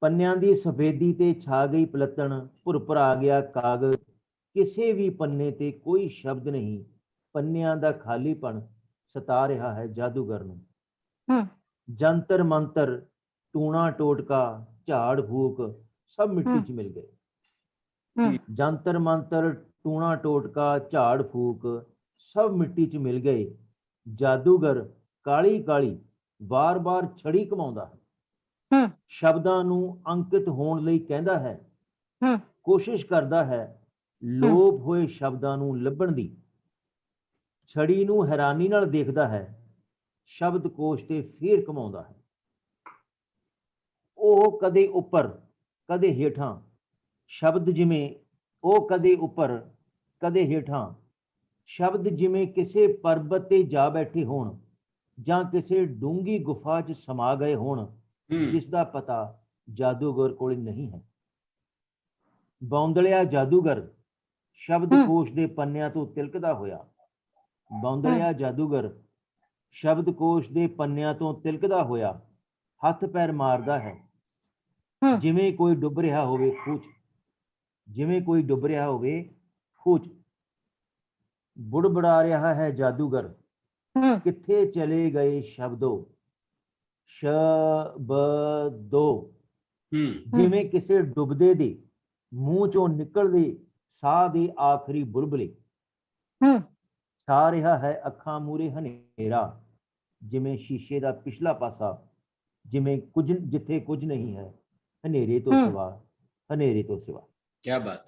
[SPEAKER 7] ਪੰਨਿਆਂ ਦੀ ਸਫੇਦੀ ਤੇ ਛਾ ਗਈ ਪਿਲੱਤਣ। ਭੁਰਭੁਰਾ ਗਿਆ ਕਾਗਜ਼, ਕਿਸੇ ਵੀ ਪੰਨੇ ਤੇ ਕੋਈ ਸ਼ਬਦ ਨਹੀਂ। ਪੰਨਿਆਂ ਦਾ ਖਾਲੀਪਣ ਸਤਾ ਰਿਹਾ ਹੈ ਜਾਦੂਗਰ ਨੂੰ। ਜੰਤਰ ਮੰਤਰ, ਟੂਣਾ ਟੋਟਕਾ, ਝਾੜ ਫੂਕ ਸਭ ਮਿੱਟੀ 'ਚ ਮਿਲ ਗਏ। ਜੰਤਰ ਮੰਤਰ, ਟੂਣਾ ਟੋਟਕਾ, ਝਾੜ ਫੂਕ ਸਭ ਮਿੱਟੀ 'ਚ ਮਿਲ ਗਏ। ਜਾਦੂਗਰ ਕਾਲੀ ਕਾਲੀ ਵਾਰ-ਵਾਰ ਛੜੀ ਕਮਾਉਂਦਾ ਹੈ। ਸ਼ਬਦਾਂ ਨੂੰ ਅੰਕਿਤ ਹੋਣ ਲਈ ਕਹਿੰਦਾ ਹੈ, ਕੋਸ਼ਿਸ਼ ਕਰਦਾ ਹੈ ਲੋਪ ਹੋਏ ਸ਼ਬਦਾਂ ਨੂੰ ਲੱਭਣ ਦੀ। ਛੜੀ ਨੂੰ ਹੈਰਾਨੀ ਨਾਲ ਦੇਖਦਾ ਹੈ, ਸ਼ਬਦ ਕੋਸ਼ ਤੇ ਫੇਰ ਕਮਾਉਂਦਾ ਹੈ। ਉਹ ਕਦੇ ਉੱਪਰ ਕਦੇ ਹੇਠਾਂ ਸ਼ਬਦ ਜਿਵੇਂ ਉਹ ਕਦੇ ਉੱਪਰ ਕਦੇ ਹੇਠਾਂ ਸ਼ਬਦ ਜਿਵੇਂ ਕਿਸੇ ਪਰਬਤ ਤੇ ਜਾ ਬੈਠੇ ਹੋਣ ਜਾਂ ਕਿਸੇ ਡੂੰਗੀ ਗੁਫਾ 'ਚ ਸਮਾ ਗਏ ਹੋਣ, ਜਿਸ ਦਾ ਪਤਾ ਜਾਦੂਗਰ ਕੋਲ ਨਹੀਂ ਹੈ। ਬੌਂਦਲਿਆ ਜਾਦੂਗਰ ਸ਼ਬਦ ਕੋਸ਼ ਦੇ ਪੰਨਿਆਂ ਤੋਂ ਤਿਲਕਦਾ ਹੋਇਆ। ਬੌਂਦਲਿਆ ਜਾਦੂਗਰ ਸ਼ਬਦਕੋਸ਼ ਦੇ ਪੰਨਿਆਂ ਤੋਂ ਤਿਲਕਦਾ ਹੋਇਆ ਹੱਥ ਪੈਰ ਮਾਰਦਾ ਹੈ, ਜਿਵੇਂ ਕੋਈ ਡੁੱਬ ਰਿਹਾ ਹੋਵੇ ਖੂਹ 'ਚ, ਜਿਵੇਂ ਕੋਈ ਡੁੱਬ ਰਿਹਾ ਹੋਵੇ ਖੂਹ 'ਚ। ਬੁੜਬੜਾ ਰਿਹਾ ਹੈ ਜਾਦੂਗਰ, ਕਿੱਥੇ ਚਲੇ ਗਏ ਸ਼ਬਦੋ, ਸ਼ਬਦੋ। ਜਿਵੇਂ ਕਿਸੇ ਡੁੱਬਦੇ ਦੇ ਮੂੰਹ ਚੋਂ ਨਿਕਲਦੇ ਸਾਹ ਦੇ ਆਖਰੀ ਬੁਲਬੁਲੇ। ਛਾ ਰਿਹਾ ਹੈ ਅੱਖਾਂ ਮੂਰੇ ਹਨੇਰਾ, ਜਿਵੇਂ ਸ਼ੀਸ਼ੇ ਦਾ ਪਿਛਲਾ ਪਾਸਾ, ਜਿਵੇਂ ਕੁਝ ਜਿੱਥੇ ਕੁਝ ਨਹੀਂ ਹੈ ਹਨੇਰੇ ਤੋਂ ਸਿਵਾ, ਹਨੇਰੇ ਤੋਂ ਸਿਵਾ।
[SPEAKER 1] क्या बात,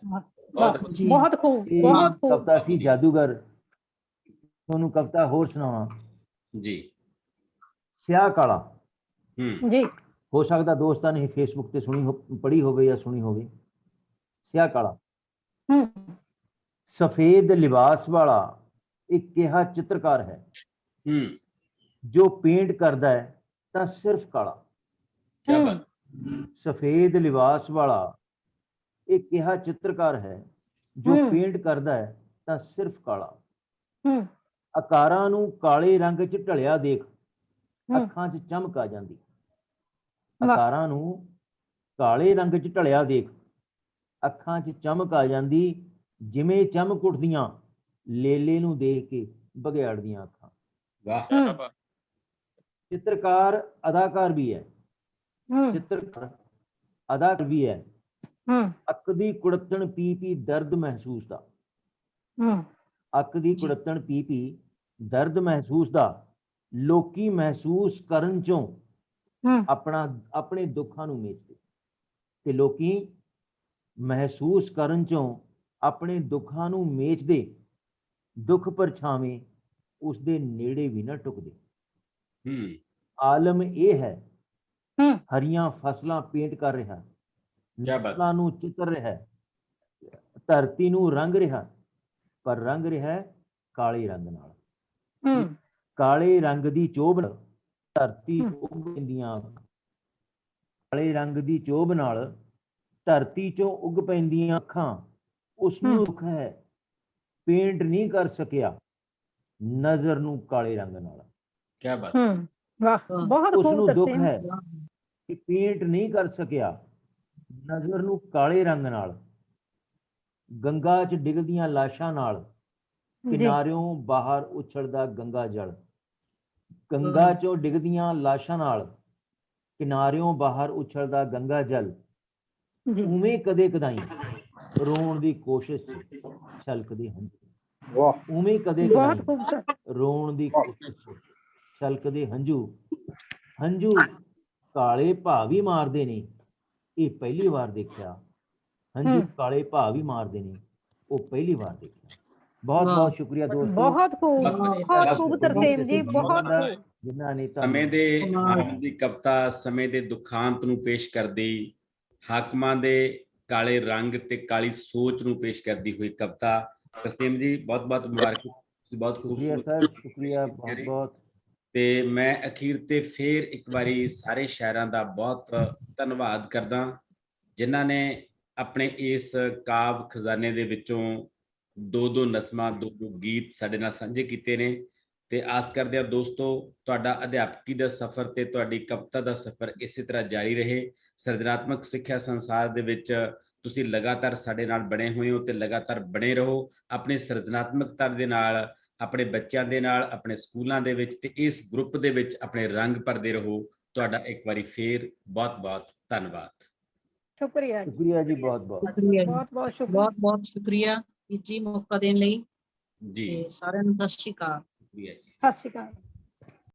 [SPEAKER 4] ਬਹੁਤ ਖੂਬ, ਬਹੁਤ ਖੂਬ।
[SPEAKER 7] ਕਵਿਤਾ ਸੀ ਜਾਦੂਗਰ। ਤੁਹਾਨੂੰ ਕਵਿਤਾ ਹੋਰ ਸੁਣਾਵਾਂ
[SPEAKER 1] जी।
[SPEAKER 7] ਸਿਆਹ ਕਾਲਾ।
[SPEAKER 4] ਜੀ।
[SPEAKER 7] ਹੋ ਸਕਦਾ ਦੋਸਤਾਂ ਨੇ ਫੇਸਬੁੱਕ ਤੇ ਪੜ੍ਹੀ ਹੋਵੇ ਜਾਂ ਸੁਣੀ ਹੋਵੇ। ਸਿਆਹ ਕਾਲਾ। ਸਫੇਦ ਲਿਬਾਸ ਵਾਲਾ ਇੱਕ ਕਿਹਾ ਚਿੱਤਰਕਾਰ ਹੈ, ਜੋ ਪੇਂਟ ਕਰਦਾ ਹੈ ਤਾਂ ਸਿਰਫ ਕਾਲਾ।
[SPEAKER 1] क्या बात,
[SPEAKER 7] ਸਫੇਦ ਲਿਬਾਸ ਵਾਲਾ ਇੱਕ ਕਿਹਾ ਚਿੱਤਰਕਾਰ ਹੈ, ਜੋ ਪੇਂਟ ਕਰਦਾ ਹੈ ਤਾਂ ਸਿਰਫ ਕਾਲਾ। ਆਕਾਰਾਂ ਨੂੰ ਕਾਲੇ ਰੰਗ 'ਚ ਢਲਿਆ ਦੇਖ, ਅੱਖਾਂ 'ਚ ਚਮਕ ਆ ਜਾਂਦੀ। ਆਕਾਰਾਂ ਨੂੰ ਕਾਲੇ ਰੰਗ 'ਚ ਢਲਿਆ ਦੇਖ, ਅੱਖਾਂ 'ਚ ਚਮਕ ਆ ਜਾਂਦੀ, ਜਿਵੇਂ ਚਮਕ ਉੱਠਦੀਆਂ ਲੇਲੇ ਨੂੰ ਦੇਖ ਕੇ ਬਘਿਆੜ ਦੀਆਂ ਅੱਖਾਂ।
[SPEAKER 1] वाह,
[SPEAKER 7] ਚਿੱਤਰਕਾਰ ਅਦਾਕਾਰ ਵੀ ਹੈ, ਚਿੱਤਰਕਾਰ ਅਦਾਕਾਰ ਵੀ ਹੈ। ਅੱਖ ਦੀ ਕੁੜੱਤਣ ਪੀ ਪੀ ਦਰਦ ਮਹਿਸੂਸ ਦਾ, ਅੱਖ ਦੀ ਕੁੜੱਤਣ ਪੀ ਪੀ ਦਰਦ ਮਹਿਸੂਸ ਦਾ, ਲੋਕੀ ਮਹਿਸੂਸ ਕਰਨ ਚੋਂ ਆਪਣੇ ਦੁੱਖਾਂ ਨੂੰ ਮੇਚਦੇ, ਤੇ ਲੋਕੀ ਮਹਿਸੂਸ ਕਰਨ ਚੋਂ ਆਪਣੇ ਦੁੱਖਾਂ ਨੂੰ ਮੇਚਦੇ, ਦੁੱਖ ਪਰਛਾਵੇਂ ਉਸਦੇ ਨੇੜੇ ਵੀ ਨਾ ਟੁਕਦੇ। ਆਲਮ ਇਹ ਹੈ, ਹਰੀਆਂ ਫਸਲਾਂ ਪੇਂਟ ਕਰ ਰਿਹਾ, ਨਸਲਾਂ ਨੂੰ ਚਿੱਤਰ ਰਿਹਾ, ਧਰਤੀ ਨੂੰ ਰੰਗ ਰਿਹਾ, ਪਰ ਰੰਗ ਰਿਹਾ ਕਾਲੇ ਰੰਗ ਨਾਲ। ਕਾਲੇ ਰੰਗ ਦੀ ਚੋਭ ਧਰਤੀ ਉੱਗ ਪੈਂਦੀਆਂ, ਕਾਲੇ ਰੰਗ ਦੀ ਚੋਭ ਨਾਲ ਧਰਤੀ ਚੋਂ ਉੱਗ ਪੈਂਦੀਆਂ ਅੱਖਾਂ। ਉਸ ਨੂੰ ਦੁੱਖ ਹੈ, ਪੇਂਟ ਨਹੀਂ ਕਰ ਸਕਿਆ ਨਜ਼ਰ ਨੂੰ ਕਾਲੇ ਰੰਗ ਨਾਲ।
[SPEAKER 1] क्या बात,
[SPEAKER 4] ਵਾਹ, ਬਹੁਤ
[SPEAKER 7] ਉਸ
[SPEAKER 4] ਖੂਬ
[SPEAKER 7] ਨੂੰ ਦੁੱਖ
[SPEAKER 4] ਦੱਸਿਆ।
[SPEAKER 7] ਹੈ ਕਿ ਪੇਂਟ ਨਹੀਂ ਕਰ ਸਕਿਆ ਨਜ਼ਰ ਨੂੰ ਕਾਲੇ ਰੰਗ ਨਾਲ। ਗੰਗਾ 'ਚ ਡਿੱਗਦੀਆਂ ਲਾਸ਼ਾਂ ਨਾਲ ਕਿਨਾਰਿਓਂ ਬਾਹਰ ਉਛਲਦਾ ਗੰਗਾ ਜਲ। ਗੰਗਾ 'ਚੋਂ ਡਿੱਗਦੀਆਂ ਲਾਸ਼ਾਂ ਨਾਲ ਕਿਨਾਰਿਓਂ ਬਾਹਰ ਉਛਲਦਾ ਗੰਗਾ ਜਲ। ਉਵੇਂ ਕਦੇ ਕਦਾਈ ਰੋਣ ਦੀ ਕੋਸ਼ਿਸ਼ 'ਚ ਛਲਕਦੇ ਹੰਝੂ। ਉਵੇਂ ਕਦੇ ਕਦਾਈ ਰੋਣ ਦੀ ਕੋਸ਼ਿਸ਼ 'ਚ ਛਲਕਦੇ ਹੰਝੂ। ਹੰਝੂ ਕਾਲੇ ਭਾਅ ਵੀ ਮਾਰਦੇ ਨੇ, ਇਹ ਪਹਿਲੀ ਵਾਰ ਦੇਖਿਆ। ਹੰਝੂ ਕਾਲੇ ਭਾਅ ਵੀ ਮਾਰਦੇ ਨੇ, ਉਹ ਪਹਿਲੀ ਵਾਰ ਦੇਖਿਆ। ਬਹੁਤ ਬਹੁਤ ਸ਼ੁਕਰੀਆ ਦੋਸਤੋ।
[SPEAKER 4] ਬਹੁਤ ਖੂਬ, ਬਹੁਤ ਖੂਬ ਤਰਸੇਮ ਜੀ, ਬਹੁਤ ਖੂਬ।
[SPEAKER 7] ਜਿਨ੍ਹਾਂ ਨੇ
[SPEAKER 1] ਸਮੇਂ ਦੇ ਦੀ ਕਵਿਤਾ ਸਮੇਂ ਦੇ ਦੁਖਾਂਤ ਨੂੰ ਪੇਸ਼ ਕਰਦੀ, ਹਾਕਮਾਂ ਦੇ ਕਾਲੇ ਰੰਗ ਤੇ ਕਾਲੀ ਸੋਚ ਨੂੰ ਪੇਸ਼ ਕਰਦੀ ਹੋਈ ਕਵਿਤਾ। ਤਰਸੇਮ ਜੀ ਬਹੁਤ ਬਹੁਤ ਮੁਬਾਰਕ, ਤੁਸੀਂ ਬਹੁਤ ਖੂਬਸੂਰਤ।
[SPEAKER 7] ਸ਼ੁਕਰੀਆ ਬਹੁਤ ਬਹੁਤ।
[SPEAKER 1] ਤੇ ਮੈਂ ਅਖੀਰ ਤੇ ਫੇਰ ਇੱਕ ਵਾਰੀ ਸਾਰੇ ਸ਼ਾਇਰਾਂ ਦਾ ਬਹੁਤ ਧੰਨਵਾਦ ਕਰਦਾ, ਜਿਨ੍ਹਾਂ ਨੇ ਆਪਣੇ ਇਸ ਕਾਵ ਖਜ਼ਾਨੇ ਦੇ ਵਿੱਚੋਂ ਦੋ ਦੋ ਨਸਮਾਂ, ਦੋ ਦੋ ਗੀਤ ਸਾਡੇ ਨਾਲ ਸਾਂਝੇ ਕੀਤੇ ਨੇ। ਤੇ ਆਸ ਕਰਦੇ ਹਾਂ ਦੋਸਤੋ, ਤੁਹਾਡਾ ਅਧਿਆਪਕੀ ਦਾ ਸਫ਼ਰ ਤੇ ਤੁਹਾਡੀ ਕਵਿਤਾ ਦਾ ਸਫ਼ਰ ਇਸੇ ਤਰ੍ਹਾਂ ਜਾਰੀ ਰਹੇ। ਸਿਰਜਣਾਤਮਕ ਸਿੱਖਿਆ ਸੰਸਾਰ ਦੇ ਵਿੱਚ ਤੁਸੀਂ ਲਗਾਤਾਰ ਸਾਡੇ ਨਾਲ ਬਣੇ ਹੋਏ ਹੋ ਤੇ ਲਗਾਤਾਰ ਬਣੇ ਰਹੋ। ਆਪਣੀ ਸਿਰਜਣਾਤਮਕਤਾ ਦੇ ਨਾਲ, ਆਪਣੇ ਬੱਚਿਆਂ ਦੇ ਨਾਲ, ਆਪਣੇ ਸਕੂਲਾਂ ਦੇ ਵਿੱਚ ਤੇ ਇਸ ਗਰੁੱਪ ਦੇ ਵਿੱਚ ਆਪਣੇ ਰੰਗ ਭਰਦੇ ਰਹੋ। ਤੁਹਾਡਾ ਇੱਕ ਵਾਰੀ ਫੇਰ ਬਹੁਤ ਬਹੁਤ ਧੰਨਵਾਦ।
[SPEAKER 4] ਸ਼ੁਕਰੀਆ
[SPEAKER 7] ਜੀ, ਬਹੁਤ ਬਹੁਤ
[SPEAKER 4] ਸ਼ੁਕਰੀਆ,
[SPEAKER 6] ਬਹੁਤ ਬਹੁਤ ਸ਼ੁਕਰੀਆ ਜੀ ਮੌਕਾ ਦੇਣ ਲਈ
[SPEAKER 1] ਜੀ।
[SPEAKER 6] ਸਾਰਿਆਂ ਨੂੰ ਸਤਿ ਸ਼੍ਰੀ ਅਕਾਲ।
[SPEAKER 1] ਸ਼ੁਕਰੀਆ ਜੀ,
[SPEAKER 4] ਸਤਿ ਸ਼੍ਰੀ ਅਕਾਲ।